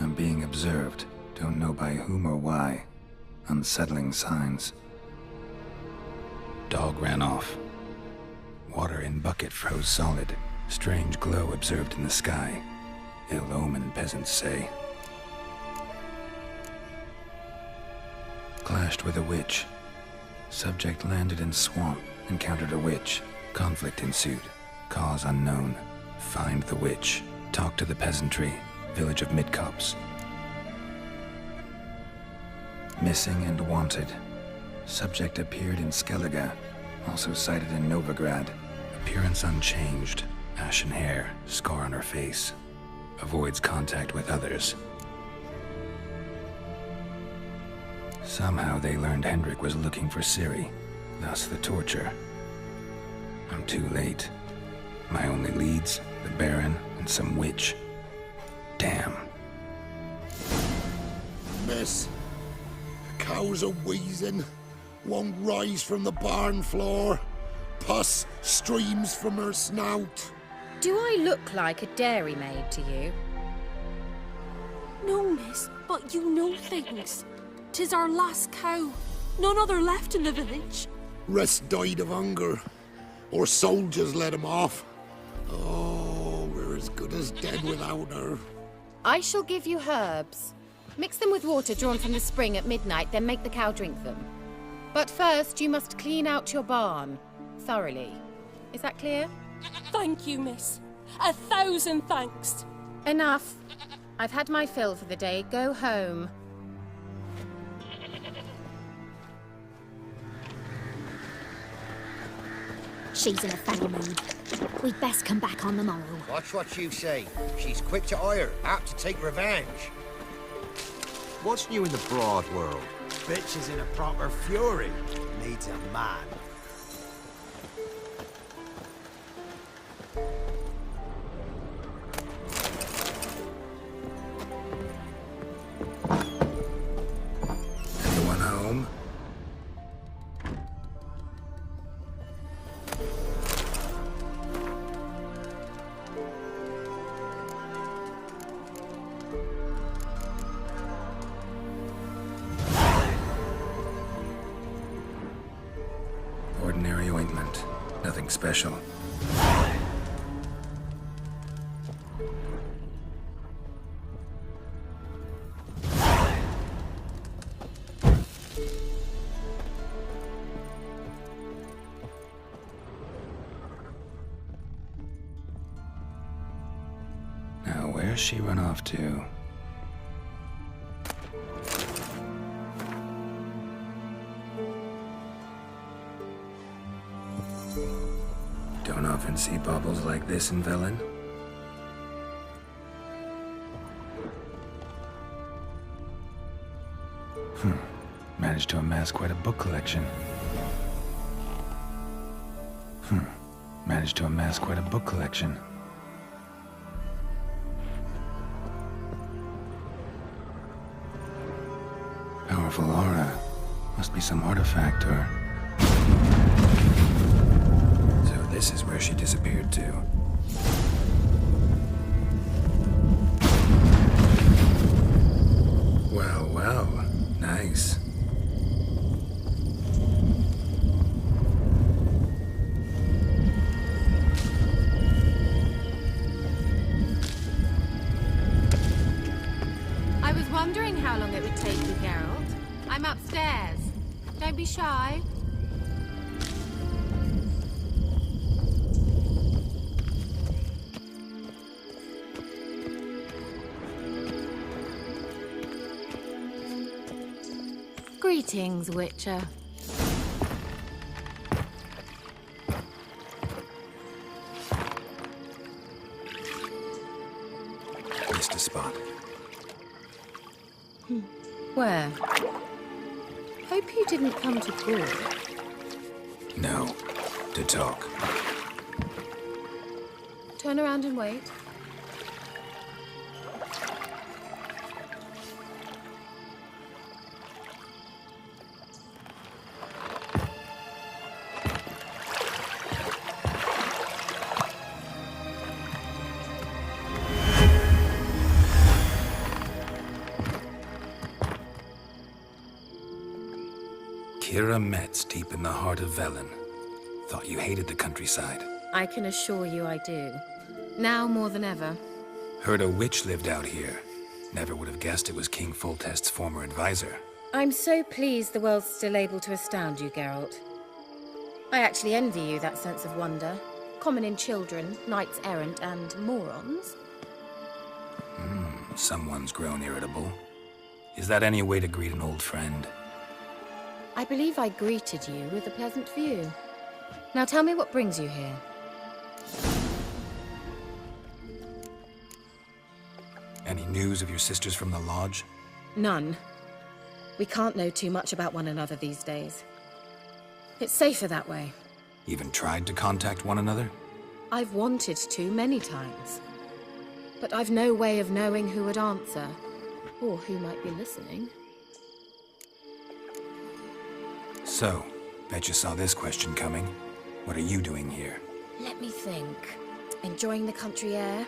I'm being observed. Don't know by whom or why. Unsettling signs. Dog ran off. Water in bucket froze solid. Strange glow observed in the sky. Ill omen, peasants say. Clashed with a witch. Subject landed in swamp, encountered a witch. Conflict ensued. Cause unknown. Find the witch. Talk to the peasantry. Village of Midcopse. Missing and wanted. Subject appeared in Skellige, also sighted in Novigrad. Appearance unchanged. Ashen hair, scar on her face. Avoids contact with others. Somehow they learned Hendrik was looking for Ciri, thus the torture. I'm too late. My only leads, the Baron and some witch. Damn. Miss, the cows are wheezing. Won't rise from the barn floor. Pus streams from her snout. Do I look like a dairymaid to you? No, miss, but you know things. 'Tis our last cow. None other left in the village. Rest died of hunger. Or soldiers let him off. Oh, we're as good as dead without her. I shall give you herbs. Mix them with water drawn from the spring at midnight, then make the cow drink them. But first, you must clean out your barn. Thoroughly. Is that clear? Thank you, miss. 1,000 thanks. Enough. I've had my fill for the day. Go home. She's in a foul mood. We'd best come back on the morrow. Watch what you say. She's quick to ire, apt to take revenge. What's new in the broad world? Bitch is in a proper fury. Needs a man. Anyone home? Ordinary ointment. Nothing special. Now, where's she run off to? Don't often see baubles like this in Velen. Managed to amass quite a book collection. Managed to amass quite a book collection. Powerful aura. Must be some artifact or... So this is where she disappeared to. Well, well. Nice. I was wondering how long it would take you, Geralt. I'm upstairs. Don't be shy. Greetings, Witcher. Missed a spot. Where? Hope you didn't come to Gaul. No. To talk. Turn around and wait. Kira Metz, deep in the heart of Velen. Thought you hated the countryside. I can assure you I do. Now more than ever. Heard a witch lived out here. Never would have guessed it was King Foltest's former advisor. I'm so pleased the world's still able to astound you, Geralt. I actually envy you that sense of wonder. Common in children, knights errant, and morons. Someone's grown irritable. Is that any way to greet an old friend? I believe I greeted you with a pleasant view. Now tell me what brings you here. Any news of your sisters from the lodge? None. We can't know too much about one another these days. It's safer that way. Even tried to contact one another? I've wanted to many times. But I've no way of knowing who would answer, or who might be listening. So, bet you saw this question coming. What are you doing here? Let me think. Enjoying the country air?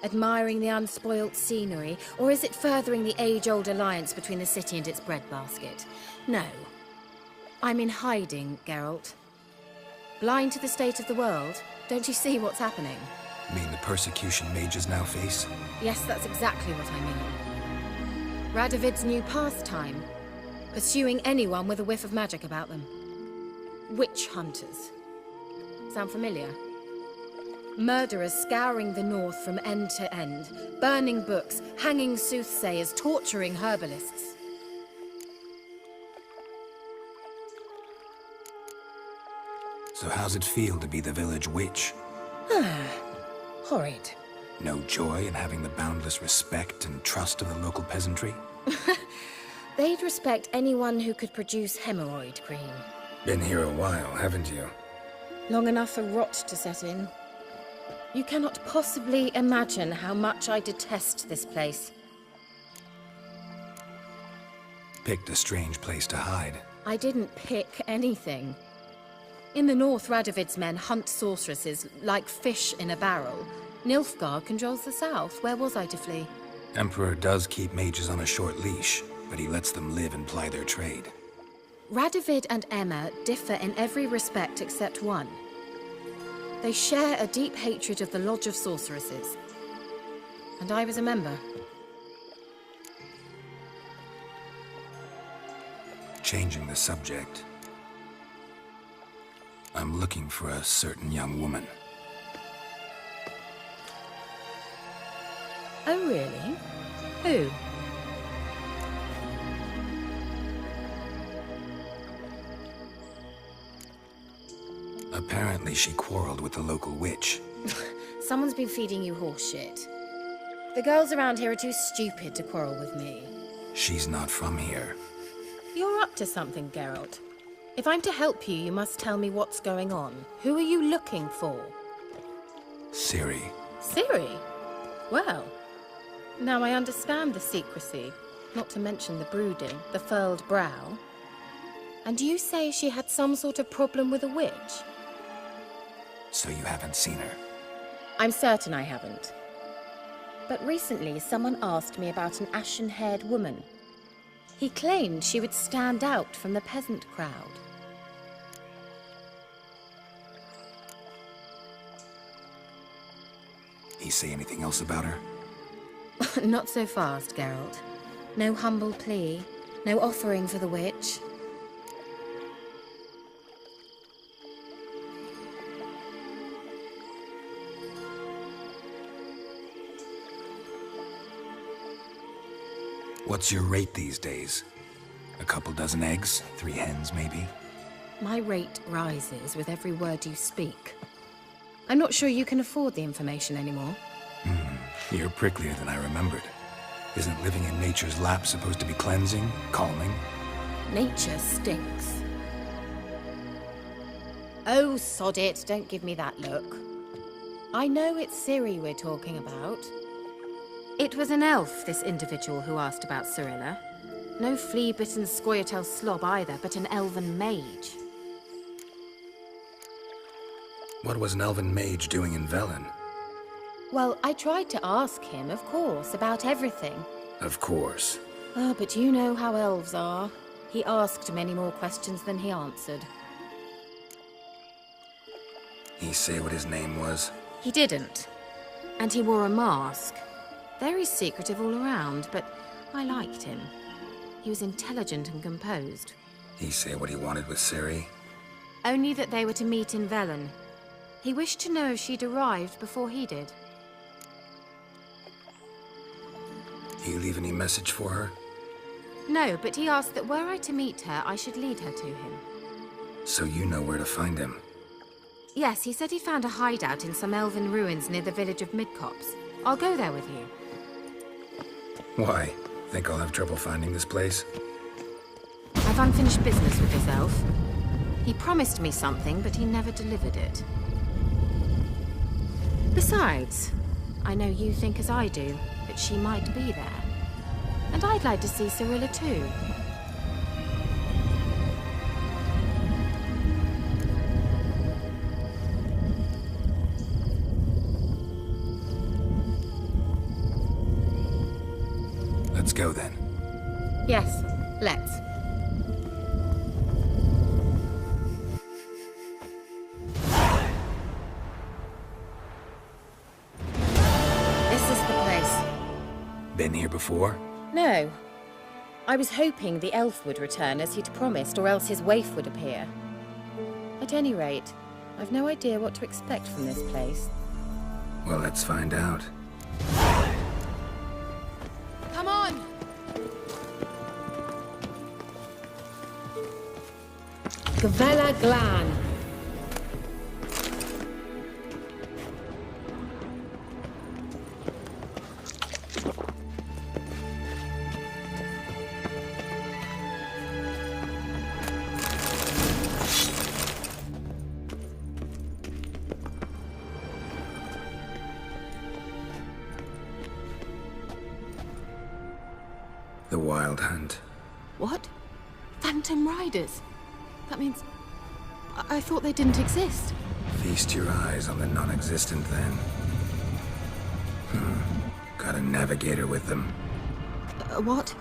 Admiring the unspoilt scenery? Or is it furthering the age-old alliance between the city and its breadbasket? No. I'm in hiding, Geralt. Blind to the state of the world? Don't you see what's happening? Mean the persecution mages now face? Yes, that's exactly what I mean. Radovid's new pastime. Pursuing anyone with a whiff of magic about them. Witch hunters. Sound familiar? Murderers scouring the north from end to end, burning books, hanging soothsayers, torturing herbalists. So how's it feel to be the village witch? Horrid. No joy in having the boundless respect and trust of the local peasantry? They'd respect anyone who could produce hemorrhoid cream. Been here a while, haven't you? Long enough for rot to set in. You cannot possibly imagine how much I detest this place. Picked a strange place to hide. I didn't pick anything. In the north, Radovid's men hunt sorceresses like fish in a barrel. Nilfgaard controls the south. Where was I to flee? Emperor does keep mages on a short leash, but he lets them live and ply their trade. Radovid and Emma differ in every respect except one. They share a deep hatred of the Lodge of Sorceresses. And I was a member. Changing the subject. I'm looking for a certain young woman. Oh, really? Who? Apparently she quarreled with the local witch. Someone's been feeding you horseshit. The girls around here are too stupid to quarrel with me. She's not from here. You're up to something, Geralt. If I'm to help you, you must tell me what's going on. Who are you looking for? Ciri. Ciri? Well, now I understand the secrecy, not to mention the brooding, the furled brow. And you say she had some sort of problem with a witch? So you haven't seen her? I'm certain I haven't. But recently, someone asked me about an ashen-haired woman. He claimed she would stand out from the peasant crowd. He say anything else about her? Not so fast, Geralt. No humble plea, no offering for the witch. What's your rate these days? A couple dozen eggs, 3 hens maybe. My rate rises with every word you speak. I'm not sure you can afford the information anymore. You're pricklier than I remembered. Isn't living in nature's lap supposed to be cleansing, calming? Nature stinks. Oh, sod it, don't give me that look. I know it's Ciri we're talking about. It was an elf, this individual who asked about Cirilla. No flea-bitten Scoia'tael slob either, but an elven mage. What was an elven mage doing in Velen? Well, I tried to ask him, of course, about everything. Of course. Ah, but you know how elves are. He asked many more questions than he answered. He say what his name was? He didn't. And he wore a mask. Very secretive all around, but I liked him. He was intelligent and composed. He say what he wanted with Ciri? Only that they were to meet in Velen. He wished to know if she'd arrived before he did. He leave any message for her? No, but he asked that were I to meet her, I should lead her to him. So you know where to find him? Yes, he said he found a hideout in some elven ruins near the village of Midcopse. I'll go there with you. Why? Think I'll have trouble finding this place? I've unfinished business with this elf. He promised me something, but he never delivered it. Besides, I know you think as I do, that she might be there. And I'd like to see Cirilla too. Let's go then. Yes, let's. This is the place. Been here before? No. I was hoping the elf would return as he'd promised, or else his waif would appear. At any rate, I've no idea what to expect from this place. Well, let's find out. Come on! Gavella Glan. The Wild Hunt. What? Phantom Riders? That means... I thought they didn't exist. Feast your eyes on the non-existent then. Got a navigator with them. What?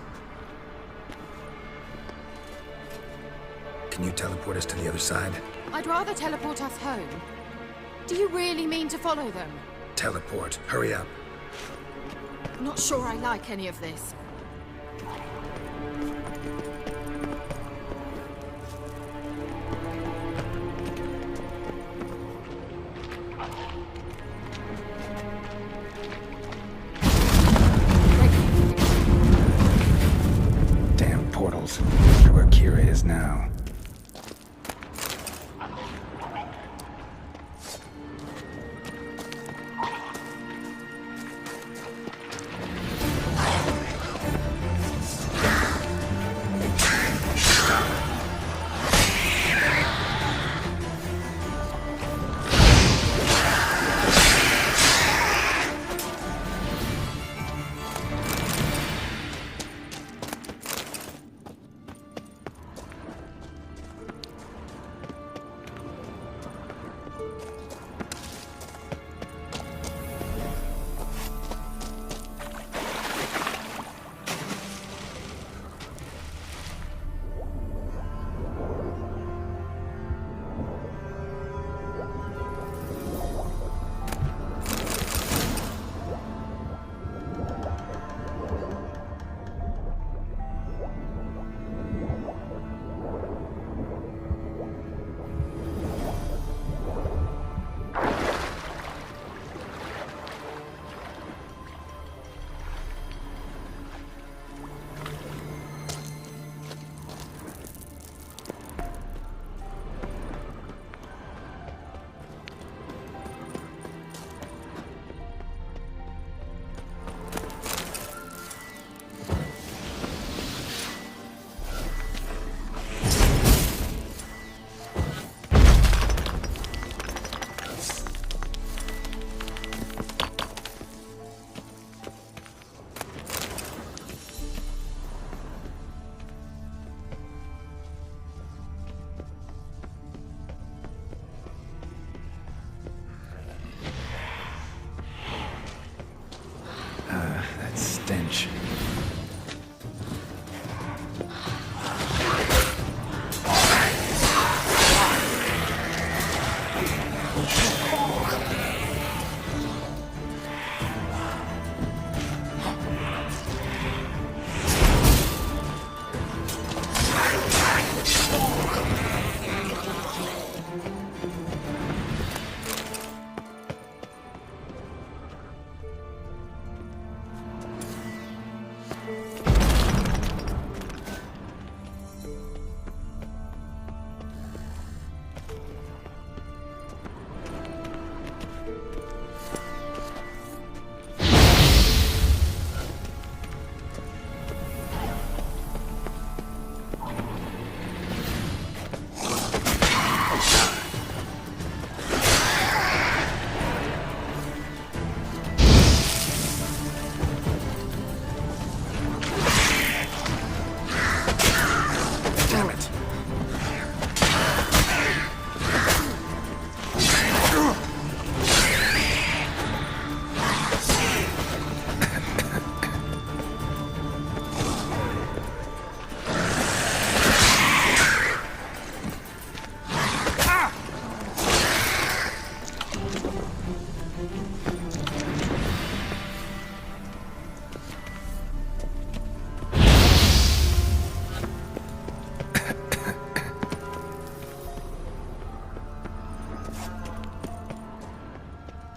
Can you teleport us to the other side? I'd rather teleport us home. Do you really mean to follow them? Teleport. Hurry up. Not sure I like any of this. Damn portals. To where Kira is now.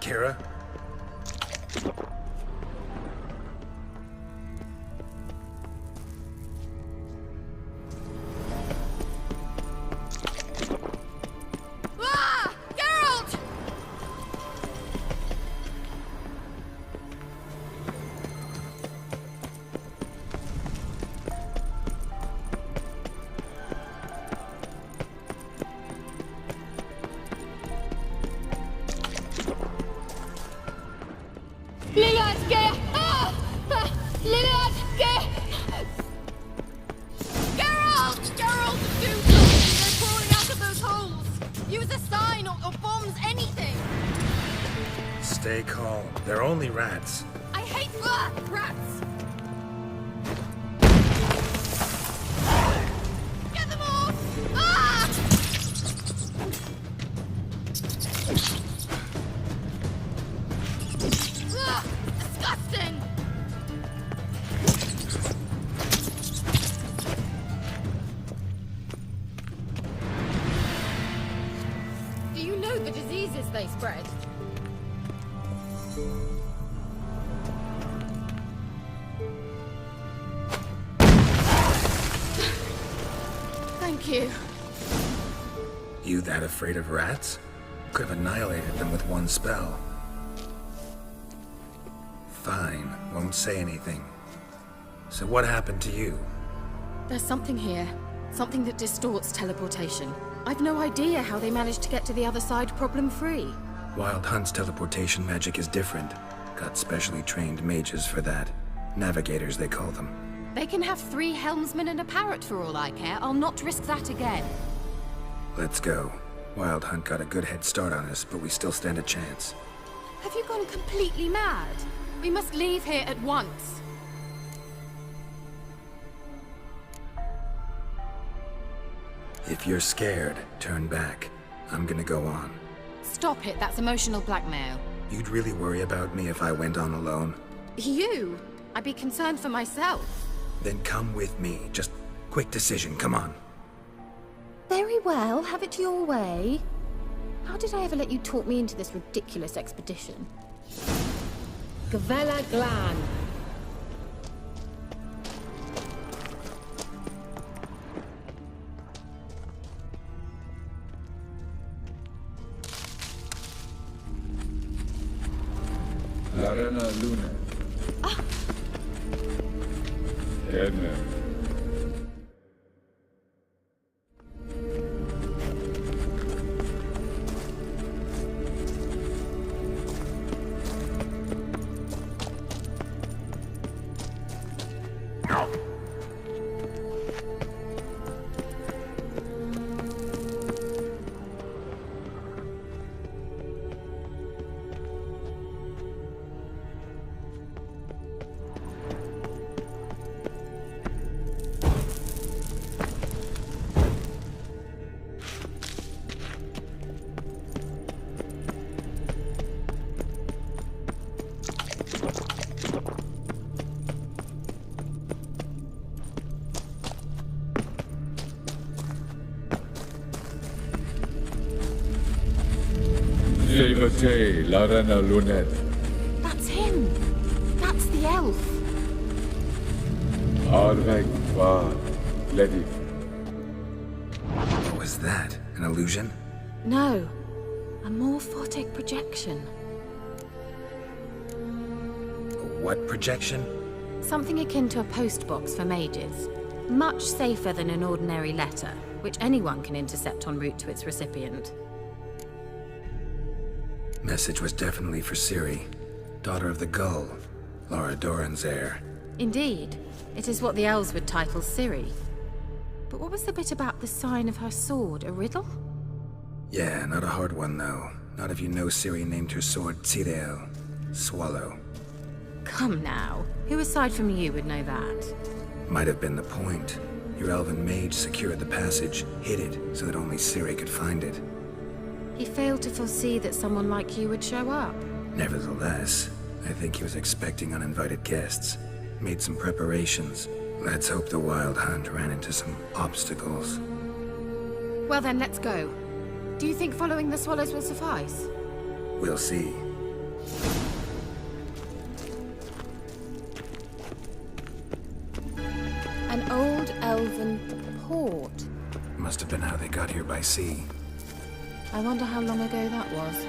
Kira? Ah! Geralt! Lillardke! Ah! Lillardke! Geralt! Geralt, do something! They're crawling out of those holes! Use a sign or bombs, anything! Stay calm. They're only rats. I hate rats! Get them off! Ah! Ah! Disgusting! Do you know the diseases they spread? Thank you. You that afraid of rats? Could have annihilated them with one spell. Fine, won't say anything. So what happened to you? There's something here. Something that distorts teleportation. I've no idea how they managed to get to the other side problem-free. Wild Hunt's teleportation magic is different. Got specially trained mages for that. Navigators, they call them. They can have 3 helmsmen and a parrot for all I care. I'll not risk that again. Let's go. Wild Hunt got a good head start on us, but we still stand a chance. Have you gone completely mad? We must leave here at once. If you're scared, turn back. I'm gonna go on. Stop it, that's emotional blackmail. You'd really worry about me if I went on alone? You? I'd be concerned for myself. Then come with me. Just quick decision, come on. Very well, have it your way. How did I ever let you talk me into this ridiculous expedition? Gavella Glan. Larena Luna. Edna. Jeivate, Larena Lunet. That's him. That's the elf. Arveg Var, Ledi. What was that? An illusion? No. A morphotic projection. What projection? Something akin to a postbox for mages. Much safer than an ordinary letter, which anyone can intercept en route to its recipient. Message was definitely for Ciri, daughter of the Gull, Lara Doran's heir. Indeed. It is what the elves would title Ciri. But what was the bit about the sign of her sword? A riddle? Yeah, not a hard one though. Not if you know Ciri named her sword Tsireel, Swallow. Come now. Who aside from you would know that? Might have been the point. Your elven mage secured the passage, hid it, so that only Ciri could find it. He failed to foresee that someone like you would show up. Nevertheless, I think he was expecting uninvited guests. Made some preparations. Let's hope the Wild Hunt ran into some obstacles. Well then, let's go. Do you think following the swallows will suffice? We'll see. An old elven port. Must have been how they got here by sea. I wonder how long ago that was.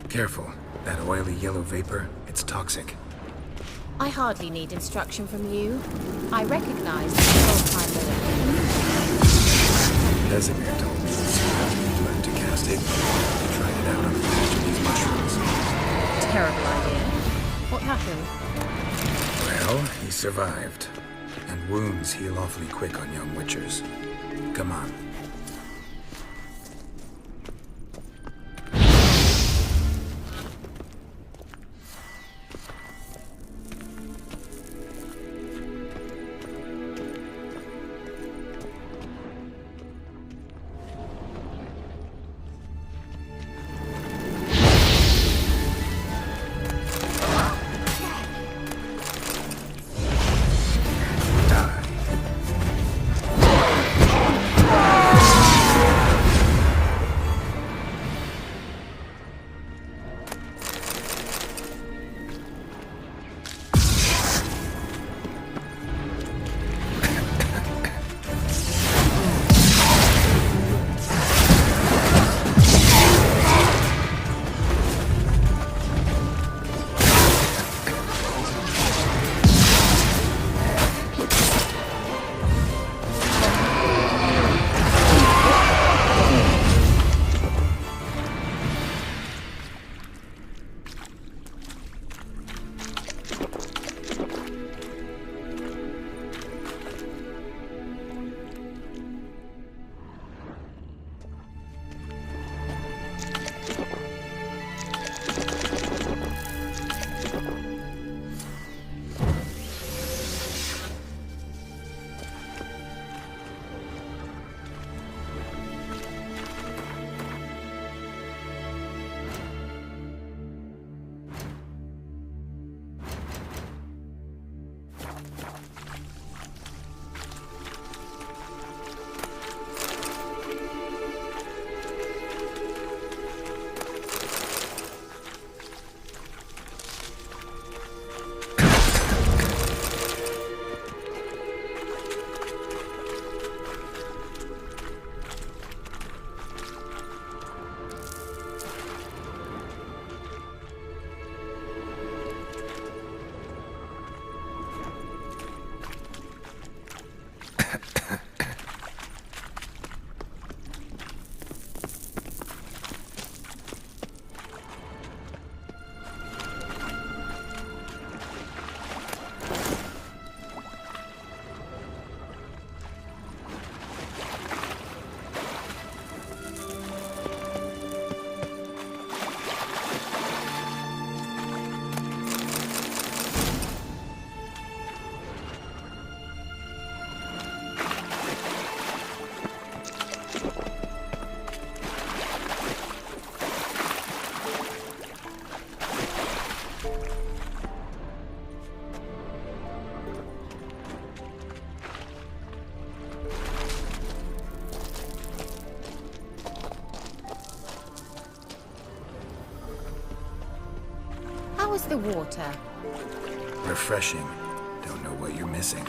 Careful. That oily yellow vapor, it's toxic. I hardly need instruction from you. I recognize the old-time military. Vesemir told me you learned to cast it. He tried it out on a patch of these mushrooms. Terrible idea. What happened? Well, he survived. And wounds heal awfully quick on young witchers. Come on. How is the water? Refreshing. Don't know what you're missing.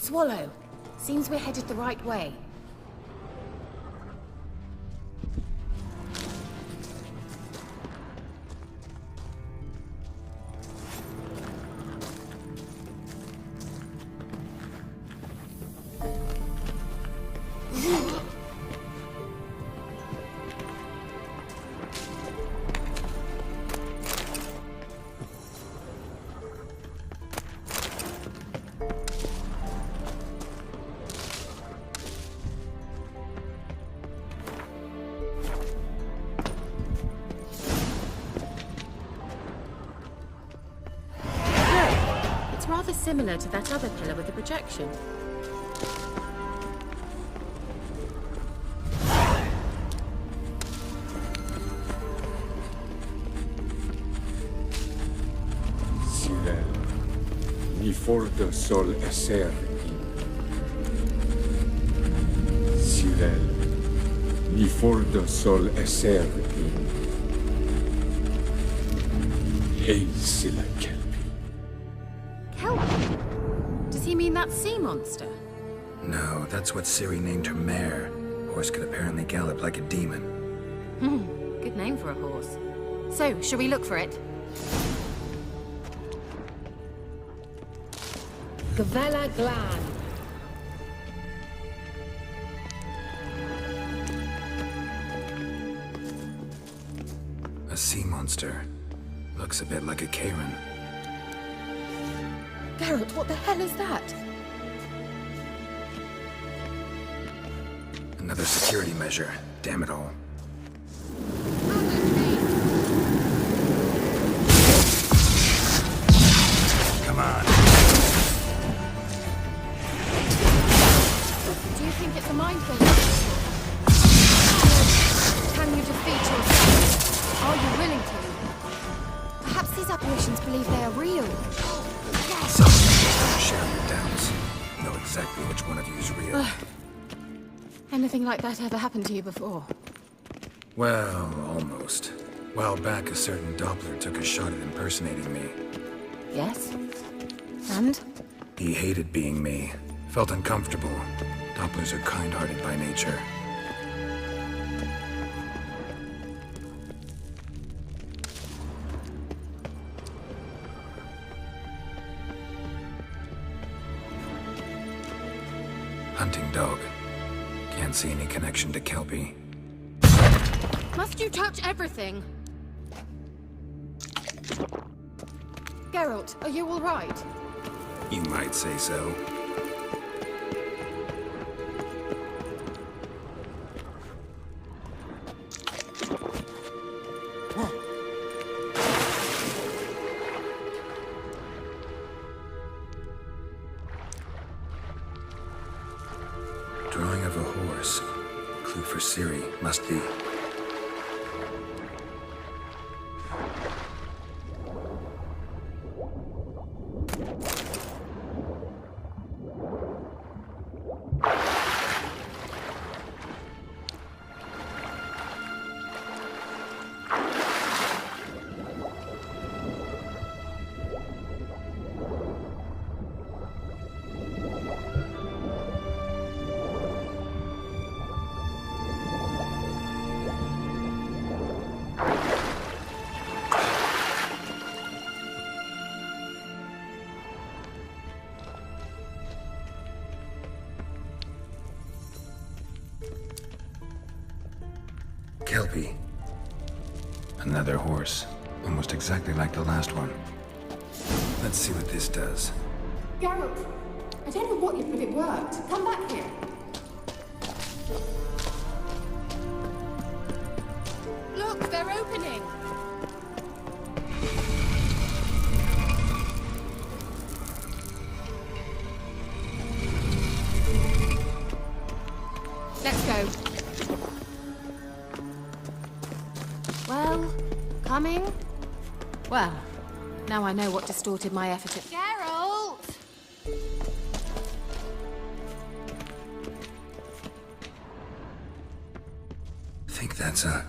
Swallow. Seems we're headed the right way. It's rather similar to that other pillar with the projection. Sirel, ni forte sol esser in. Sirel, ni forte sol esser in. Hey, Silla Kelpie. Kelpie? Does he mean that sea monster? No, that's what Ciri named her mare. Horse could apparently gallop like a demon. Good name for a horse. So, shall we look for it? Gavella Glan. A sea monster. Looks a bit like a Karen. Geralt, what the hell is that? Another security measure. Damn it all. Come on. Do you think it's a mindful? Can you defeat yourself? Are you willing to? Perhaps these apparitions believe they are real. Some people share your doubts. Know exactly which one of you is real. Anything like that ever happened to you before? Well, almost. A while back, a certain Doppler took a shot at impersonating me. Yes? And? He hated being me. Felt uncomfortable. Dopplers are kind-hearted by nature. Hunting dog. Can't see any connection to Kelpie. Must you touch everything? Geralt, are you all right? You might say so. Drawing of a horse. Clue for Ciri. Must be. Kelpie. Another horse. Almost exactly like the last one. Let's see what this does. Geralt, I don't know what you did, but it worked. Come back here. Look, they're opening. Let's go. Well, coming? Well, now I know what distorted my effort at... Geralt! Think that's a...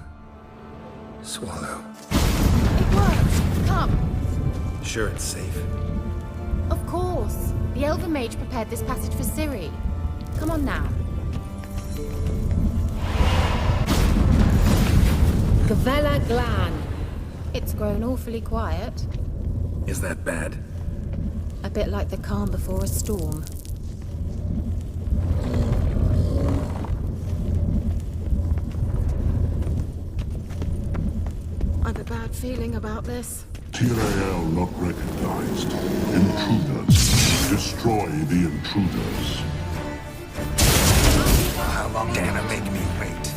swallow. It worked! Come! Sure it's safe? Of course. The Elven Mage prepared this passage for Ciri. Come on now. Gavella Glan. It's grown awfully quiet. Is that bad? A bit like the calm before a storm. I've a bad feeling about this. Tyrael not recognized. Intruders. Destroy the intruders. How long can Anna make me wait?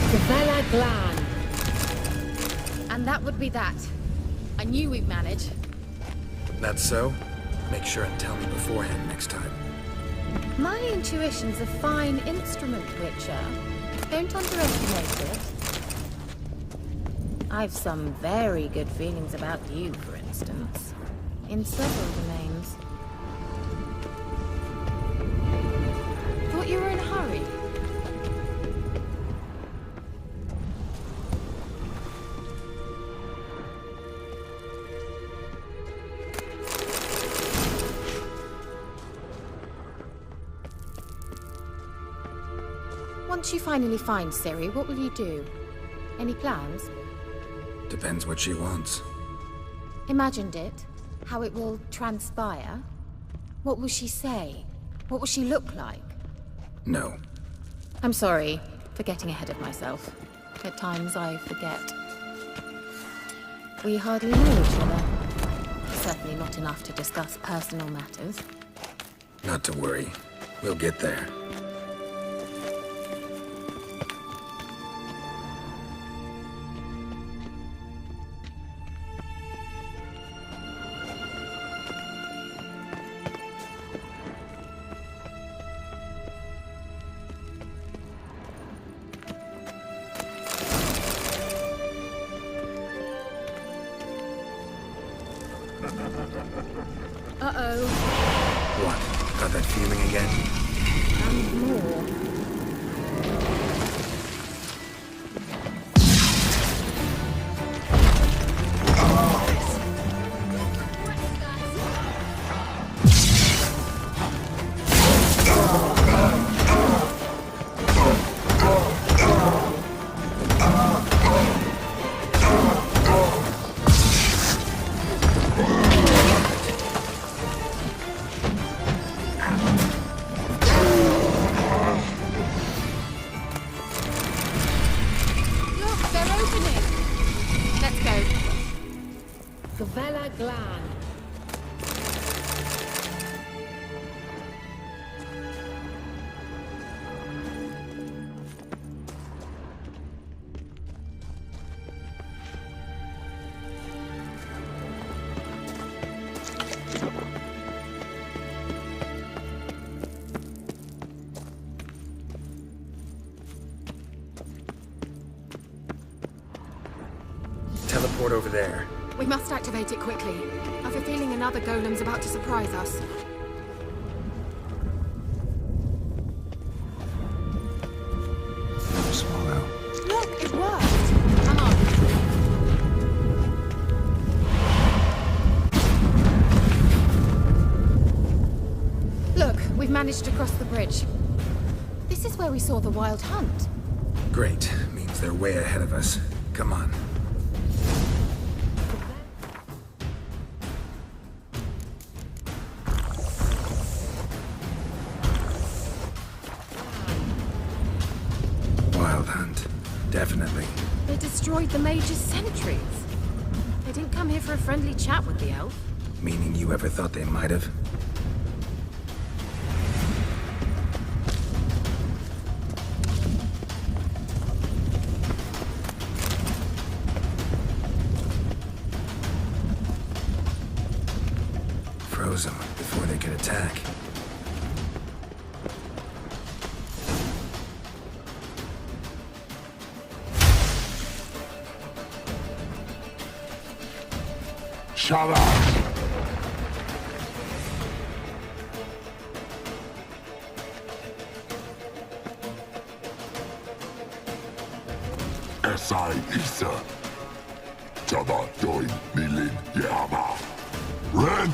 Gavella Glan. And that would be that. I knew we'd manage. That's so? Make sure and tell me beforehand next time. My intuition's a fine instrument, Witcher. Don't underestimate it. I've some very good feelings about you, for instance. In several domains. Thought you were in a hurry. Once you finally find Ciri, what will you do? Any plans? Depends what she wants. Imagined it? How it will transpire? What will she say? What will she look like? No. I'm sorry for getting ahead of myself. At times I forget. We hardly know each other. Certainly not enough to discuss personal matters. Not to worry. We'll get there. Uh-oh. What? Got that feeling again? And more. Gavella Glan. Teleport over there. We must activate it quickly. I've a feeling another golem's about to surprise us. Another swallow. Look, it worked! Come on. Look, we've managed to cross the bridge. This is where we saw the Wild Hunt. Great. Means they're way ahead of us. Come on. Wild Hunt. Definitely. They destroyed the Mage's sentries. They didn't come here for a friendly chat with the elf. Meaning you ever thought they might have? close them before they could attack. Shut up! Esai Isa. Java Doin Nilin Yama. Ren!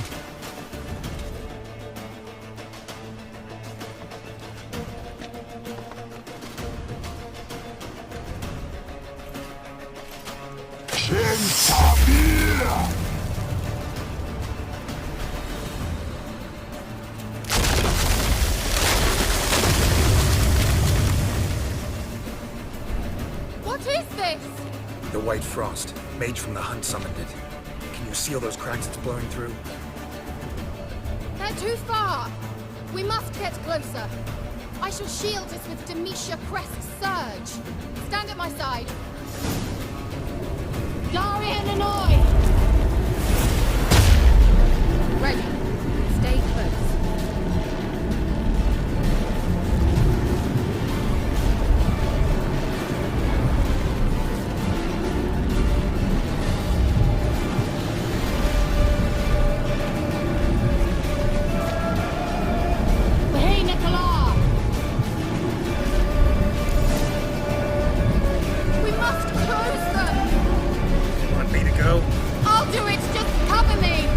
Shin Samir! What is this? The White Frost. Mage from the Hunt summoned it. Can you seal those cracks it's blowing through? They're too far. We must get closer. I shall shield us with Demetia Crest Surge. Stand at my side. Darian Annoy! Ready. Stay close. I'll do it! Just cover me!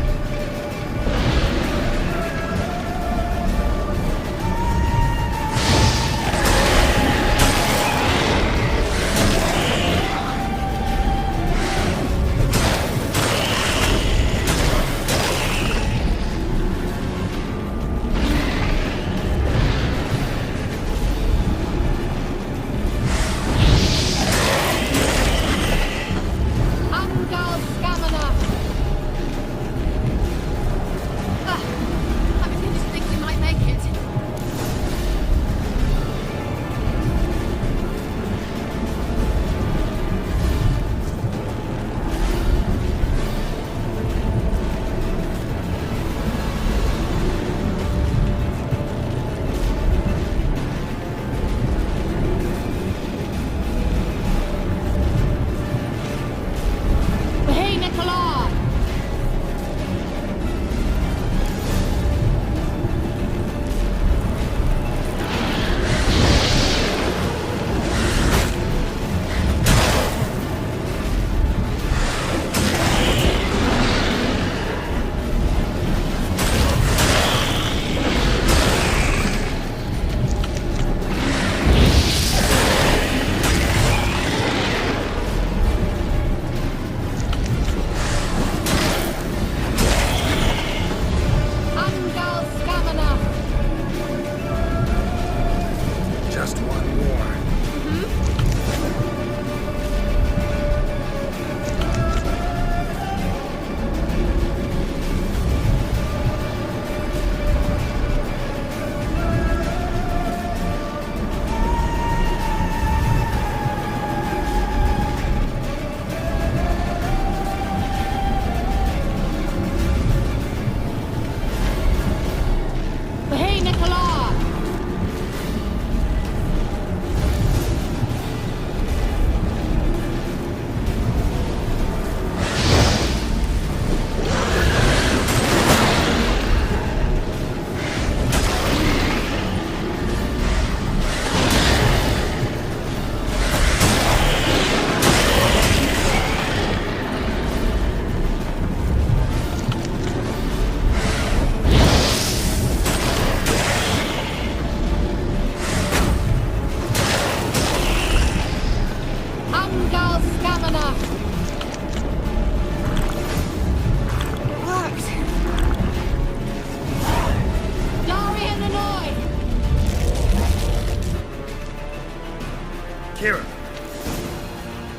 Kira!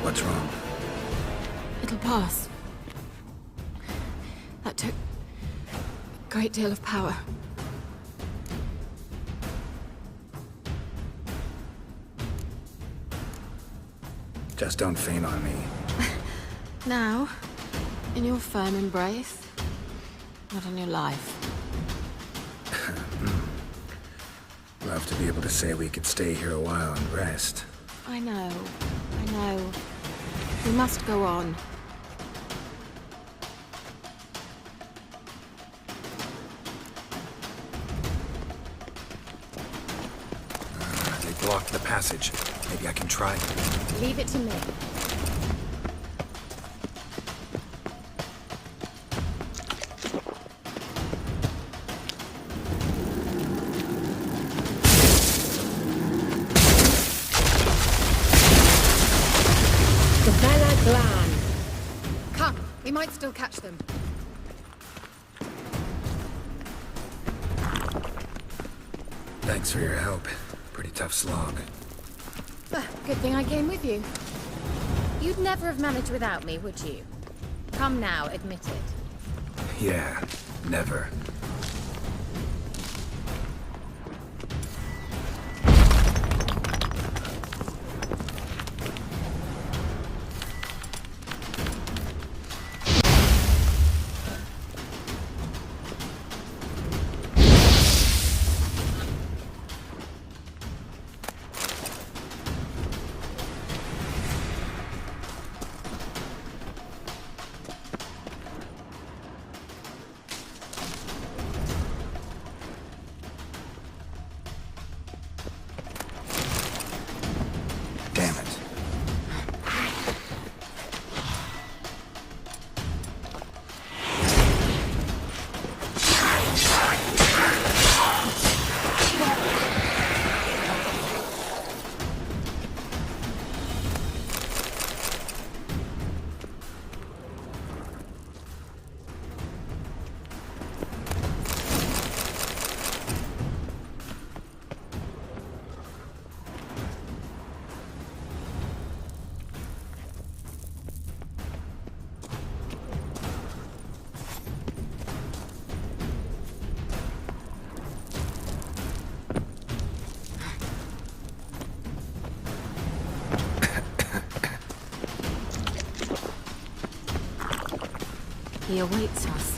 What's wrong? It'll pass. That took a great deal of power. Just don't faint on me. Now, in your firm embrace, not on your life. Love to be able to say we could stay here a while and rest. I know. We must go on. They blocked the passage. Maybe I can try. Leave it to me. Come, we might still catch them. Thanks for your help. Pretty tough slog. Good thing I came with you. You'd never have managed without me, would you? Come now, admit it. Yeah, never. He awaits us.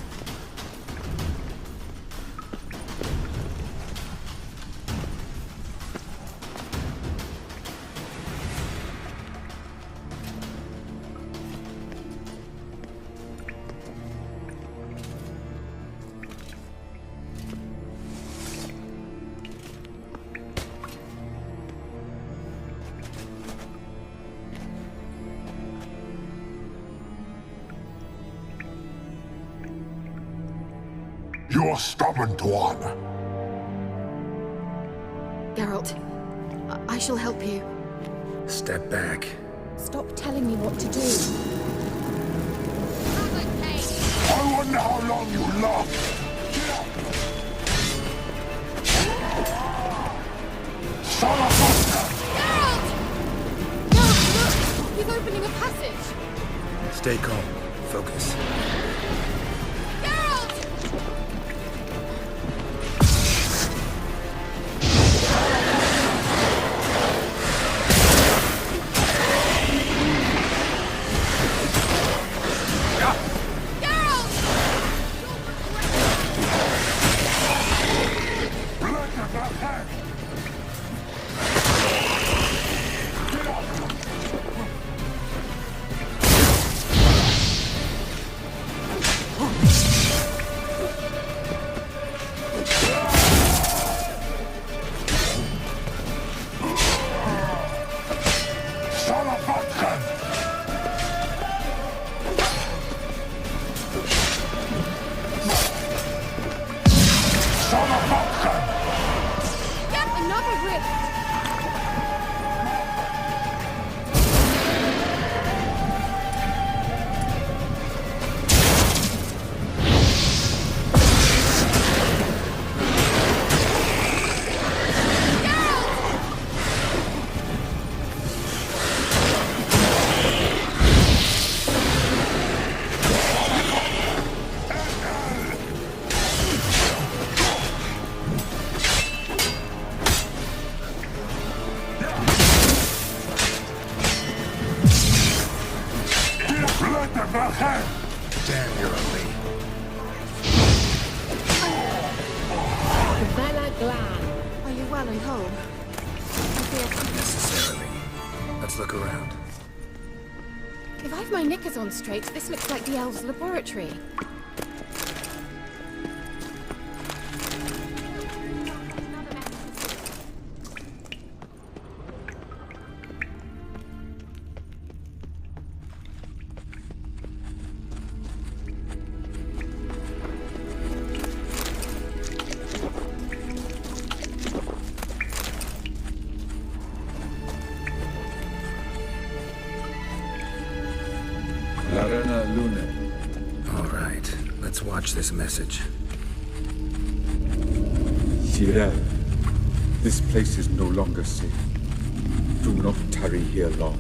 You're stubborn, Tuan. Geralt, I shall help you. Step back. Stop telling me what to do. I wonder how long you last. Geralt! Geralt, look! He's opening a passage! Stay calm. Focus. Damn, you're ugly. Vela Glan. Are you well and whole? Not necessarily. Let's look around. If I've my knickers on straight, this looks like the elves' laboratory. Larena Luna. All right, let's watch this message. Cyril, this place is no longer safe. Do not tarry here long.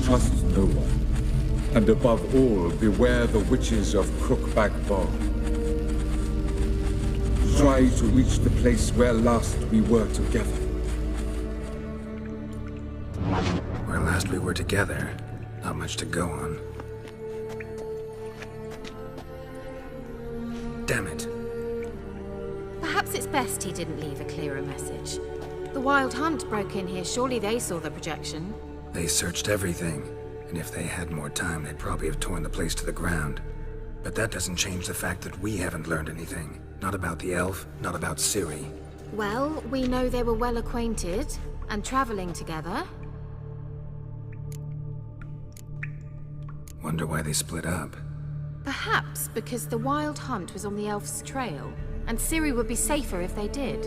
Trust no one. And above all, beware the witches of Crookback Bog. Try to reach the place where last we were together. Where last we were together, not much to go on. Damn it. Perhaps it's best he didn't leave a clearer message. The Wild Hunt broke in here. Surely they saw the projection. They searched everything, and if they had more time, they'd probably have torn the place to the ground. But that doesn't change the fact that we haven't learned anything. Not about the elf, not about Ciri. Well, we know they were well acquainted and traveling together. Wonder why they split up. Perhaps because the Wild Hunt was on the elf's trail, and Ciri would be safer if they did.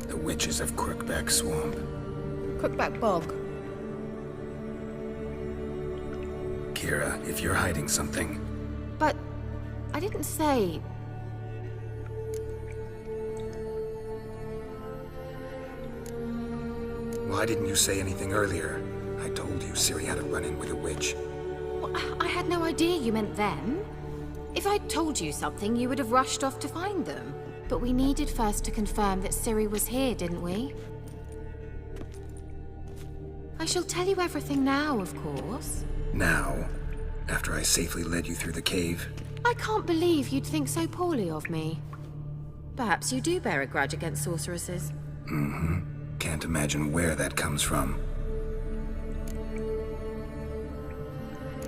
The witches of Crookback Swamp. Crookback Bog. Kira, if you're hiding something... But I didn't say... Why didn't you say anything earlier? I told you Ciri had a run-in with a witch. Well, I had no idea you meant them. If I'd told you something, you would have rushed off to find them. But we needed first to confirm that Ciri was here, didn't we? I shall tell you everything now, of course. Now? After I safely led you through the cave? I can't believe you'd think so poorly of me. Perhaps you do bear a grudge against sorceresses. Mm-hmm. Can't imagine where that comes from.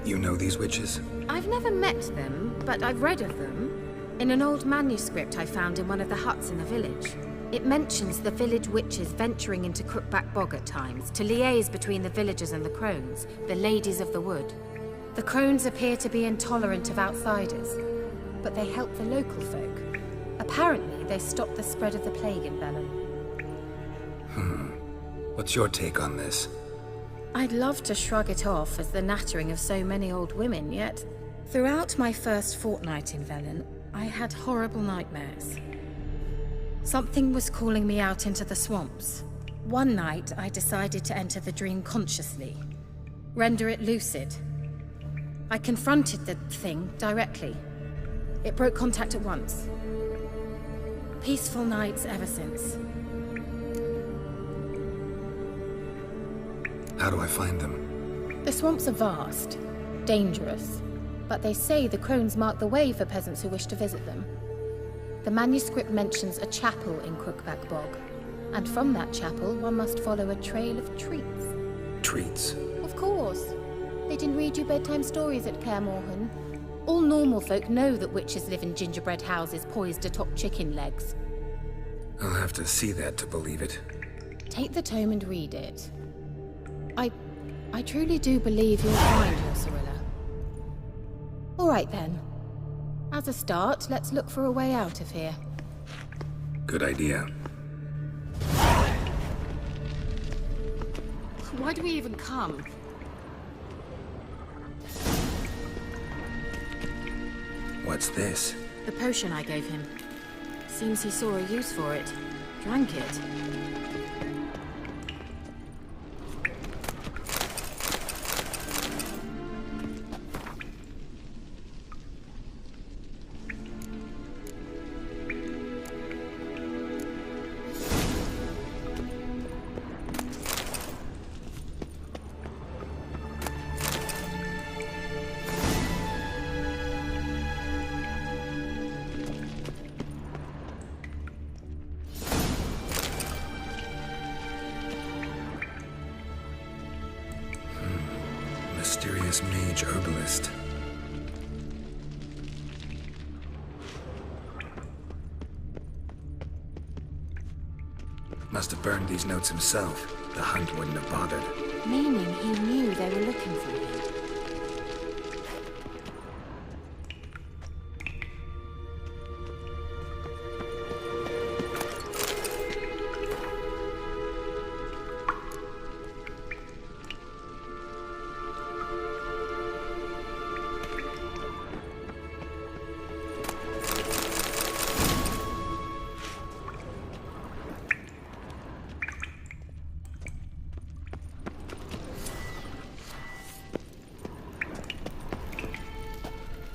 You know these witches? I've never met them, but I've read of them. In an old manuscript I found in one of the huts in the village. It mentions the village witches venturing into Crookback Bog at times to liaise between the villagers and the crones, the ladies of the wood. The crones appear to be intolerant of outsiders, but they help the local folk. Apparently, they stop the spread of the plague in Velen. What's your take on this? I'd love to shrug it off as the nattering of so many old women, yet throughout my first fortnight in Velen, I had horrible nightmares. Something was calling me out into the swamps. One night, I decided to enter the dream consciously, render it lucid. I confronted the thing directly. It broke contact at once. Peaceful nights ever since. How do I find them? The swamps are vast, dangerous, but they say the crones mark the way for peasants who wish to visit them. The manuscript mentions a chapel in Crookback Bog, and from that chapel one must follow a trail of treats. Treats? Of course. They didn't read you bedtime stories at Kaer Morhen. All normal folk know that witches live in gingerbread houses poised atop chicken legs. I'll have to see that to believe it. Take the tome and read it. I truly do believe you'll find your Cirilla. All right then. As a start, let's look for a way out of here. Good idea. Why do we even come? What's this? The potion I gave him. Seems he saw a use for it. Drank it. Mysterious mage herbalist. Must have burned these notes himself. The hunt wouldn't have bothered. Meaning he knew they were looking for him.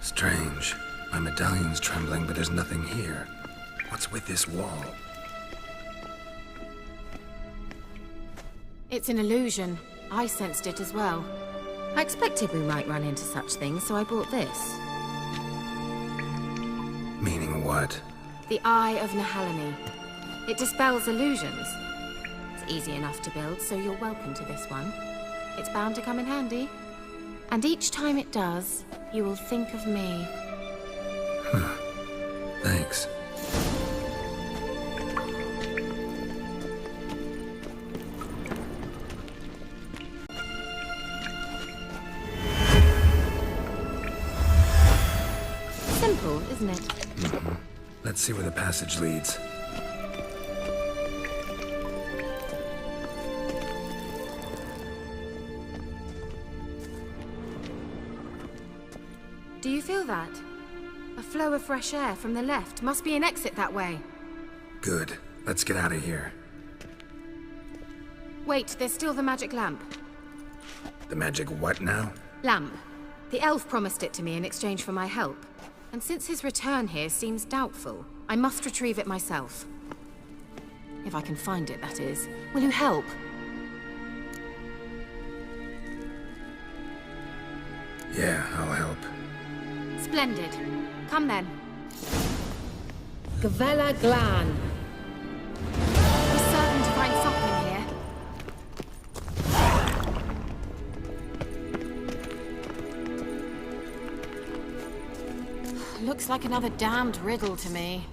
Strange. My medallion's trembling, but there's nothing here. What's with this wall? It's an illusion. I sensed it as well. I expected we might run into such things, so I brought this. Meaning what? The Eye of Nehaleni. It dispels illusions. It's easy enough to build, so you're welcome to this one. It's bound to come in handy. And each time it does, you will think of me. Thanks. Simple, isn't it? Let's see where the passage leads. Do you feel that? A flow of fresh air from the left. Must be an exit that way. Good. Let's get out of here. Wait, there's still the magic lamp. The magic what now? Lamp. The elf promised it to me in exchange for my help. And since his return here seems doubtful, I must retrieve it myself. If I can find it, that is. Will you help? Yeah, I'll help. Splendid. Come then. Gavella Glan. We're certain to find something here. Looks like another damned riddle to me.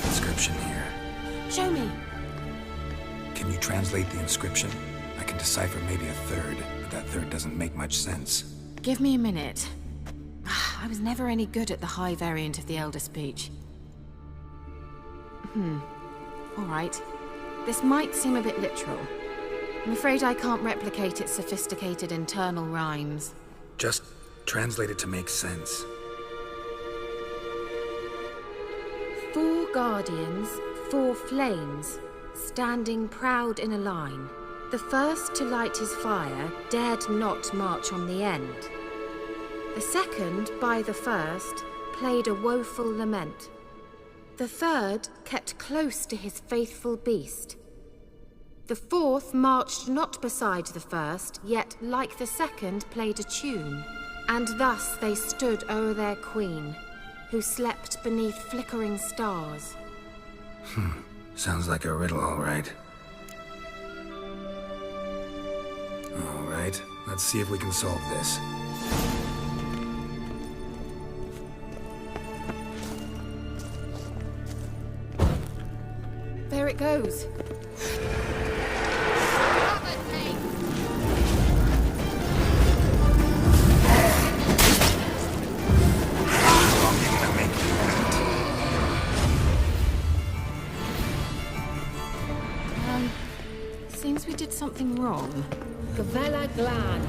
Inscription here. Show me. Can you translate the inscription? I can decipher maybe a third, but that third doesn't make much sense. Give me a minute. I was never any good at the high variant of the Elder Speech. All right. This might seem a bit literal. I'm afraid I can't replicate its sophisticated internal rhymes. Just translate it to make sense. 4 guardians, 4 flames, standing proud in a line. The first to light his fire dared not march on the end. The second, by the first, played a woeful lament. The third kept close to his faithful beast. The fourth marched not beside the first, yet, like the second, played a tune. And thus they stood o'er their queen, who slept beneath flickering stars. Sounds like a riddle, all right. All right, let's see if we can solve this. There it goes. Seems we did something wrong. Gavella Glan.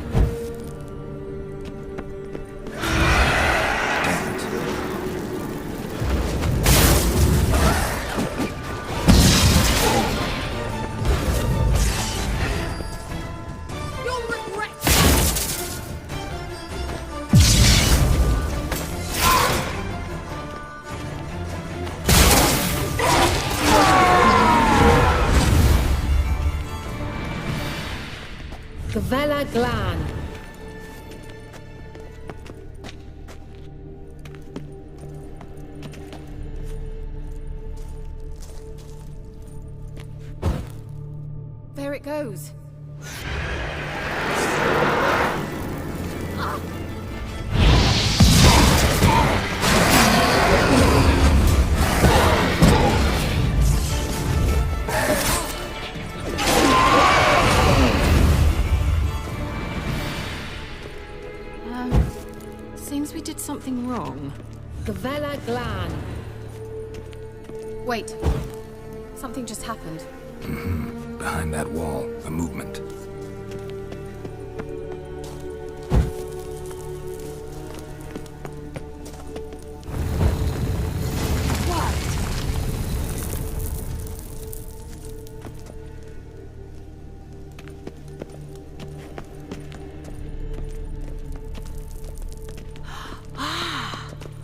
Gavella Glan. it goes. Seems we did something wrong. Gavella Glan. Wait. Something just happened. Behind that wall, a movement.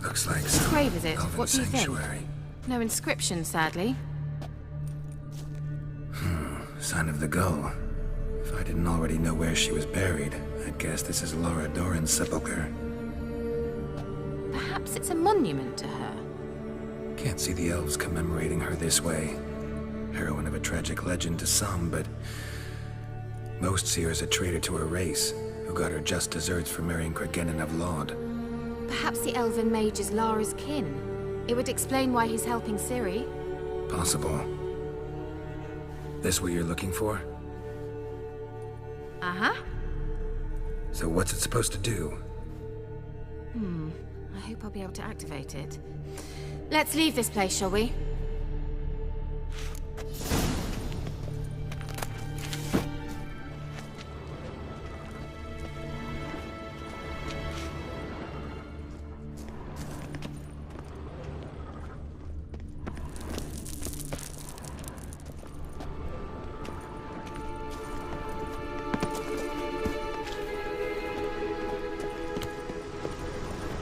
Looks like some grave is it? elven What do you sanctuary. think? No inscription, sadly. Sign of the gull. If I didn't already know where she was buried, I'd guess this is Laura Doran's sepulchre. Perhaps it's a monument to her. Can't see the elves commemorating her this way. Heroine of a tragic legend to some, but most see her as a traitor to her race, who got her just deserts for marrying Cregennan of Laud. Perhaps the elven mage is Lara's kin. It would explain why he's helping Ciri. Possible. This what you're looking for? Uh-huh. So what's it supposed to do? I hope I'll be able to activate it. Let's leave this place, shall we?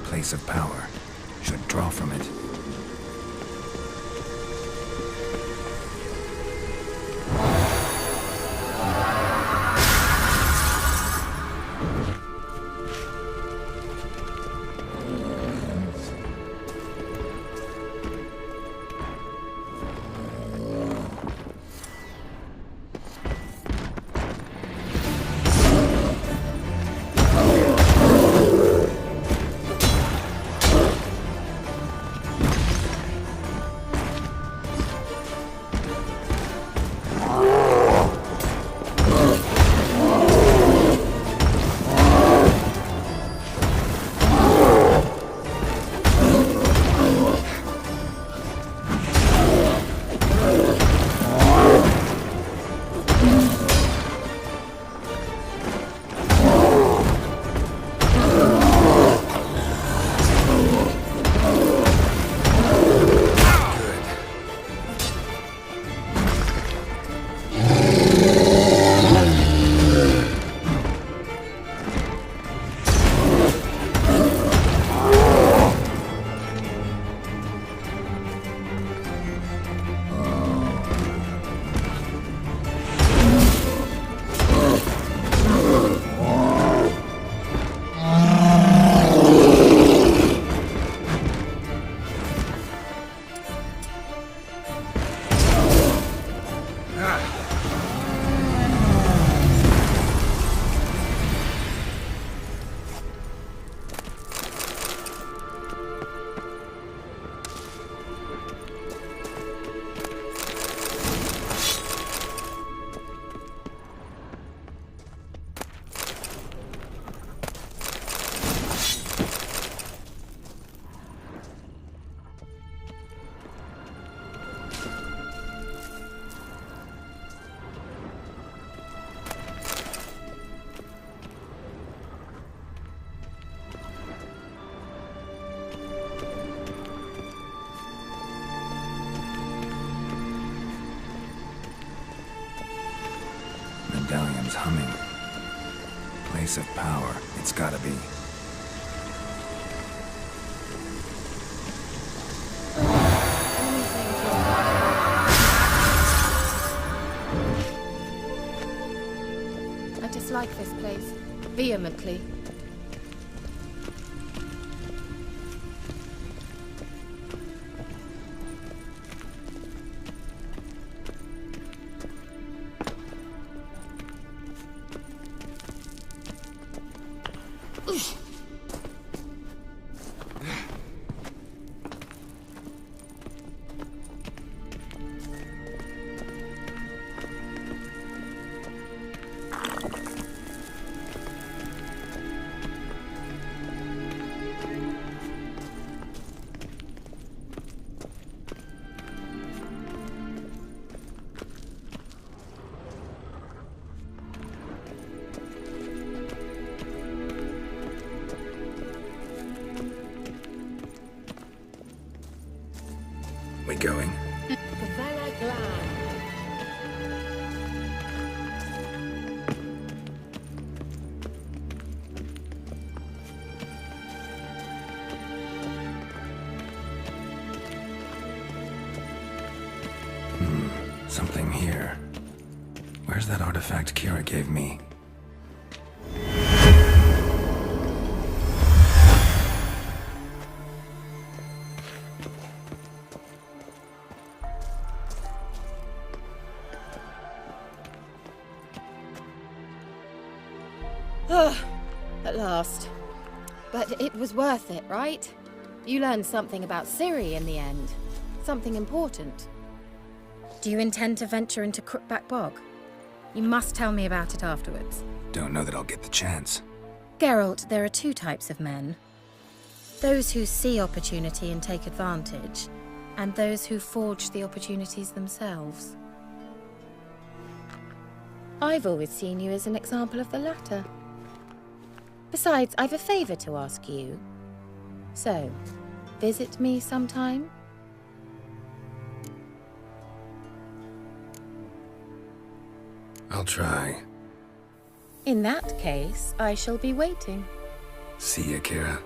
Place of power. Should draw from it. Medallion's humming. Place of power. It's gotta be. I dislike this place. Vehemently. We going? Gavella Glan. Something here. Where's that artifact Kira gave me? At last. But it was worth it, right? You learned something about Ciri in the end. Something important. Do you intend to venture into Crookback Bog? You must tell me about it afterwards. Don't know that I'll get the chance. Geralt, there are two types of men. Those who see opportunity and take advantage, and those who forge the opportunities themselves. I've always seen you as an example of the latter. Besides, I've a favor to ask you. So, visit me sometime? I'll try. In that case, I shall be waiting. See ya, Kira.